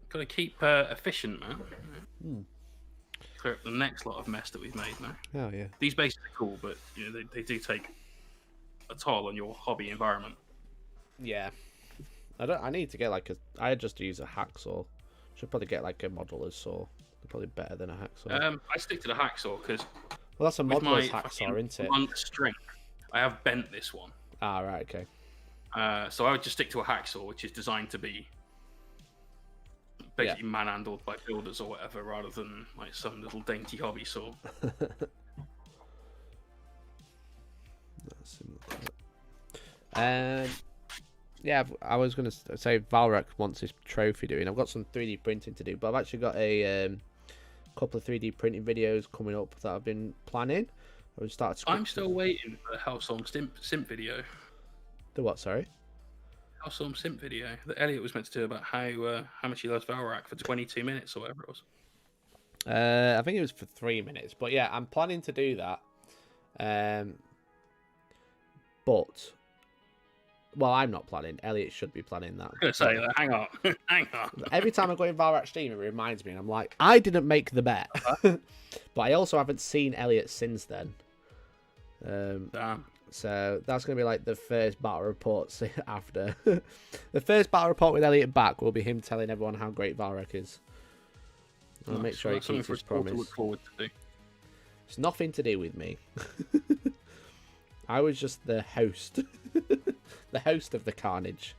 gotta keep efficient, man. Clear up the next lot of mess that we've made now. Oh yeah. These bases are cool, but you know they do take a toll on your hobby environment. Yeah. I need to get like a. I just use a hacksaw. Should probably get like a modeler's saw. They're probably better than a hacksaw. I stick to the hacksaw because well, that's a modeler's hacksaw, isn't it? Blunt strength. I have bent this one. Ah, right, okay. So I would just stick to a hacksaw, which is designed to be basically manhandled by builders or whatever, rather than like some little dainty hobby saw. Yeah, I was going to say Valrak wants his trophy doing. I've got some 3D printing to do, but I've actually got a couple of 3D printing videos coming up that I've been planning. I'm still waiting for the Hellstorm Simp video. The what, sorry? Hellstorm Simp video that Elliot was meant to do about how much he loves Valrak for 22 minutes or whatever it was. I think it was for 3 minutes, but yeah, I'm planning to do that. But well, I'm not planning. Elliot should be planning that. I was going to say that. Hang on. Hang on. Every time I go in Valrak stream, it reminds me, and I'm like, I didn't make the bet. But I also haven't seen Elliot since then. Damn. So that's going to be like the first battle report after. The first battle report with Elliot back will be him telling everyone how great Valrak is. I'll make sure he keeps his promise. To look forward to. It's nothing to do with me. I was just the host. The host of the carnage.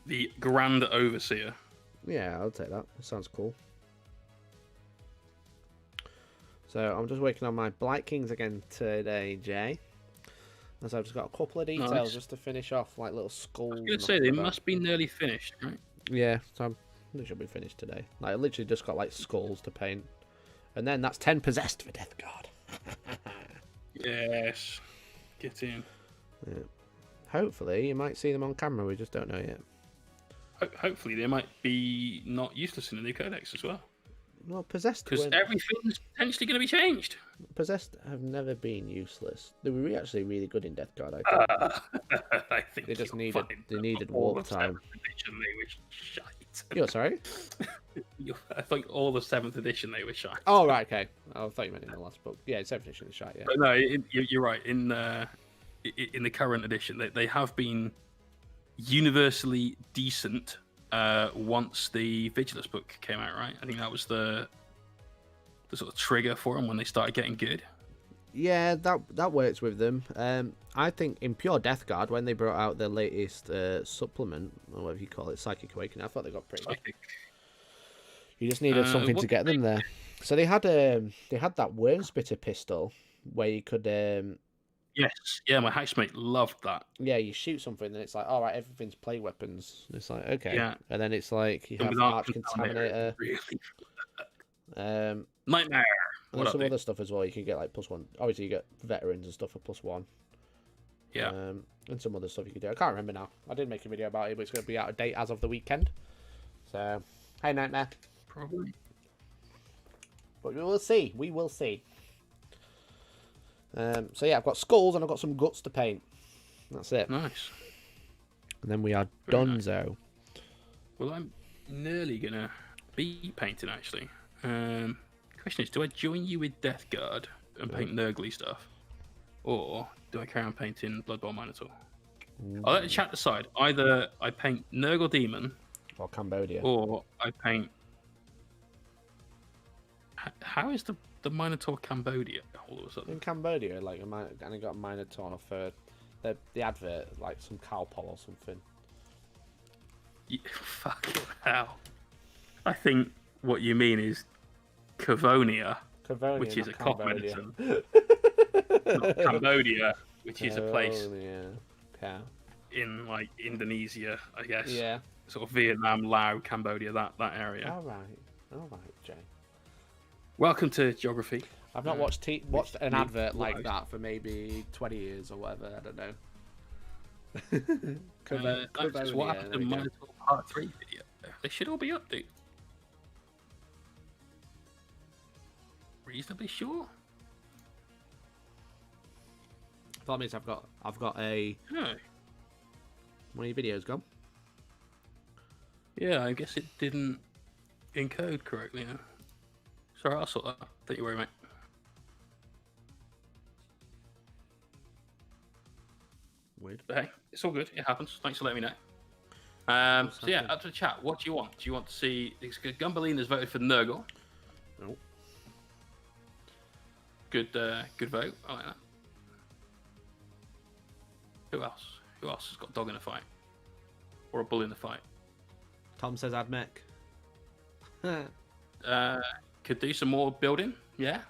The Grand Overseer. Yeah, I'll take that. That sounds cool. So I'm just working on my Blight Kings again today, Jay. As I've just got a couple of details just to finish off, like little skulls. I was going to say, they must be nearly finished, right? Yeah, so they should be finished today. Like, I literally just got like skulls to paint. And then that's 10 possessed for Death Guard. Yes. Get in. Yeah. Hopefully, you might see them on camera. We just don't know yet. Hopefully, they might be not useless in the new codex as well. Well, possessed. Because everything's potentially going to be changed. Possessed have never been useless. They were actually really good in Death Guard, I think. I think they just needed warp time. Edition, they were shite. You're sorry? I think all the 7th edition they were shite. Oh, right, okay. I thought you meant in the last book. Yeah, 7th edition is shite, yeah. But no, you're right. In the current edition, they have been universally decent once the Vigilus book came out, right? I think that was the sort of trigger for them when they started getting good. Yeah, that works with them. I think in pure Death Guard, when they brought out their latest supplement, or whatever you call it, Psychic Awakening, I thought they got pretty good. You just needed something to get them there. So they had that Worm Spitter pistol where you could yes, yeah, my housemate loved that. Yeah, you shoot something and it's like, all right, everything's plague weapons. And it's like, okay. Yeah. And then it's like you have Arch Contaminator. Really Nightmare. And some other stuff as well. You can get like +1. Obviously, you get veterans and stuff for +1. Yeah. And some other stuff you can do. I can't remember now. I did make a video about it, but it's going to be out of date as of the weekend. So, hey, Nightmare. Probably. But we will see. We will see. So yeah, I've got skulls and I've got some guts to paint. That's it. Nice. And then we are Very donezo. Nice. Well, I'm nearly going to be painting, actually. Question is, do I join you with Death Guard and paint Nurgly stuff? Or do I carry on painting Blood Bowl Minotaur? I'll let the chat decide. Either I paint Nurgle Demon... Or Cambodia. Or I paint... How is the the Minotaur Cambodia all of a sudden? In Cambodia, like, and I got a Minotaur for the advert, like some cowpole or something. Fucking hell. I think what you mean is Cavonia, which is a cock medicine. Not Cambodia, which is a place in like Indonesia, I guess. Yeah. Sort of Vietnam, Laos, Cambodia, that area. All right, Jay. Welcome to Geography. I've not watched an advert like that for maybe 20 years or whatever. I don't know. What happened to Minotaur Part 3 video? They should all be up, dude. Reasonably sure. That means I've got a. No. One of your videos gone. Yeah, I guess it didn't encode correctly. No? Sorry, I'll sort that. Don't you worry, mate. Weird. But hey, it's all good. It happens. Thanks for letting me know. So yeah, up to the chat. What do you want? Do you want to see? Gumbalina's voted for Nurgle. No. Good vote. I like that. Who else? Who else has got a dog in a fight? Or a bull in the fight? Tom says Admech. Could do some more building. Yeah.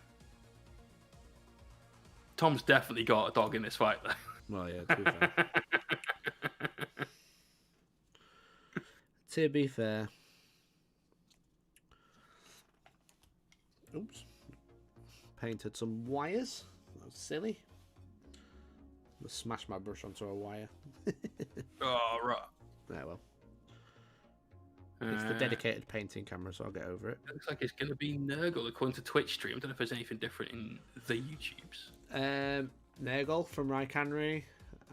Tom's definitely got a dog in this fight, though. Well, yeah, to be fair. Oops. Painted some wires. That was silly. I smashed my brush onto a wire. Oh, right. Yeah, well. It's the dedicated painting camera, so I'll get over it. Looks like it's going to be Nurgle according to Twitch stream. I don't know if there's anything different in the YouTubes. Nurgle from Rycanry.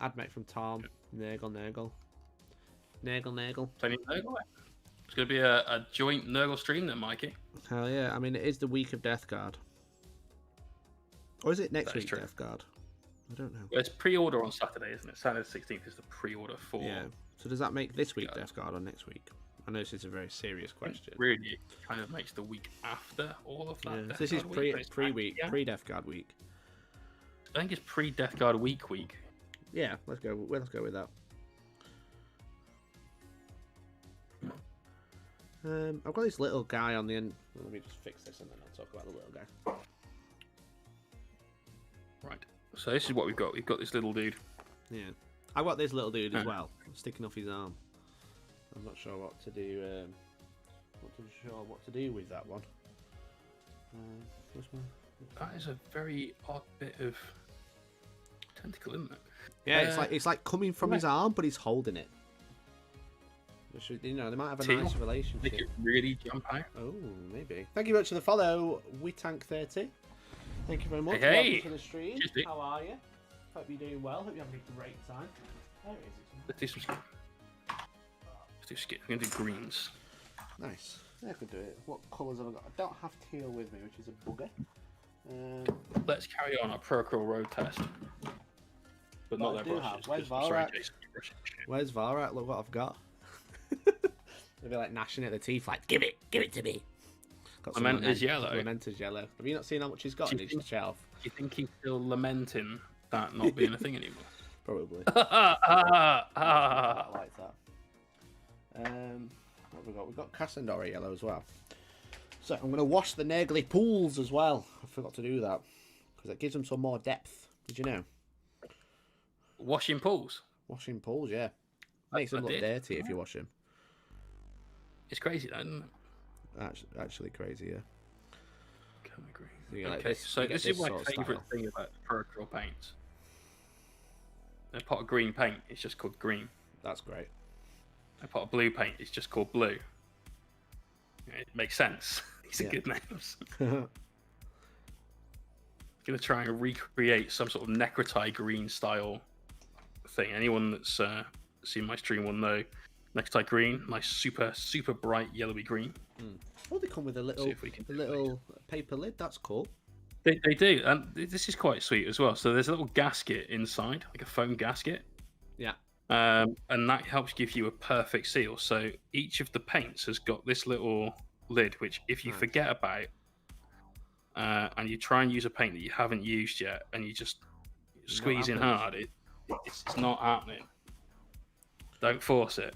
Admech from Tom. Nurgle. Plenty of Nurgle. It's going to be a joint Nurgle stream then, Mikey. Hell yeah. I mean, it is the week of Death Guard. Or is it next week, Death Guard? I don't know. Well, it's pre-order on Saturday, isn't it? Saturday the 16th is the pre-order for... Yeah. So does that make this week Death Guard or next week? I know this is a very serious question. Really, it kind of makes the week after all of that. Yeah. This is pre-Death Guard week. I think it's pre-Death Guard week. Yeah, let's go with that. I've got this little guy on the end. Let me just fix this and then I'll talk about the little guy. Right. So this is what we've got. We've got this little dude. Yeah. I've got this little dude as well, sticking off his arm. I'm not sure what to do. What to do with that one. This one. That is a very odd bit of tentacle, isn't it? Yeah, it's like coming from his arm, but he's holding it. You know, they might have a nice relationship. Make it really jump out. Oh, maybe. Thank you very much for the follow, WeTank30. Thank you very much. Hey, welcome to the stream. How are you? Hope you're doing well. Hope you're having a great time. Let's do some skin. Let's do skin. We're going to do greens. Nice. Yeah, I could do it. What colours have I got? I don't have teal with me, which is a bugger. Let's carry on our Procrawl road test. But not that brushes. Where's Varak? Where's Varak? Look what I've got. They'll be like gnashing at the teeth, like, give it to me. Lamenta's yellow. Lamenta's yellow. Have you not seen how much he's got in his shelf? Do you think he's still lamenting that not being a thing anymore? Probably. I like that. What have we got? We've got Cassandora yellow as well. So I'm going to wash the Nurgly pools as well. I forgot to do that because it gives them some more depth. Did you know? Washing pools? Washing pools, yeah. Makes them look dirty if you wash them. It's crazy, though, isn't it? Actually crazy, yeah. Can we agree? Okay, so this is my favourite thing about Procrawl paints. A pot of green paint is just called green. That's great. A pot of blue paint is just called blue. It makes sense. These are good names. I'm going to try and recreate some sort of Necrotai green style thing. Anyone that's seen my stream will know Necrotai green, nice super bright yellowy green. Oh, they come with a little paper lid. That's cool. They do, and this is quite sweet as well. So there's a little gasket inside, like a foam gasket. Yeah. And that helps give you a perfect seal. So each of the paints has got this little lid, which if you forget about, and you try and use a paint that you haven't used yet, and you just squeeze in hard, it's not happening. Don't force it.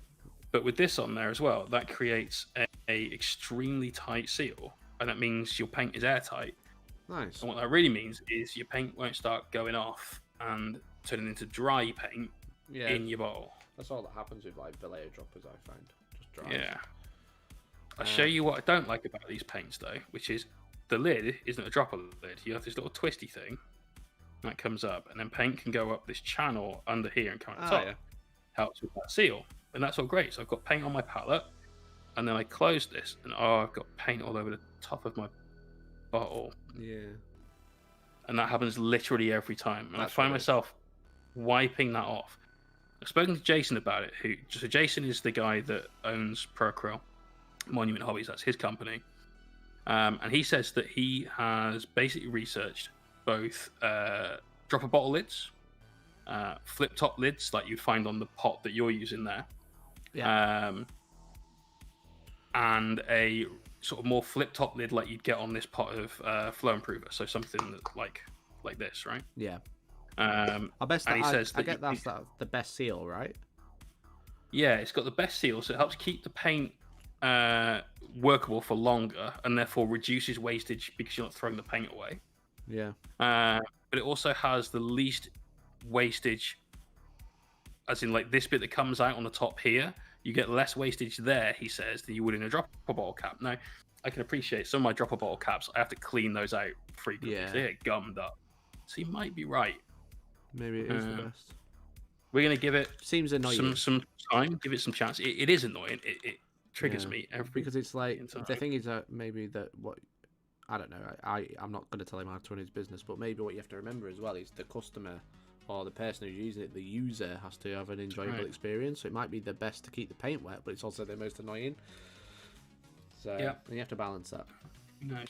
But with this on there as well, that creates a extremely tight seal, and that means your paint is airtight. Nice. And what that really means is your paint won't start going off and turning into dry paint in your bottle. That's all that happens with like Vallejo droppers, I find. Just dry. Yeah. I'll show you what I don't like about these paints though, which is the lid isn't a dropper lid. You have this little twisty thing that comes up, and then paint can go up this channel under here and come on top. Yeah. Helps with that seal. And that's all great. So I've got paint on my palette, and then I close this, and I've got paint all over the top of my bottle. Yeah. And that happens literally every time. And I find myself wiping that off. I've spoken to Jason about it. So Jason is the guy that owns Procryl Monument Hobbies. That's his company. And he says that he has basically researched both dropper bottle lids, flip top lids like you'd find on the pot that you're using there, and a sort of more flip top lid like you'd get on this pot of flow improver. So something that, like this, right? Yeah. I guess that's the best seal, right? Yeah, it's got the best seal, so it helps keep the paint workable for longer, and therefore reduces wastage because you're not throwing the paint away. Yeah. But it also has the least wastage, as in like this bit that comes out on the top here. You get less wastage there, he says, than you would in a dropper bottle cap. Now, I can appreciate some of my dropper bottle caps. I have to clean those out frequently. Yeah. They get gummed up. So you might be right. Maybe it is the best. We're gonna give it some time. Give it some chance. It is annoying. It triggers me because it's like time. The thing is that maybe that what I don't know. I'm not going to tell him how to run his business, but maybe what you have to remember as well is the customer or the person who's using it, the user has to have an enjoyable experience. So it might be the best to keep the paint wet, but it's also the most annoying. So you have to balance that. Nice.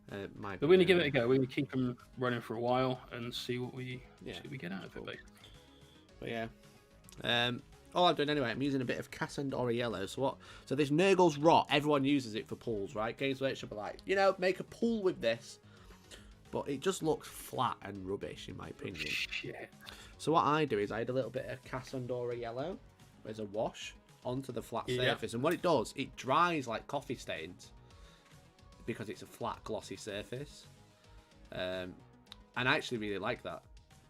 But we're going to give it a go. We're going to keep them running for a while and see what we get out of it, basically. But yeah. All I'm doing anyway, I'm using a bit of Cassandora Yellow. So this Nurgle's Rot, everyone uses it for pools, right? Games Workshop are like, make a pool with this. But it just looks flat and rubbish, in my opinion. Shit. So what I do is I add a little bit of Cassandora Yellow as a wash onto the flat surface. And what it does, it dries like coffee stains because it's a flat, glossy surface. And I actually really like that.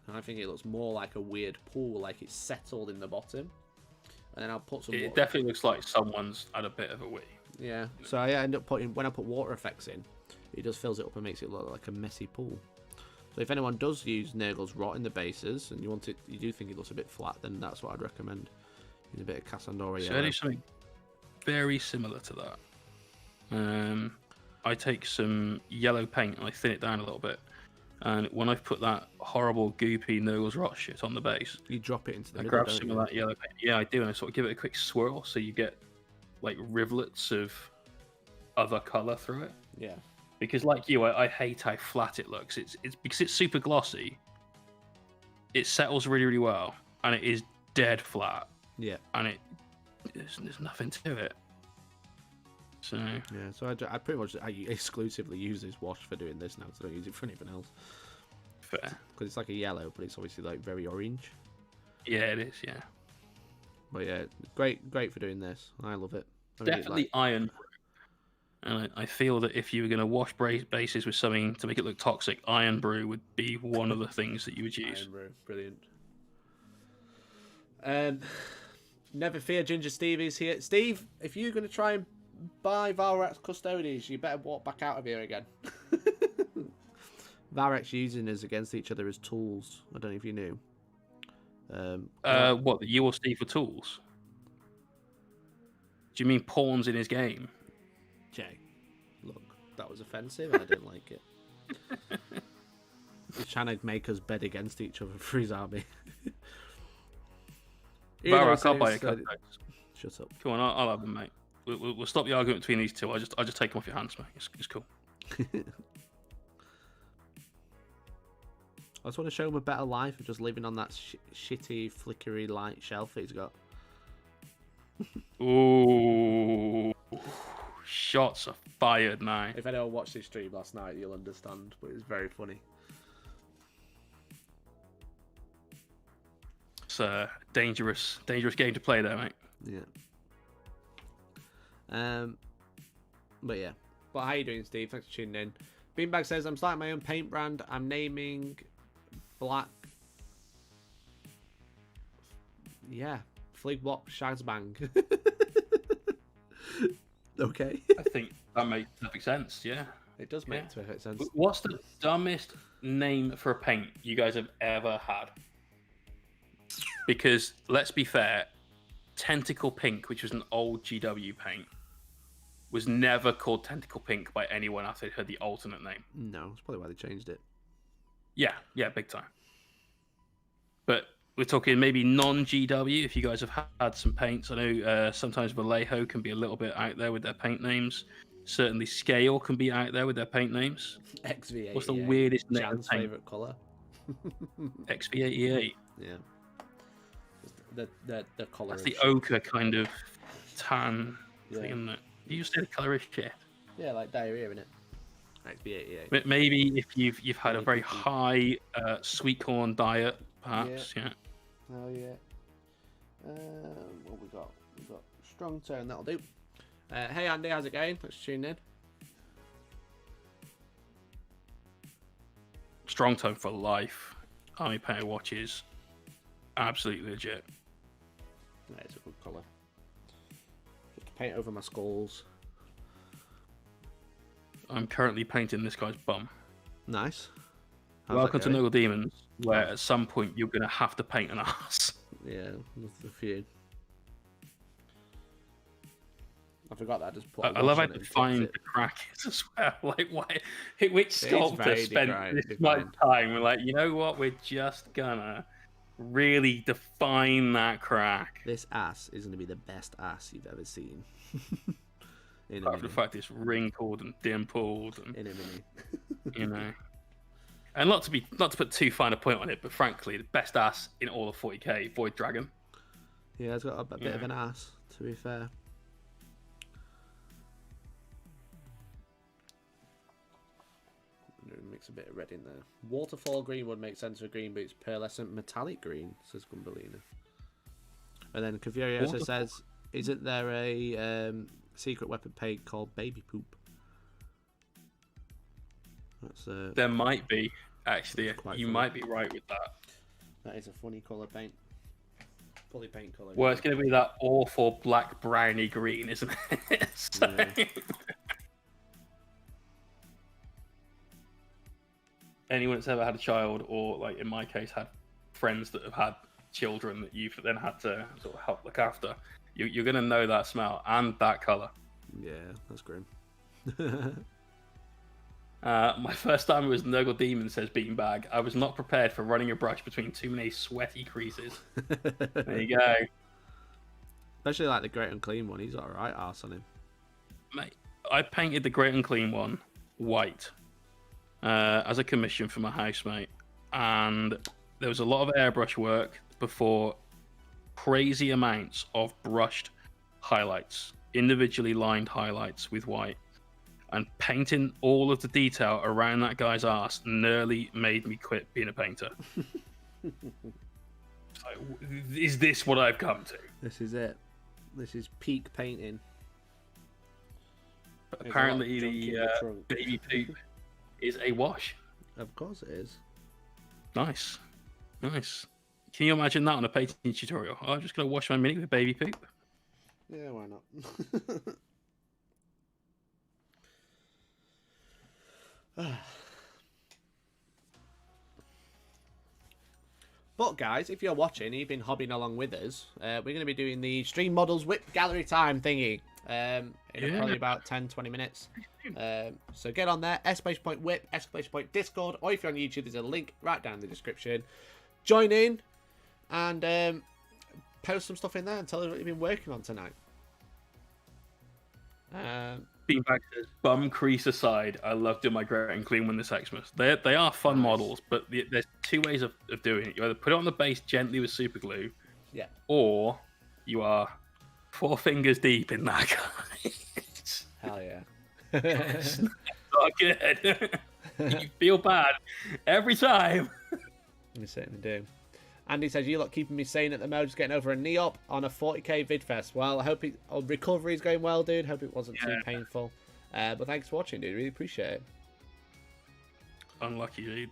And I think it looks more like a weird pool, like it's settled in the bottom. And then I'll put some It definitely looks like someone's had a bit of a wee. Yeah. So I end up putting, when I put water effects in, it just fills it up and makes it look like a messy pool. So if anyone does use Nurgle's Rot in the bases and you do think it looks a bit flat, then that's what I'd recommend. Use a bit of Cassandora Yellow. So I do something very similar to that. I take some yellow paint and I thin it down a little bit. And when I've put that horrible, goopy Nurgle's Rot shit on the base, you drop it into the I middle, grab some of that yellow paint. Yeah, I do, and I sort of give it a quick swirl so you get like rivulets of other colour through it. Yeah. Because like you, I hate how flat it looks. It's because it's super glossy. It settles really, really well, and it is dead flat. Yeah. And there's nothing to it. So yeah, so I pretty much exclusively use this wash for doing this now, so I don't use it for anything else. Fair. Because it's like a yellow, but it's obviously like very orange. Yeah, it is. Yeah. But yeah, great for doing this. I love it. Definitely iron. And I feel that if you were going to wash bases with something to make it look toxic, iron brew would be one of the things that you would use. Iron brew, brilliant. Never fear, Ginger Stevie's here. Steve, if you're going to try and buy Valrak's Custodes, you better walk back out of here again. Valrak's using us against each other as tools. I don't know if you knew. What, you or Steve were tools? Do you mean pawns in his game? Jay, look, that was offensive and I didn't like it. He's trying to make us bed against each other for his army. Valrak, I'll buy a couple. Shut up. Come on, I'll have them, mate. We'll stop the argument between these two. I'll just take them off your hands, mate. It's cool. I just want to show him a better life of just living on that shitty, flickery light shelf that he's got. Ooh, shots are fired now. If anyone watched this stream last night, you'll understand. But it's very funny. It's a dangerous game to play there, mate. Yeah. But yeah. But how you doing, Steve? Thanks for tuning in. Beanbag says, I'm starting my own paint brand. I'm naming Black. Yeah. Fleet Wop Shags Bang. Okay. I think that makes perfect sense, yeah. It does make perfect sense. What's the dumbest name for a paint you guys have ever had? Because, let's be fair, Tentacle Pink, which was an old GW paint, was never called Tentacle Pink by anyone after they heard the alternate name. No, that's probably why they changed it. Yeah, big time. But we're talking maybe non-GW, if you guys have had some paints. I know sometimes Vallejo can be a little bit out there with their paint names. Certainly Scale can be out there with their paint names. XV88. What's the weirdest name? Jan's favourite colour. XV88. Yeah. The colour. That's the ochre kind of tan thing, isn't it? You say the colour is shit. Yeah, like diarrhea, innit? XB88. But maybe if you've had a very high sweet corn diet, perhaps, yeah. Oh yeah. What we got? We got Strong Tone. That'll do. Hey Andy, how's it going? Thanks for tuning in. Strong Tone for life. Army Painter watches. Absolutely legit. That is a good colour. Just paint over my skulls. I'm currently painting this guy's bum. Nice. How's Welcome that to going? No Demons, where at some point you're going to have to paint an ass. Yeah, there's a few. I forgot that. I just put. I love how defined the crack is as well. Like, why? Which sculptor spent this much time? We're like, you know what? We're just gonna really define that crack. This ass is gonna be the best ass you've ever seen. Apart from the fact it's wrinkled and dimpled, and in a mini. you know. And not to put too fine a point on it, but frankly, the best ass in all of 40k, Void Dragon. Yeah, it's got a bit of an ass, to be fair. Mix a bit of red in there. Waterfall green would make sense for green, but it's pearlescent metallic green, says Gumbelina. And then Cavurioso says, isn't there a secret weapon paint called Baby Poop? That's there might be, actually. You might be right with that. That is a funny colour paint. Fully paint colour. Well, it's going to be that awful black browny green, isn't it? So... Yeah. Anyone that's ever had a child, or like in my case, had friends that have had children that you've then had to sort of help look after, you're going to know that smell and that colour. Yeah, that's grim. My first time was Nurgle Demon, says Beanbag. I was not prepared for running a brush between too many sweaty creases. There you go. Especially like the Great Unclean one, he's alright arse on him. Mate, I painted the Great Unclean one white. As a commission for my housemate, and there was a lot of airbrush work before crazy amounts of brushed highlights, individually lined highlights with white, and painting all of the detail around that guy's arse nearly made me quit being a painter. So, is this what I've come to? This is it. This is peak painting. But apparently the baby poop is a wash. Of course it is. Nice. Can you imagine that on a painting tutorial? I'm just going to wash my mini with baby poop. Yeah, why not? But guys, if you're watching, you've been hobbing along with us, we're going to be doing the Stream Models Whip Gallery Time thingy in probably about 10-20 minutes. So get on there, !whip, !discord, or if you're on YouTube, there's a link right down in the description. Join in and post some stuff in there and tell us what you've been working on tonight. Beanbag says, bum crease aside, I love doing my Great and Clean one this Xmas. They are fun models, but there's two ways of doing it. You either put it on the base gently with super glue, or you are 4 fingers deep in that guy. Hell yeah. It's not good. You feel bad every time. You certainly do. Andy says, you lot keeping me sane at the moment, just getting over a knee op on a 40k vidfest. Well, I hope recovery's going well, dude. Hope it wasn't too painful. But thanks for watching, dude. Really appreciate it. Unlucky, dude.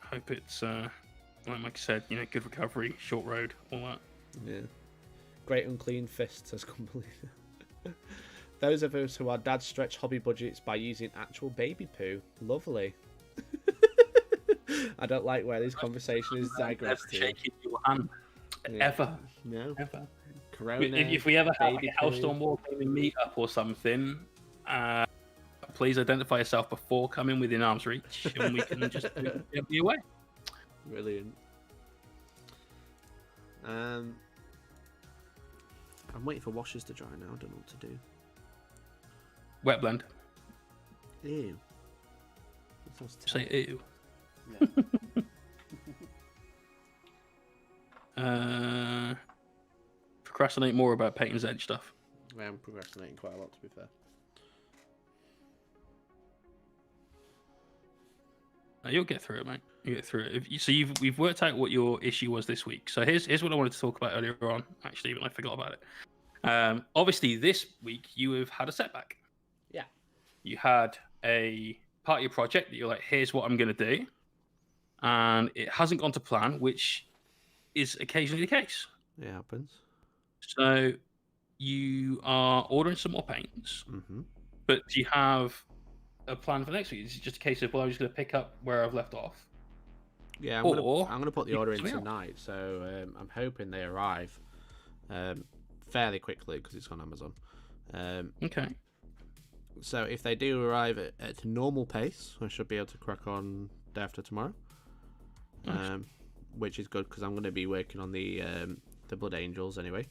Hope it's, like I said, good recovery, short road, all that. Yeah. Great unclean fists has completed. Those of us who are dads stretch hobby budgets by using actual baby poo. Lovely. I don't like where this conversation is digressed to. Shaking your hand. Ever. No. Ever. Corona, if we ever have baby a Hellstorm Wargaming meetup or something, please identify yourself before coming within arm's reach, and we can just be away. Brilliant. I'm waiting for washers to dry now. I don't know what to do. Wet blend. Ew. Say ew. Yeah. Procrastinate more about painting Tzeentch stuff. I am procrastinating quite a lot, to be fair. You'll get through it, mate. You get through it. We've worked out what your issue was this week. So here's what I wanted to talk about earlier on. Actually, even I forgot about it. Obviously, this week you have had a setback. Yeah. You had a part of your project that you're like, here's what I'm going to do, and it hasn't gone to plan, which is occasionally the case. It happens. So you are ordering some more paints, but do you have a plan for next week? Is it just a case of, well, I'm just going to pick up where I've left off? Yeah, I'm going to put the order in tonight, so I'm hoping they arrive fairly quickly because it's on Amazon. Okay. So if they do arrive at normal pace, I should be able to crack on day after tomorrow. Nice. Which is good because I'm going to be working on the Blood Angels anyway.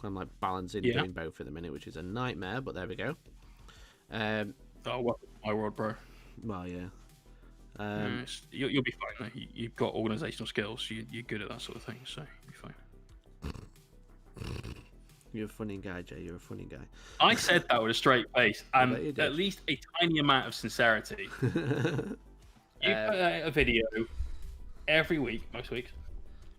I'm like balancing doing both at the minute, which is a nightmare, but there we go. Oh, what my world, bro. Well, yeah. You'll be fine, though. You've got organisational skills. You're good at that sort of thing, so you'll be fine. You're a funny guy, Jay. You're a funny guy. I said that with a straight face and at least a tiny amount of sincerity. You put out a video every week, most weeks.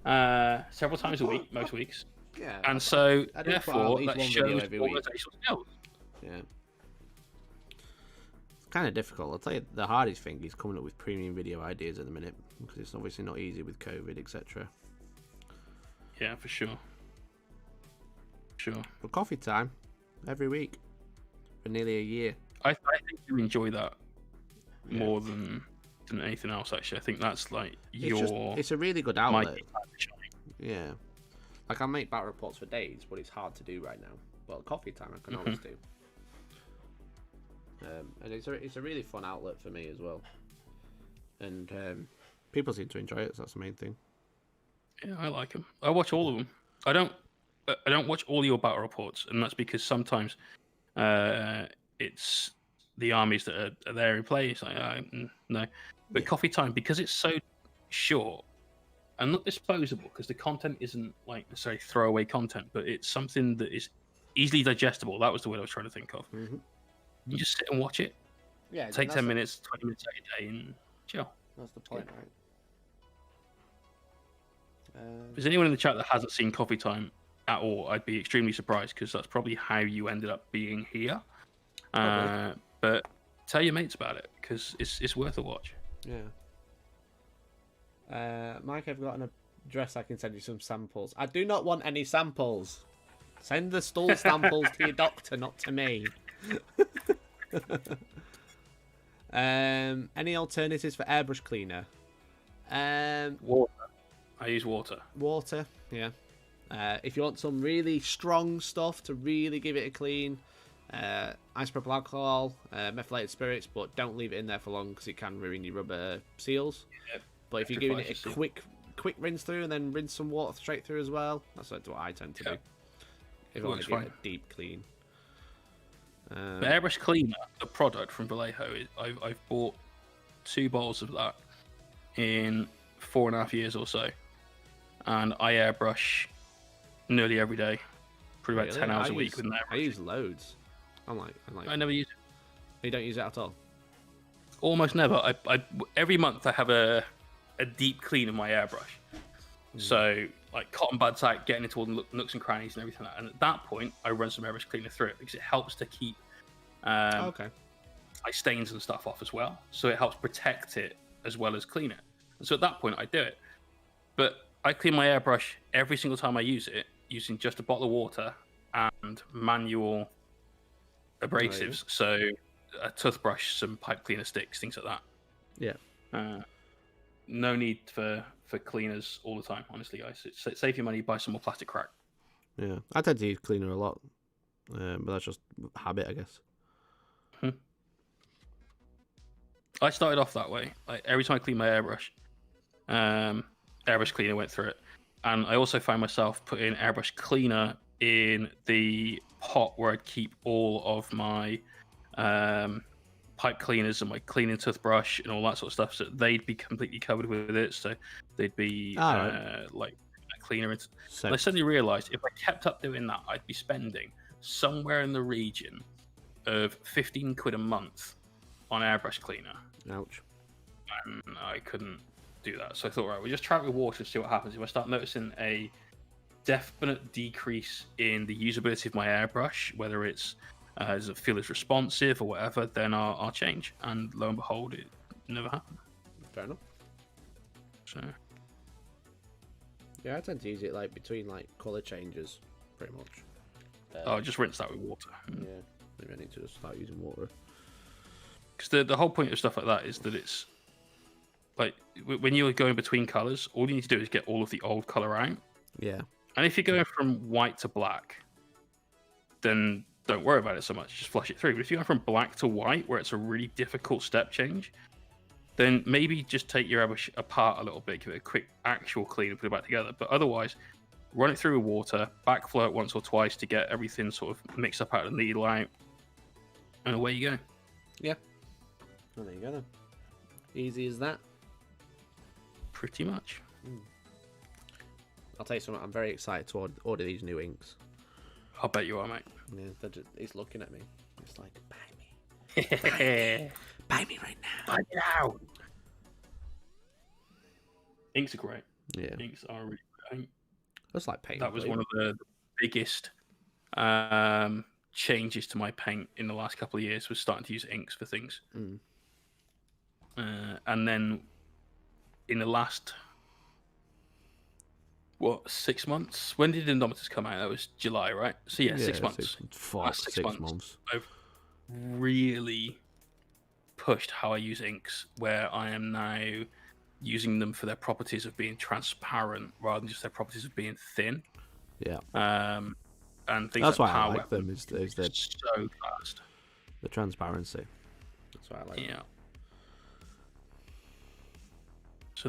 Several times a week, most weeks. Yeah. And so, therefore, that shows organisational skills. Yeah. It's kind of difficult. I'll tell you, the hardest thing is coming up with premium video ideas at the minute because it's obviously not easy with COVID, etc. Yeah, for sure. Sure. But coffee time every week for nearly a year. I think you enjoy that more than anything else. Actually, I think that's like it's a really good outlet. Yeah, like I make battle reports for days, but it's hard to do right now. Well, coffee time I can always do. And it's a really fun outlet for me as well. And people seem to enjoy it. So that's the main thing. Yeah, I like them. I watch all of them. I don't watch all your battle reports, and that's because sometimes it's the armies that are there in play. It's like, no. But coffee time, because it's so short and not disposable, because the content isn't like necessarily throwaway content, but it's something that is easily digestible. That was the word I was trying to think of. You just sit and watch it. Yeah, take 10 minutes, 20 minutes a day, and chill. That's the point, right? If there's anyone in the chat that hasn't seen Coffee Time at all, I'd be extremely surprised, because that's probably how you ended up being here. But tell your mates about it, because it's worth a watch. Yeah. Mike, I've got an address I can send you some samples. I do not want any samples. Send the stool samples to your doctor, not to me. Any alternatives for airbrush cleaner? Water. I use water. Water, yeah. If you want some really strong stuff to really give it a clean, isopropyl alcohol, methylated spirits, but don't leave it in there for long because it can ruin your rubber seals. Yeah, but if you're giving it a quick rinse through and then rinse some water straight through as well, that's what I tend to do. If I want to give it a deep clean. The airbrush cleaner, the product from Vallejo, I've bought 2 bottles of that in 4.5 years or so, and I airbrush nearly every day, probably about 10 hours a week with that. I use loads. I never use it. You don't use it at all? Almost never. Every month I have a deep clean of my airbrush. So like cotton buds out, getting into all the nooks and crannies and everything like that. And at that point, I run some airbrush cleaner through it because it helps to keep like stains and stuff off as well. So it helps protect it as well as clean it. And so at that point, I do it. But I clean my airbrush every single time I use it using just a bottle of water and manual abrasives. So a toothbrush, some pipe cleaner sticks, things like that. Yeah. No need for cleaners all the time, honestly, guys. Save your money, buy some more plastic crack. Yeah, I tend to use cleaner a lot, but that's just habit, I guess. I started off that way. Like every time I clean my airbrush, airbrush cleaner went through it, and I also found myself putting airbrush cleaner in the pot where I'd keep all of my pipe cleaners and my cleaning toothbrush and all that sort of stuff, so they'd be completely covered with it, so they'd be like a cleaner. And I suddenly realized if I kept up doing that, I'd be spending somewhere in the region of 15 quid a month on airbrush cleaner. Ouch. And I couldn't do that, so I thought, right, we'll just try it with water and see what happens. If I start noticing a definite decrease in the usability of my airbrush, whether it's does it feel as responsive or whatever, then I'll change. And lo and behold, it never happened. Fair enough. So yeah, I tend to use it like between like colour changes, pretty much. Just rinse that with water. Yeah, maybe I need to just start using water. Because the whole point of stuff like that is that it's like when you're going between colours, all you need to do is get all of the old colour out. Yeah. And if you're going from white to black, then don't worry about it so much, just flush it through. But if you go from black to white, where it's a really difficult step change, then maybe just take your airbrush apart a little bit, give it a quick actual clean and put it back together. But otherwise, run it through with water, backflow it once or twice to get everything sort of mixed up out of the needle out, and away you go. Yeah. Well, there you go then. Easy as that. Pretty much. I'll tell you something, I'm very excited to order these new inks. I'll bet you are, mate. Yeah, he's looking at me. It's like, buy me. Buy me right now. Buy me now. Inks are great. Yeah. Inks are really great. That's like paint. That was one of the biggest changes to my paint in the last couple of years, was starting to use inks for things. And then in the last 6 months? When did Indomitus come out? That was July, right? So yeah, 6 months. 6 months. I've really pushed how I use inks, where I am now using them for their properties of being transparent rather than just their properties of being thin. Yeah. And things that's like why power I like them. Is the so fast. The transparency. That's why I like. Yeah. Them. So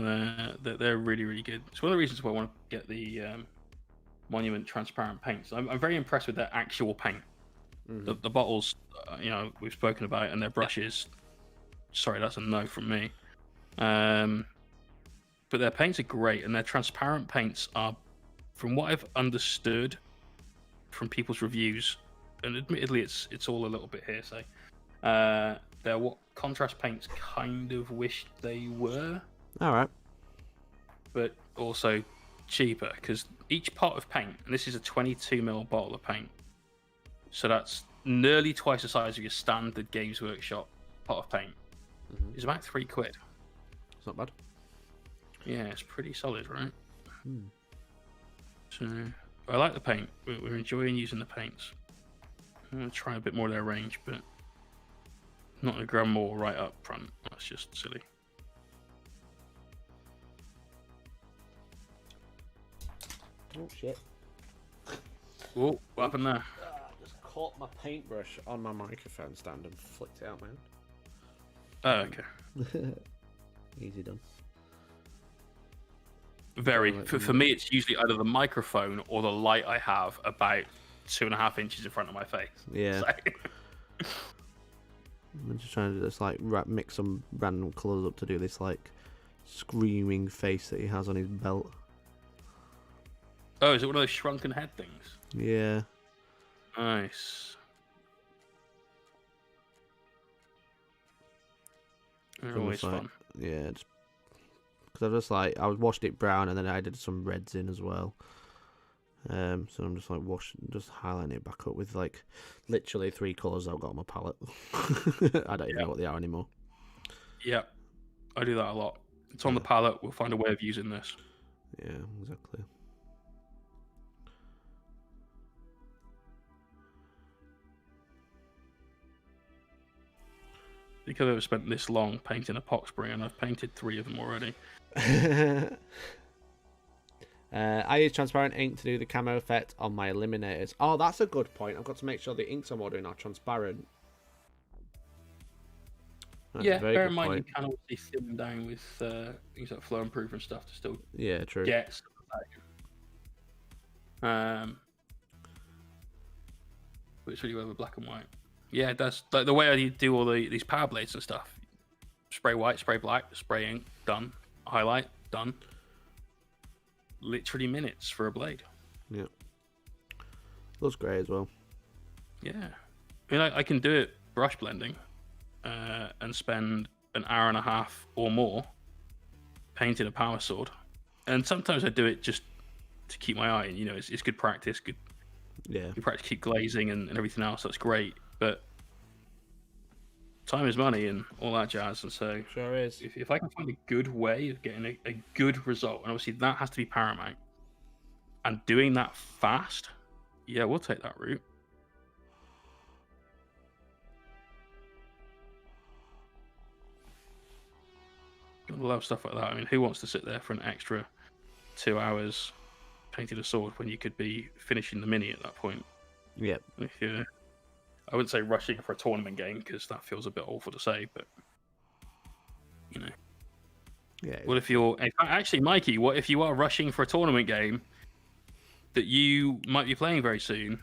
they're really, really good. It's one of the reasons why I want to get the Monument transparent paints. I'm very impressed with their actual paint. The bottles, we've spoken about, and their brushes. Sorry, that's a no from me. But their paints are great, and their transparent paints are, from what I've understood from people's reviews, and admittedly it's all a little bit hearsay, they're what contrast paints kind of wished they were. All right. But also cheaper, because each pot of paint, and this is a 22ml bottle of paint, so that's nearly twice the size of your standard Games Workshop pot of paint, is about £3. It's not bad. Yeah, it's pretty solid, right? So I like the paint. We're enjoying using the paints. I'm going to try a bit more of their range, but not a gram more right up front. That's just silly. Oh shit. Whoa, what happened there? I just caught my paintbrush on my microphone stand and flicked it out, man. Oh, okay. Easy done. Very. For me, it's usually either the microphone or the light I have about 2.5 inches in front of my face. Yeah. So. I'm just trying to just like mix some random colours up to do this like screaming face that he has on his belt. Oh, is it one of those shrunken head things? Yeah. Nice. They're I'm always just like, fun. yeah, because I just like I washed it brown and then I did some reds in as well. So I'm just like just highlighting it back up with like literally 3 colours I've got on my palette. I don't even know what they are anymore. Yeah, I do that a lot. It's on the palette. We'll find a way of using this. Yeah, exactly. I think I've ever spent this long painting a pox spring, and I've painted 3 of them already. I use transparent ink to do the camo effect on my eliminators. Oh, that's a good point. I've got to make sure the inks I'm ordering are transparent. That's a very bear good in mind point. you can obviously thin them down with things like flow improver and stuff to still True. get stuff like but it's really well with black and white. Yeah, that's like the way I do all these power blades and stuff. Spray white, spray black, spray ink, done. Highlight, done. Literally minutes for a blade. Yeah. Looks great as well. Yeah. I mean, I can do it brush blending and spend an hour and a half or more painting a power sword. And sometimes I do it just to keep my eye in. You know, it's good practice. Good practice, keep glazing and everything else. That's great. But time is money and all that jazz. And so Sure is. if I can find a good way of getting a good result, and obviously that has to be paramount, and doing that fast, yeah, we'll take that route. I love stuff like that. I mean, who wants to sit there for an extra 2 hours painting a sword when you could be finishing the mini at that point? Yeah. If you're, I wouldn't say rushing for a tournament game because that feels a bit awful to say, but you know. Yeah. What if you're actually, Mikey? What if you are rushing for a tournament game that you might be playing very soon?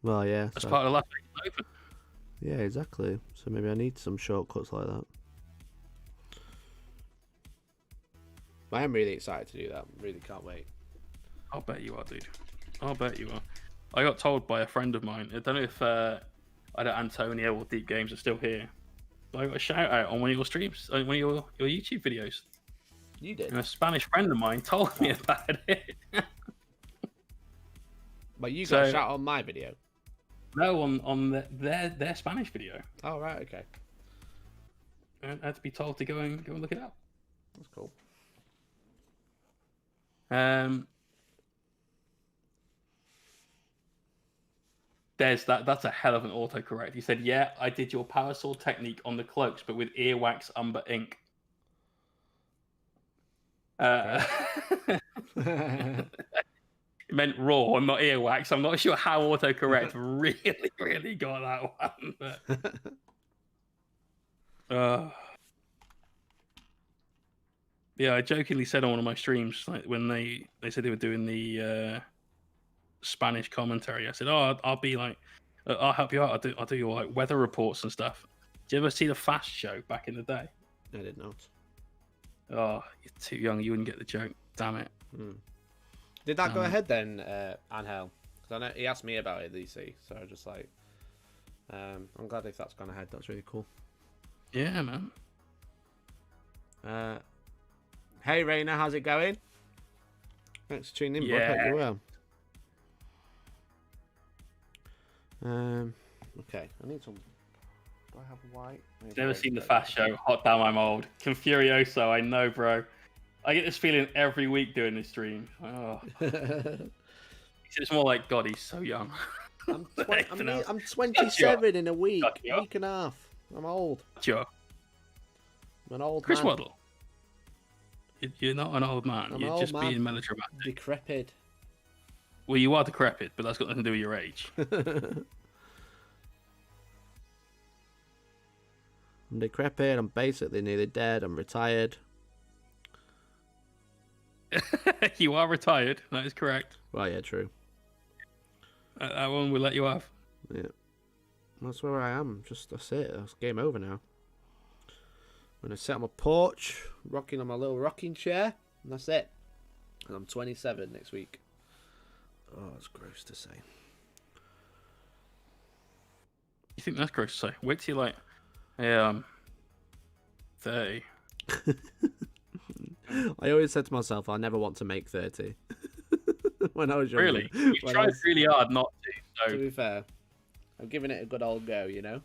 Well, yeah. That's part of the last open. Yeah, exactly. So maybe I need some shortcuts like that. I am really excited to do that. Really can't wait. I'll bet you are, dude. I'll bet you are. I got told by a friend of mine. I don't know if either Antonio or Deep Games are still here. I got a shout out on one of your streams, on one of your YouTube videos. You did. And a Spanish friend of mine told me about it. But you got a shout on my video. No, on their Spanish video. Oh right, okay. I had to be told to go and look it up. That's cool. That's a hell of an autocorrect. He said, "Yeah, I did your power sword technique on the cloaks, but with earwax umber ink." It meant raw and not earwax. I'm not sure how autocorrect really got that one. But... yeah, I jokingly said on one of my streams, like when they said they were doing the Spanish commentary, I said, "Oh, I'll be like, I'll help you out. I'll do your like weather reports and stuff." Did you ever see the Fast Show back in the day? I did not. Oh, you're too young. You wouldn't get the joke. Damn it. Did that go ahead then, Angel? Because I know he asked me about it, DC. So I was just like, I'm glad if that's gone ahead. That's really cool. Yeah, man. Hey, Raina, how's it going? Thanks for tuning in, bud. Hope you're well. Okay, I need some. Do I have white? Never seen the Fast Show. Hot damn, I'm old. Confurioso, I know, bro. I get this feeling every week doing this stream. Oh. It's more like, God, he's so young. I'm 27 in a week. Week and a half. I'm old. Sure. I'm an old Chris man. Waddle. You're not an old man. I'm You're old just man. being melodramatic. Decrepit. Well, you are decrepit, but that's got nothing to do with your age. I'm decrepit. I'm basically nearly dead. I'm retired. You are retired. That is correct. Well, yeah, true. That one we'll let you have. Yeah. That's where I am. That's it. That's game over now. I'm going to sit on my porch, rocking on my little rocking chair, and that's it. And I'm 27 next week. Oh, it's gross to say. You think that's gross to say? Wait till you like, 30. I always said to myself, I never want to make 30. When I was younger. Really? You tried really hard not to. To be fair, I'm giving it a good old go, you know?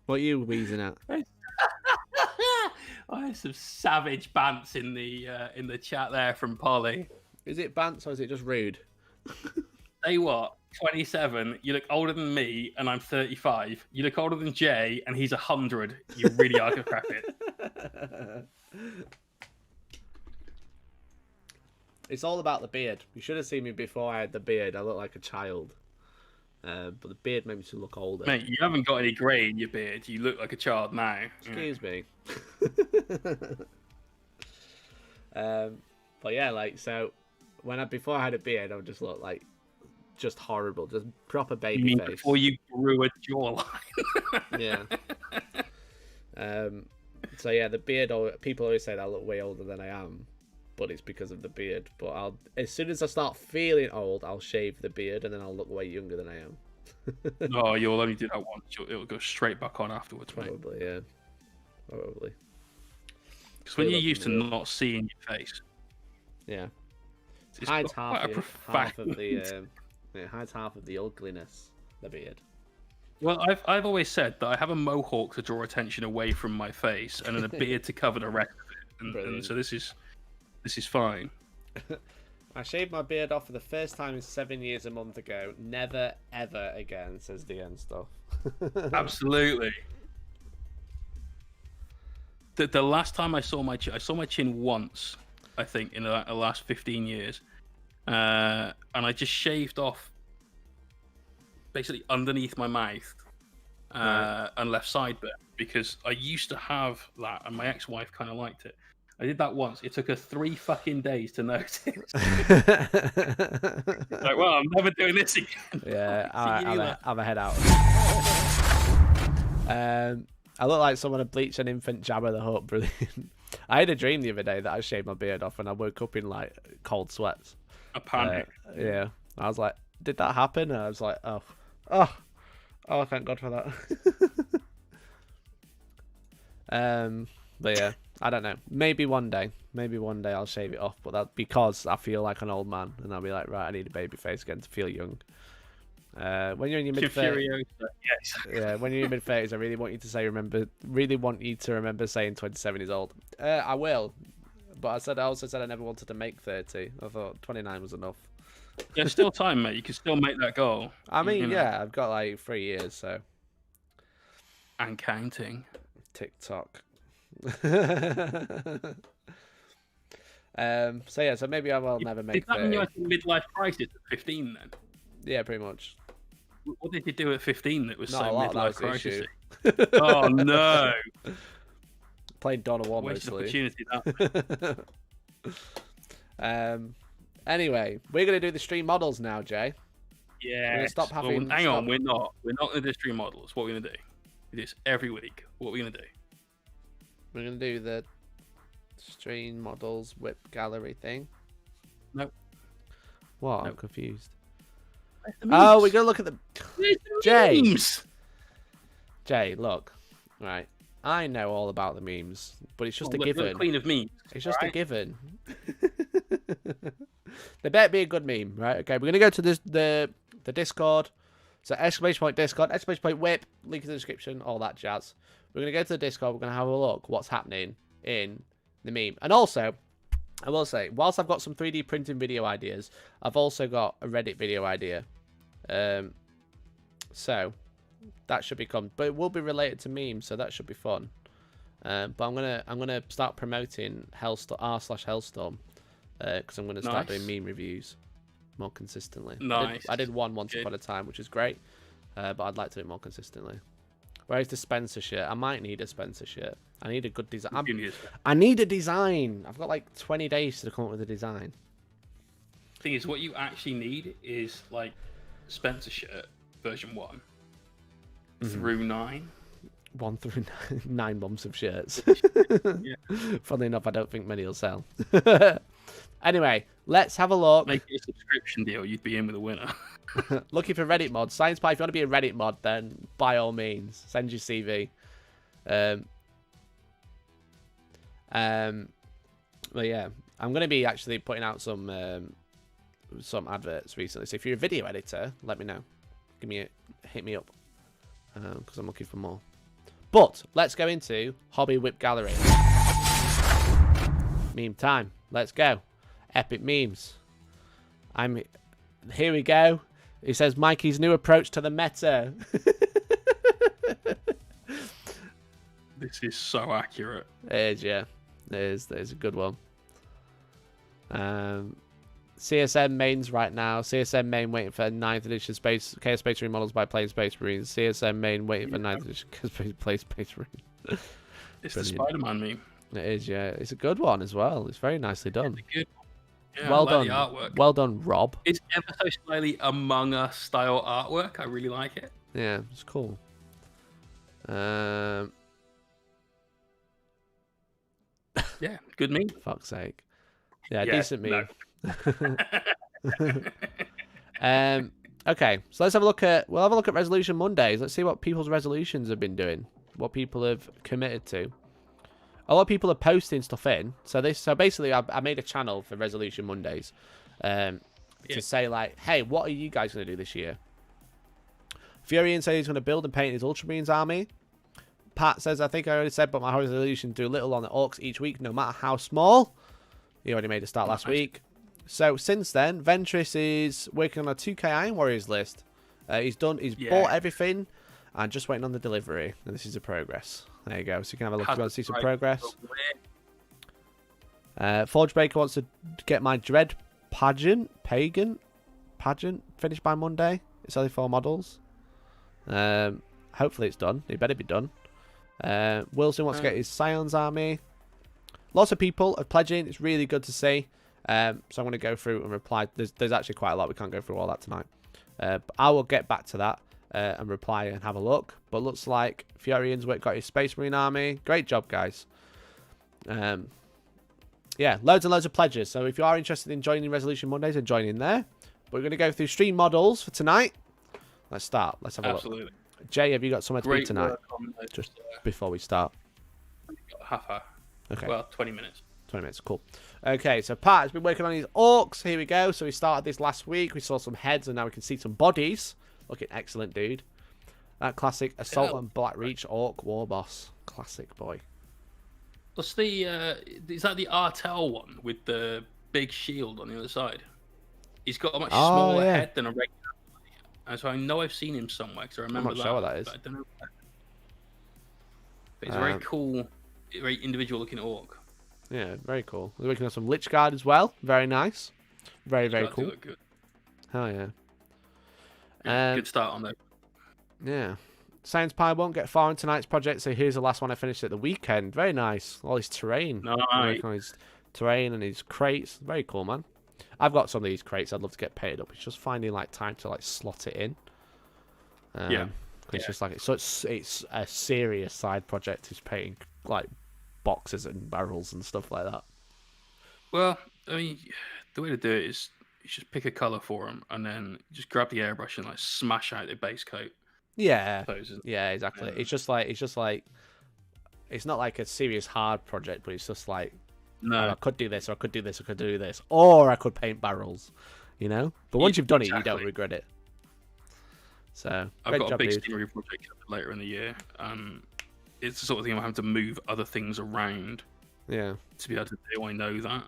What are you wheezing at? I have some savage bants in the chat there from Polly. Is it bants or is it just rude? Tell you what, 27, you look older than me, and I'm 35. You look older than Jay, and he's 100. You really are gonna crack it. It's all about the beard. You should have seen me before I had the beard. I look like a child. But the beard made me to look older. Mate, you haven't got any grey in your beard. You look like a child now. Excuse me. But yeah, like, so before I had a beard, I would just look like just horrible, just proper baby face. Before you grew a jawline. Yeah. So yeah, the beard. People always say that I look way older than I am, but it's because of the beard. But as soon as I start feeling old, I'll shave the beard, and then I'll look way younger than I am. No, you'll only do that once. It'll go straight back on afterwards, mate. Probably, yeah. Probably. Because when you're used to not seeing your face, yeah, it's hides quite half a of the it hides half of the ugliness. The beard. Well, I've always said that I have a mohawk to draw attention away from my face, and then a beard to cover the rest of it, and so this is fine. I shaved my beard off for the first time 7 years a month ago. Never ever again, says DN stuff. Absolutely. The last time I saw my chin once, I think, in the last 15 years, and I just shaved off basically underneath my mouth and left side bit, because I used to have that, and my ex-wife kind of liked it. I did that once. It took her 3 fucking days to notice. Like, well, I'm never doing this again. Yeah, I'm a head out. I look like someone had bleached an infant Jabba the Hutt. Brilliant. I had a dream the other day that I shaved my beard off, and I woke up in like cold sweats. A panic. Yeah, I was like, did that happen? And I was like, oh, thank God for that. But yeah, I don't know. Maybe one day I'll shave it off, but that's because I feel like an old man, and I'll be like, right, I need a baby face again to feel young. When you're in your mid-30s, yes. Yeah, when you're in your mid-30s, I really want you to remember saying 27 is old. I will, but I also said I never wanted to make 30. I thought 29 was enough. There's still time, mate. You can still make that goal. I mean, yeah, I've got like 3 years, so. And counting. TikTok. So yeah, so maybe I will never make 30. Is that when you had a midlife crisis at 15 then? Yeah, pretty much. What did you do at 15 that was so midlife crisis? Issue. Oh no! Played Dawn of War Wasted mostly. opportunity that. Anyway, we're gonna do the stream models now, Jay. Yeah. Stop having. Hang on, we're not. We're not gonna do stream models. What are we gonna do? We do this every week. What are we gonna do? We're gonna do the stream models whip gallery thing. Nope. What? Nope. I'm confused. Oh, we're gonna look at the Jay. Memes. Jay, look. Right. I know all about the memes, but it's just a given. The queen of memes. It's just a given. There better be a good meme, right? Okay, we're gonna go to the Discord. So !Discord, !whip, link in the description, all that jazz. We're gonna go to the Discord. We're gonna have a look what's happening in the meme, and also, I will say, whilst I've got some 3D printing video ideas, I've also got a Reddit video idea. So that should become, but it will be related to memes, so that should be fun. But I'm gonna start promoting r/Hellstorm because I'm gonna start doing meme reviews more consistently. Nice. I did one once upon a time, which is great, but I'd like to do it more consistently. Whereas the Spencer shirt, I might need a Spencer shirt. I need a good design. I need a design. I've got like 20 days to come up with a design. Thing is, what you actually need is like Spencer shirt version 1 through 9. 1 through 9 months of shirts. Yeah. Funnily enough, I don't think many will sell. Anyway, let's have a look. Make it a subscription deal. You'd be in with a winner. Looking for Reddit mods. Science Pie, if you want to be a Reddit mod, then by all means, send your CV. Well, yeah, I'm going to be actually putting out some adverts recently. So if you're a video editor, let me know. Hit me up, because I'm looking for more. But let's go into Hobby Whip Gallery. Meme time. Let's go. Epic memes. Here we go. It says Mikey's new approach to the meta. This is so accurate. It is, yeah. It is. That is a good one. CSM mains right now. CSM main waiting for 9th edition Chaos Space Marine models by playing Space Marines. CSM main waiting for 9th edition play Space Marines. It's the Spider-Man meme. It is, yeah. It's a good one as well. It's very nicely done. It's a good one. Yeah, well I like done. the artwork. Well done, Rob. It's ever so slightly Among Us style artwork. I really like it. Yeah, it's cool. Yeah, good meme. Fuck's sake. Yeah, decent meme. Okay, so we'll have a look at Resolution Mondays. Let's see what people's resolutions have been doing, what people have committed to. A lot of people are posting stuff in. So basically, I made a channel for Resolution Mondays, to say like, hey, what are you guys going to do this year? Furion says he's going to build and paint his Ultramarines army. Pat says, I think I already said, but my resolution do little on the Orcs each week, no matter how small. He already made a start last week. So since then, Ventress is working on a 2K Iron Warriors list. He's bought everything and just waiting on the delivery. And this is the progress. There you go. So you can have a look if you want to see some progress. Forge Breaker wants to get my Dread pageant finished by Monday. It's only 4 models. Hopefully it's done. It better be done. Wilson wants to get his Scions army. Lots of people are pledging. It's really good to see. So I'm going to go through and reply. There's actually quite a lot. We can't go through all that tonight. But I will get back to that and reply and have a look. But looks like Furion's got his Space Marine army. Great job, guys. Yeah, loads and loads of pledges. So if you are interested in joining Resolution Mondays, then join in there. But we're going to go through stream models for tonight. Let's start. Let's have a look. Jay, have you got somewhere to be tonight? Just before we start. Half hour. Okay. Well, 20 minutes. 20 minutes, cool. Okay, so Pat has been working on his Orcs. Here we go. So we started this last week. We saw some heads, and now we can see some bodies. Looking excellent, dude. That classic Assault on Blackreach Orc War Boss. Classic, boy. What's the... is that the Artel one with the big shield on the other side? He's got a much smaller head than a regular. And so I know I've seen him somewhere, because I remember I'm not sure what that is. I don't know. But he's a very cool, very individual-looking Orc. Yeah, very cool. We're working on some Lich Guard as well. Very nice. Very, very cool. Good. Hell yeah. Good start on that. Yeah. Science Pie won't get far in tonight's project, so here's the last one I finished at the weekend. Very nice. All his terrain. Nice. Working on his terrain and his crates. Very cool, man. I've got some of these crates I'd love to get painted up. It's just finding like time to like slot it in. It's just like it's a serious side project. Is painting like boxes and barrels and stuff like that. Well, I mean, the way to do it is you just pick a color for them and then just grab the airbrush and like smash out the base coat. Yeah, exactly. It's just like it's not like a serious hard project, but it's just like, I could do this, or I could do this, or I could do this, or I could paint barrels, you know. But once you've done it, you don't regret it. So I've got a big scenery project later in the year. It's the sort of thing I'm having to move other things around. Yeah. To be able to do, I know that,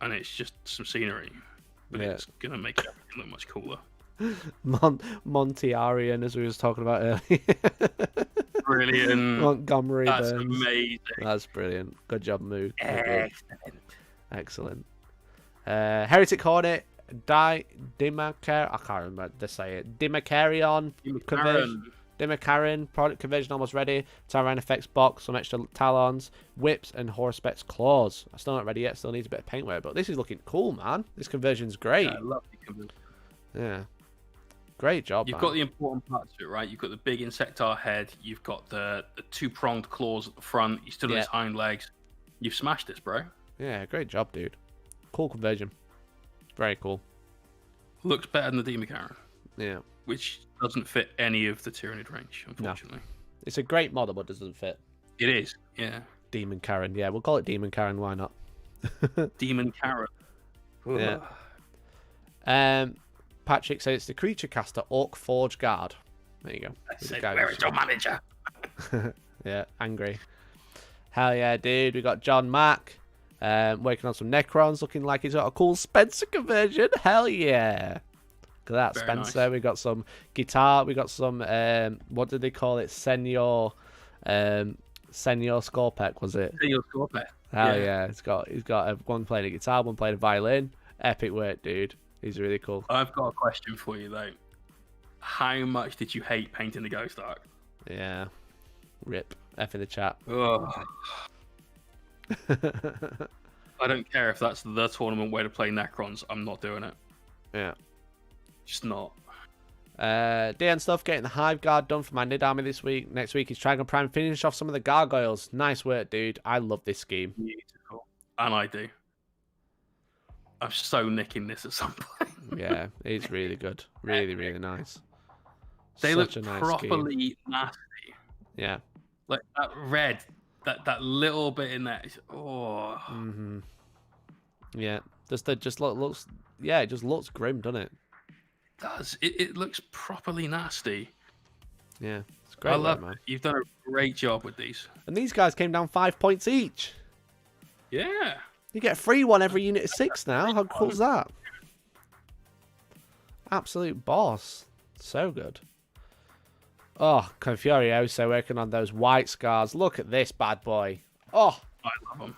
and it's just some scenery, but it's gonna make everything look much cooler. Monty Arian, as we was talking about earlier. Brilliant. Montgomery. That's Burns. amazing. That's brilliant. Good job, Mood. Excellent. Heretic Hornet, Dimacar. I can't remember to say it. Dimacarion conversion. Dimacarion product conversion almost ready. Tyrant effects box, some extra talons, whips, and Horsepeck's claws. I'm still not ready yet. Still needs a bit of paintwork, but this is looking cool, man. This conversion's great. Yeah, I love the conversion. Yeah. Great job, You've got the important parts to it, right? You've got the big insectar head. You've got the two-pronged claws at the front. You stood on his hind legs. You've smashed this, bro. Yeah, great job, dude. Cool conversion. Very cool. Looks better than the Demon Karen. Yeah. Which doesn't fit any of the Tyranid range, unfortunately. No. It's a great model, but doesn't fit. It is, yeah. Demon Karen. Yeah, we'll call it Demon Karen. Why not? Demon Karen. Yeah. Patrick says it's the creature caster Orc Forge Guard. There you go. I said, where is your manager? Yeah, angry. Hell yeah, dude. We got John Mack working on some Necrons, looking like he's got a cool Spencer conversion. Hell yeah. Look at that, Very Spencer. nice. We got some guitar. We got some, what did they call it? Senior Scorpec, was it? Senior Scorpec. Hell yeah. He's got one playing a guitar, one playing a violin. Epic work, dude. He's really cool. I've got a question for you, though. How much did you hate painting the Ghost Ark? Yeah. Rip. F in the chat. Oh. I don't care if that's the tournament way to play Necrons. I'm not doing it. Yeah. Just not. Dan stuff, getting the Hive Guard done for my Nid army this week. Next week is Dragon Prime. Finish off some of the gargoyles. Nice work, dude. I love this scheme. Beautiful. And I do. I'm so nicking this at some point. Yeah, it's really good. Really, really nice. They Such look a nice properly scheme. nasty. Yeah. Like that red, that little bit in there. Oh. Mm-hmm. Yeah. Just looks. Yeah, it just looks grim, doesn't it? It does. It looks properly nasty. Yeah, it's great. I love work, man. it. You've done a great job with these. And these guys came down 5 points each. Yeah. You get a free one every unit of 6 now. How cool is that? Absolute boss. So good. Oh, Confurioso working on those white scars. Look at this bad boy. Oh. I love them.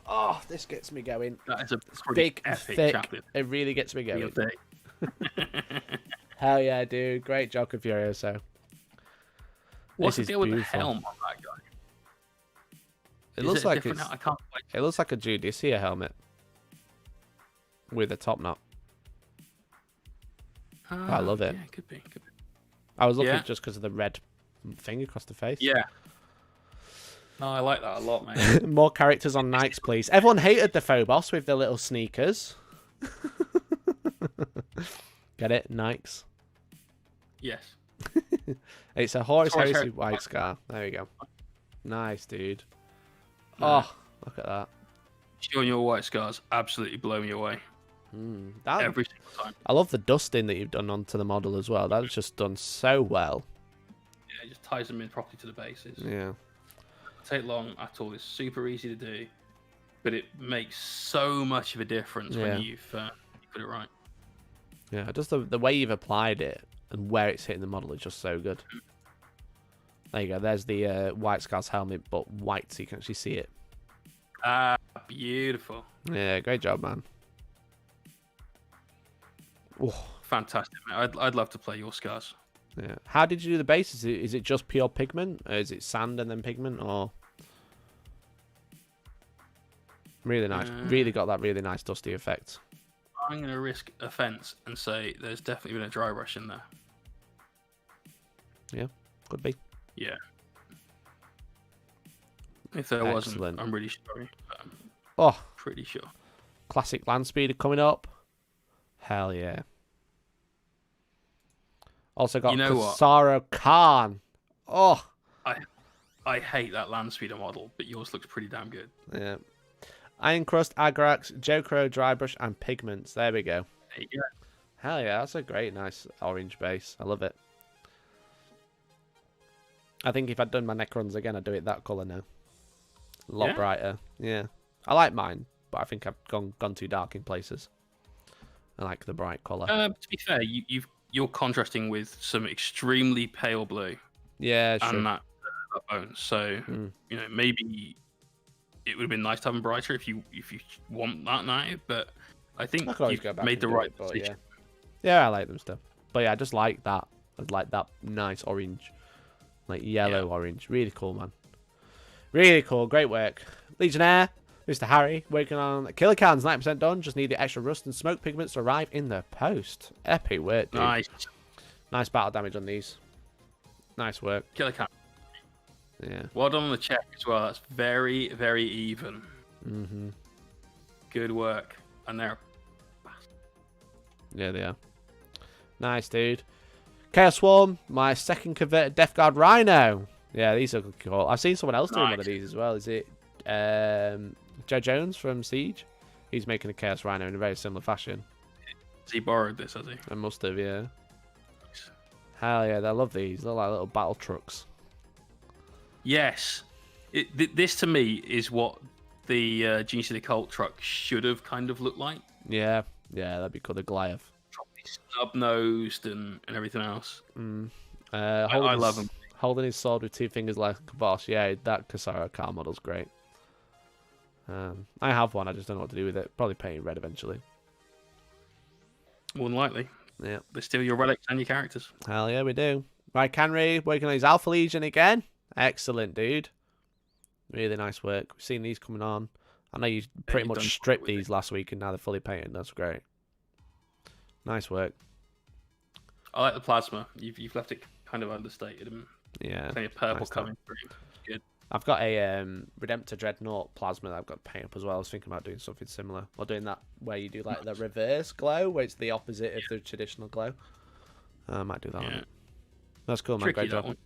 Oh, this gets me going. That is a pretty Big, epic thick. champion. It really gets me going. Real thick. Hell yeah, dude. Great job, Confurioso. What's the This is deal with the beautiful. helm on that guy? It Is looks it a like different it's. helm? I can't quite. It looks like a Judicia helmet with a top knot. I love it. Yeah, could be. Could be. I was looking Yeah. just because of the red thing across the face. Yeah. No, I like that a lot, mate. More characters on Nikes, please. Everyone hated the Phobos with their little sneakers. Get it? Nikes. Yes. It's a Horus Horus Heresy Heresy White Scar. There we go. Nice, dude. Oh, look at that. You and your white scars absolutely blow me away That every single time. I love the dusting that you've done onto the model as well. That's just done so well. Yeah, it just ties them in properly to the bases. Yeah. Take long at all. It's super easy to do, but it makes so much of a difference Yeah. when you've you put it right. Yeah, just the way you've applied it and where it's hitting the model is just so good. There you go. There's the White Scar's helmet, but white, so you can actually see it. Ah, beautiful. Yeah, great job, man. Oh, Fantastic, mate. I'd love to play your scars. yeah. How did you do the base? Is it just pure pigment? Or is it sand and then pigment? Or really nice. Really got that really nice dusty effect. I'm going to risk offence and say there's definitely been a dry brush in there. Yeah, could be. Yeah. If there Excellent. wasn't, I'm really sorry. But I'm Oh, pretty sure. classic land speeder coming up. Hell yeah. Also got You know what? Kasaro Khan. Oh, I hate that land speeder model, but yours looks pretty damn good. yeah. Iron Crust, Agrax, Jokro, Drybrush, and Pigments. There we go. There you go. Hell yeah, that's a great, nice orange base. I love it. I think if I'd done my Necrons again, I'd do it that colour now. A lot Yeah? brighter. Yeah. I like mine, but I think I've gone too dark in places. I like the bright colour. To be fair, you're contrasting with some extremely pale blue Yeah, sure. and that bone. So you know, maybe it would have been nice to have them brighter if you want that now. But I think I could always you've go back made and the do right it, but decision. yeah, I like them still. But yeah, I just like that. I like that nice orange, like yellow orange. Really cool, man. Really cool. Great work, Legionnaire. Mr. Harry working on killer cans, 90% done. Just need the extra rust and smoke pigments to arrive in the post. Epic work, dude. Nice battle damage on these. Nice work. Killer cat. Yeah. Well done on the check as well. That's very, very even. Mm-hmm. Good work. and they're Yeah, they are. Nice, dude. Chaos Swarm, my second converted Death Guard Rhino. Yeah, these are cool. I've seen someone else doing one of these as well. Is it Joe Jones from Siege? He's making a Chaos Rhino in a very similar fashion. Has he borrowed this, has he? I must have, yeah. Hell yeah, I love these. They're like little battle trucks. Yes. This to me is what the Genius of the Occult truck should have kind of looked like. Yeah, that'd be cool. The Goliath. Snub-nosed and everything else. I love him. Holding his sword with 2 fingers like a boss. Yeah, that Kasara car model's great. I have one. I just don't know what to do with it. Probably paint it red eventually. More than likely. Yeah. They steal your relics and your characters. Hell yeah, we do. Right, Canry, working on his Alpha Legion again. Excellent, dude. Really nice work. We've seen these coming on. I know you pretty much stripped these last week and now they're fully painted. That's great. Nice work. I like the plasma. You've left it kind of understated and plenty of purple coming through. It's good. I've got a Redemptor Dreadnought plasma that I've got to paint up as well. I was thinking about doing something similar. Or doing that where you do like the reverse glow, where it's the opposite of the traditional glow. I might do that one. That's cool, man. Great job.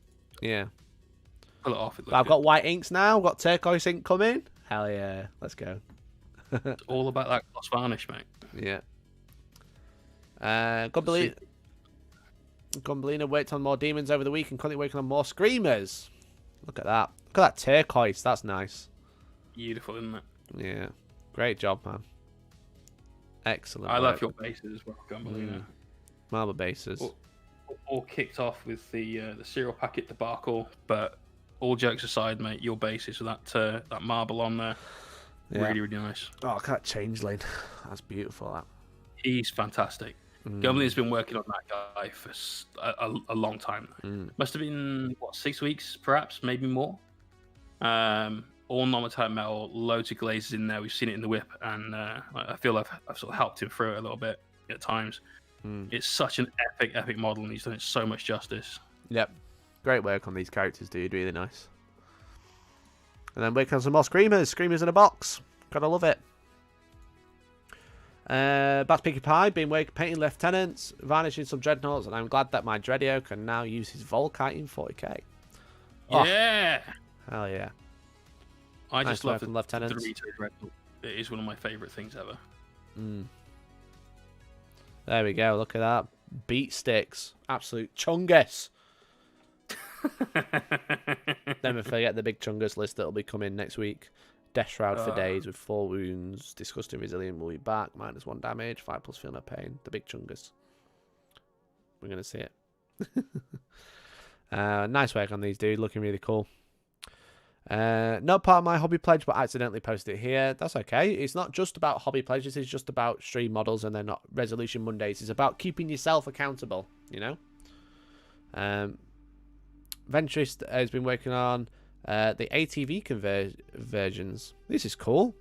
Yeah. Pull it off. I've got white inks now. I've got turquoise ink coming. Hell yeah. Let's go. It's all about that gloss varnish, mate. Yeah. Gumbalina worked on more demons over the week and currently working on more screamers. Look at that. Look at that turquoise. That's nice. Beautiful, isn't it? Yeah. Great job, man. Excellent. I love your bases as well, Gumbalina. Marble bases. All kicked off with the cereal packet debacle, but all jokes aside, mate, your bases with that marble on there, really, really nice. Oh, look at that changeling. That's beautiful. That. He's fantastic. Gumbalina's been working on that guy for a long time. Must have been, 6 weeks, perhaps, maybe more. All non-metallic metal, loads of glazes in there. We've seen it in the whip, and I feel I've sort of helped him through it a little bit at times. It's such an epic model, and he's done it so much justice. Yep. Great work on these characters, dude. Really nice. And then working on some more Screamers. Screamers in a box. Gotta love it. Bass Pinkie Pie, been painting lieutenants, varnishing some dreadnoughts, and I'm glad that my Dreadio can now use his Volkite in 40k. Yeah! Hell yeah. I just love the lieutenants. Dreadnought. It is one of my favourite things ever. There we go, look at that. Beat sticks. Absolute chungus. Never forget the big chungus list that'll be coming next week. Death Shroud for days with 4 wounds. Disgusting Resilient will be back. -1 damage. 5+ feel no pain. The big chungus. We're going to see it. Nice work on these, dude. Looking really cool. Not part of my hobby pledge, but I accidentally posted it here. That's okay. It's not just about hobby pledges. It's just about stream models and they're not resolution Mondays. It's about keeping yourself accountable, you know? Venturist has been working on the ATV conversions. This is cool.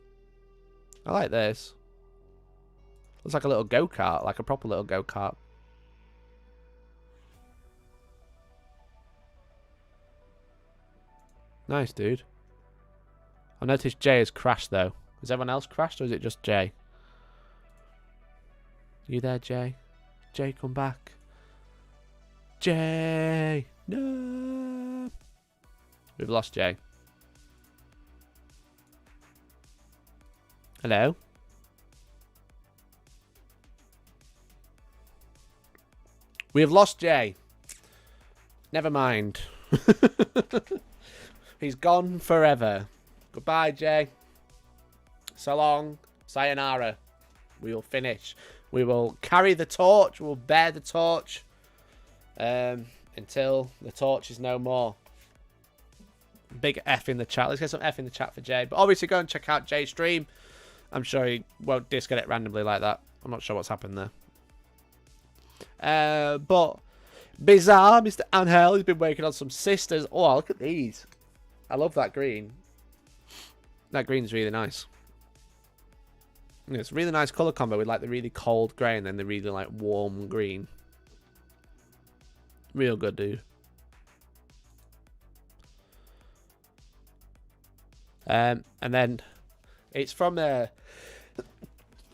I like this. Looks like a little go-kart, like a proper little go-kart. Nice, dude. I noticed Jay has crashed, though. Has everyone else crashed, or is it just Jay? You there, Jay? Jay, come back. Jay! No! We've lost Jay. Hello? We have lost Jay. Never mind. He's gone forever. Goodbye, Jay. So long. Sayonara. We will finish. We will carry the torch. We will bear the torch until the torch is no more. Big F in the chat. Let's get some F in the chat for Jay. But obviously go and check out Jay's stream. I'm sure he won't disconnect randomly like that. I'm not sure what's happened there. But Bizarre, Mr. Angel, has been working on some sisters. Oh, look at these. I love that green. That green's really nice. It's a really nice colour combo with like the really cold grey and then the really like warm green. Real good, dude. And then it's from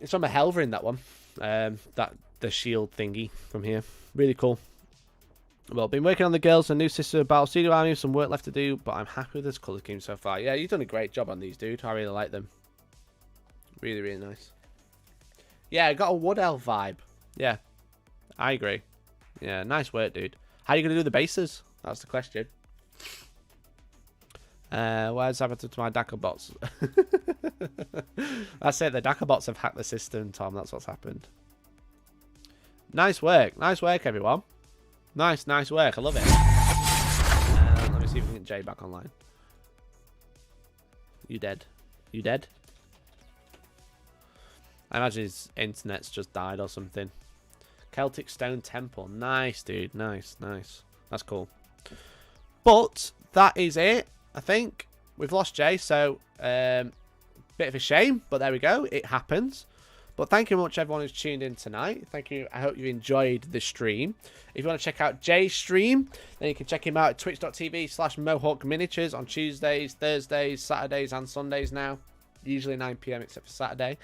It's from a Helverin, that one. The shield thingy from here. Really cool. Well, been working on the girls and new sister Battle Studio Army. Some work left to do, but I'm happy with this colour scheme so far. Yeah, you've done a great job on these, dude. I really like them. Really, really nice. Yeah, I got a Wood Elf vibe. Yeah, I agree. Yeah, nice work, dude. How are you going to do the bases? That's the question. Where's happened to my Dakar bots? That's it. The Dakar bots have hacked the system, Tom. That's what's happened. Nice work. Nice work, everyone. Nice work. I love it. Let me see if we can get Jay back online. You dead? You dead? I imagine his internet's just died or something. Celtic Stone Temple. Nice, dude. Nice. That's cool. But that is it. I think we've lost Jay, so bit of a shame, but there we go. It happens. But thank you very much, everyone who's tuned in tonight. Thank you. I hope you enjoyed the stream. If you want to check out Jay's stream, then you can check him out at twitch.tv/MohawkMiniatures on Tuesdays, Thursdays, Saturdays, and Sundays now. Usually 9 PM except for Saturday.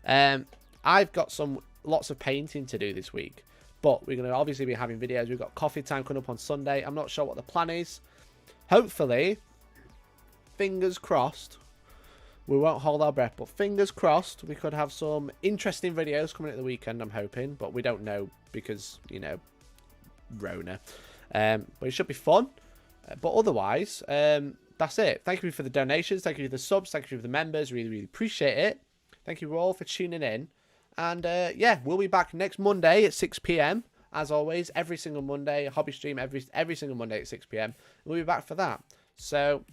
I've got lots of painting to do this week, but we're going to obviously be having videos. We've got coffee time coming up on Sunday. I'm not sure what the plan is. Hopefully, fingers crossed, we won't hold our breath, but fingers crossed, we could have some interesting videos coming at the weekend, I'm hoping, but we don't know because, you know, Rona. But it should be fun. But otherwise, that's it. Thank you for the donations. Thank you for the subs. Thank you for the members. Really, really appreciate it. Thank you all for tuning in. And yeah, we'll be back next Monday at 6 PM. As always, every single Monday, a hobby stream every single Monday at 6 PM. We'll be back for that. So,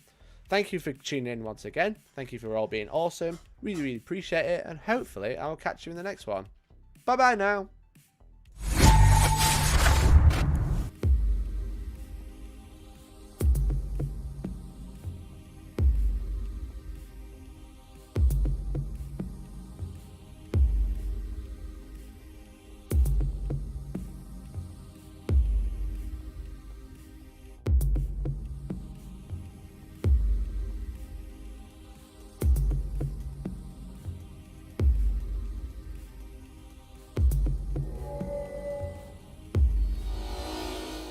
thank you for tuning in once again. Thank you for all being awesome. Really, really appreciate it. And hopefully, I'll catch you in the next one. Bye-bye now.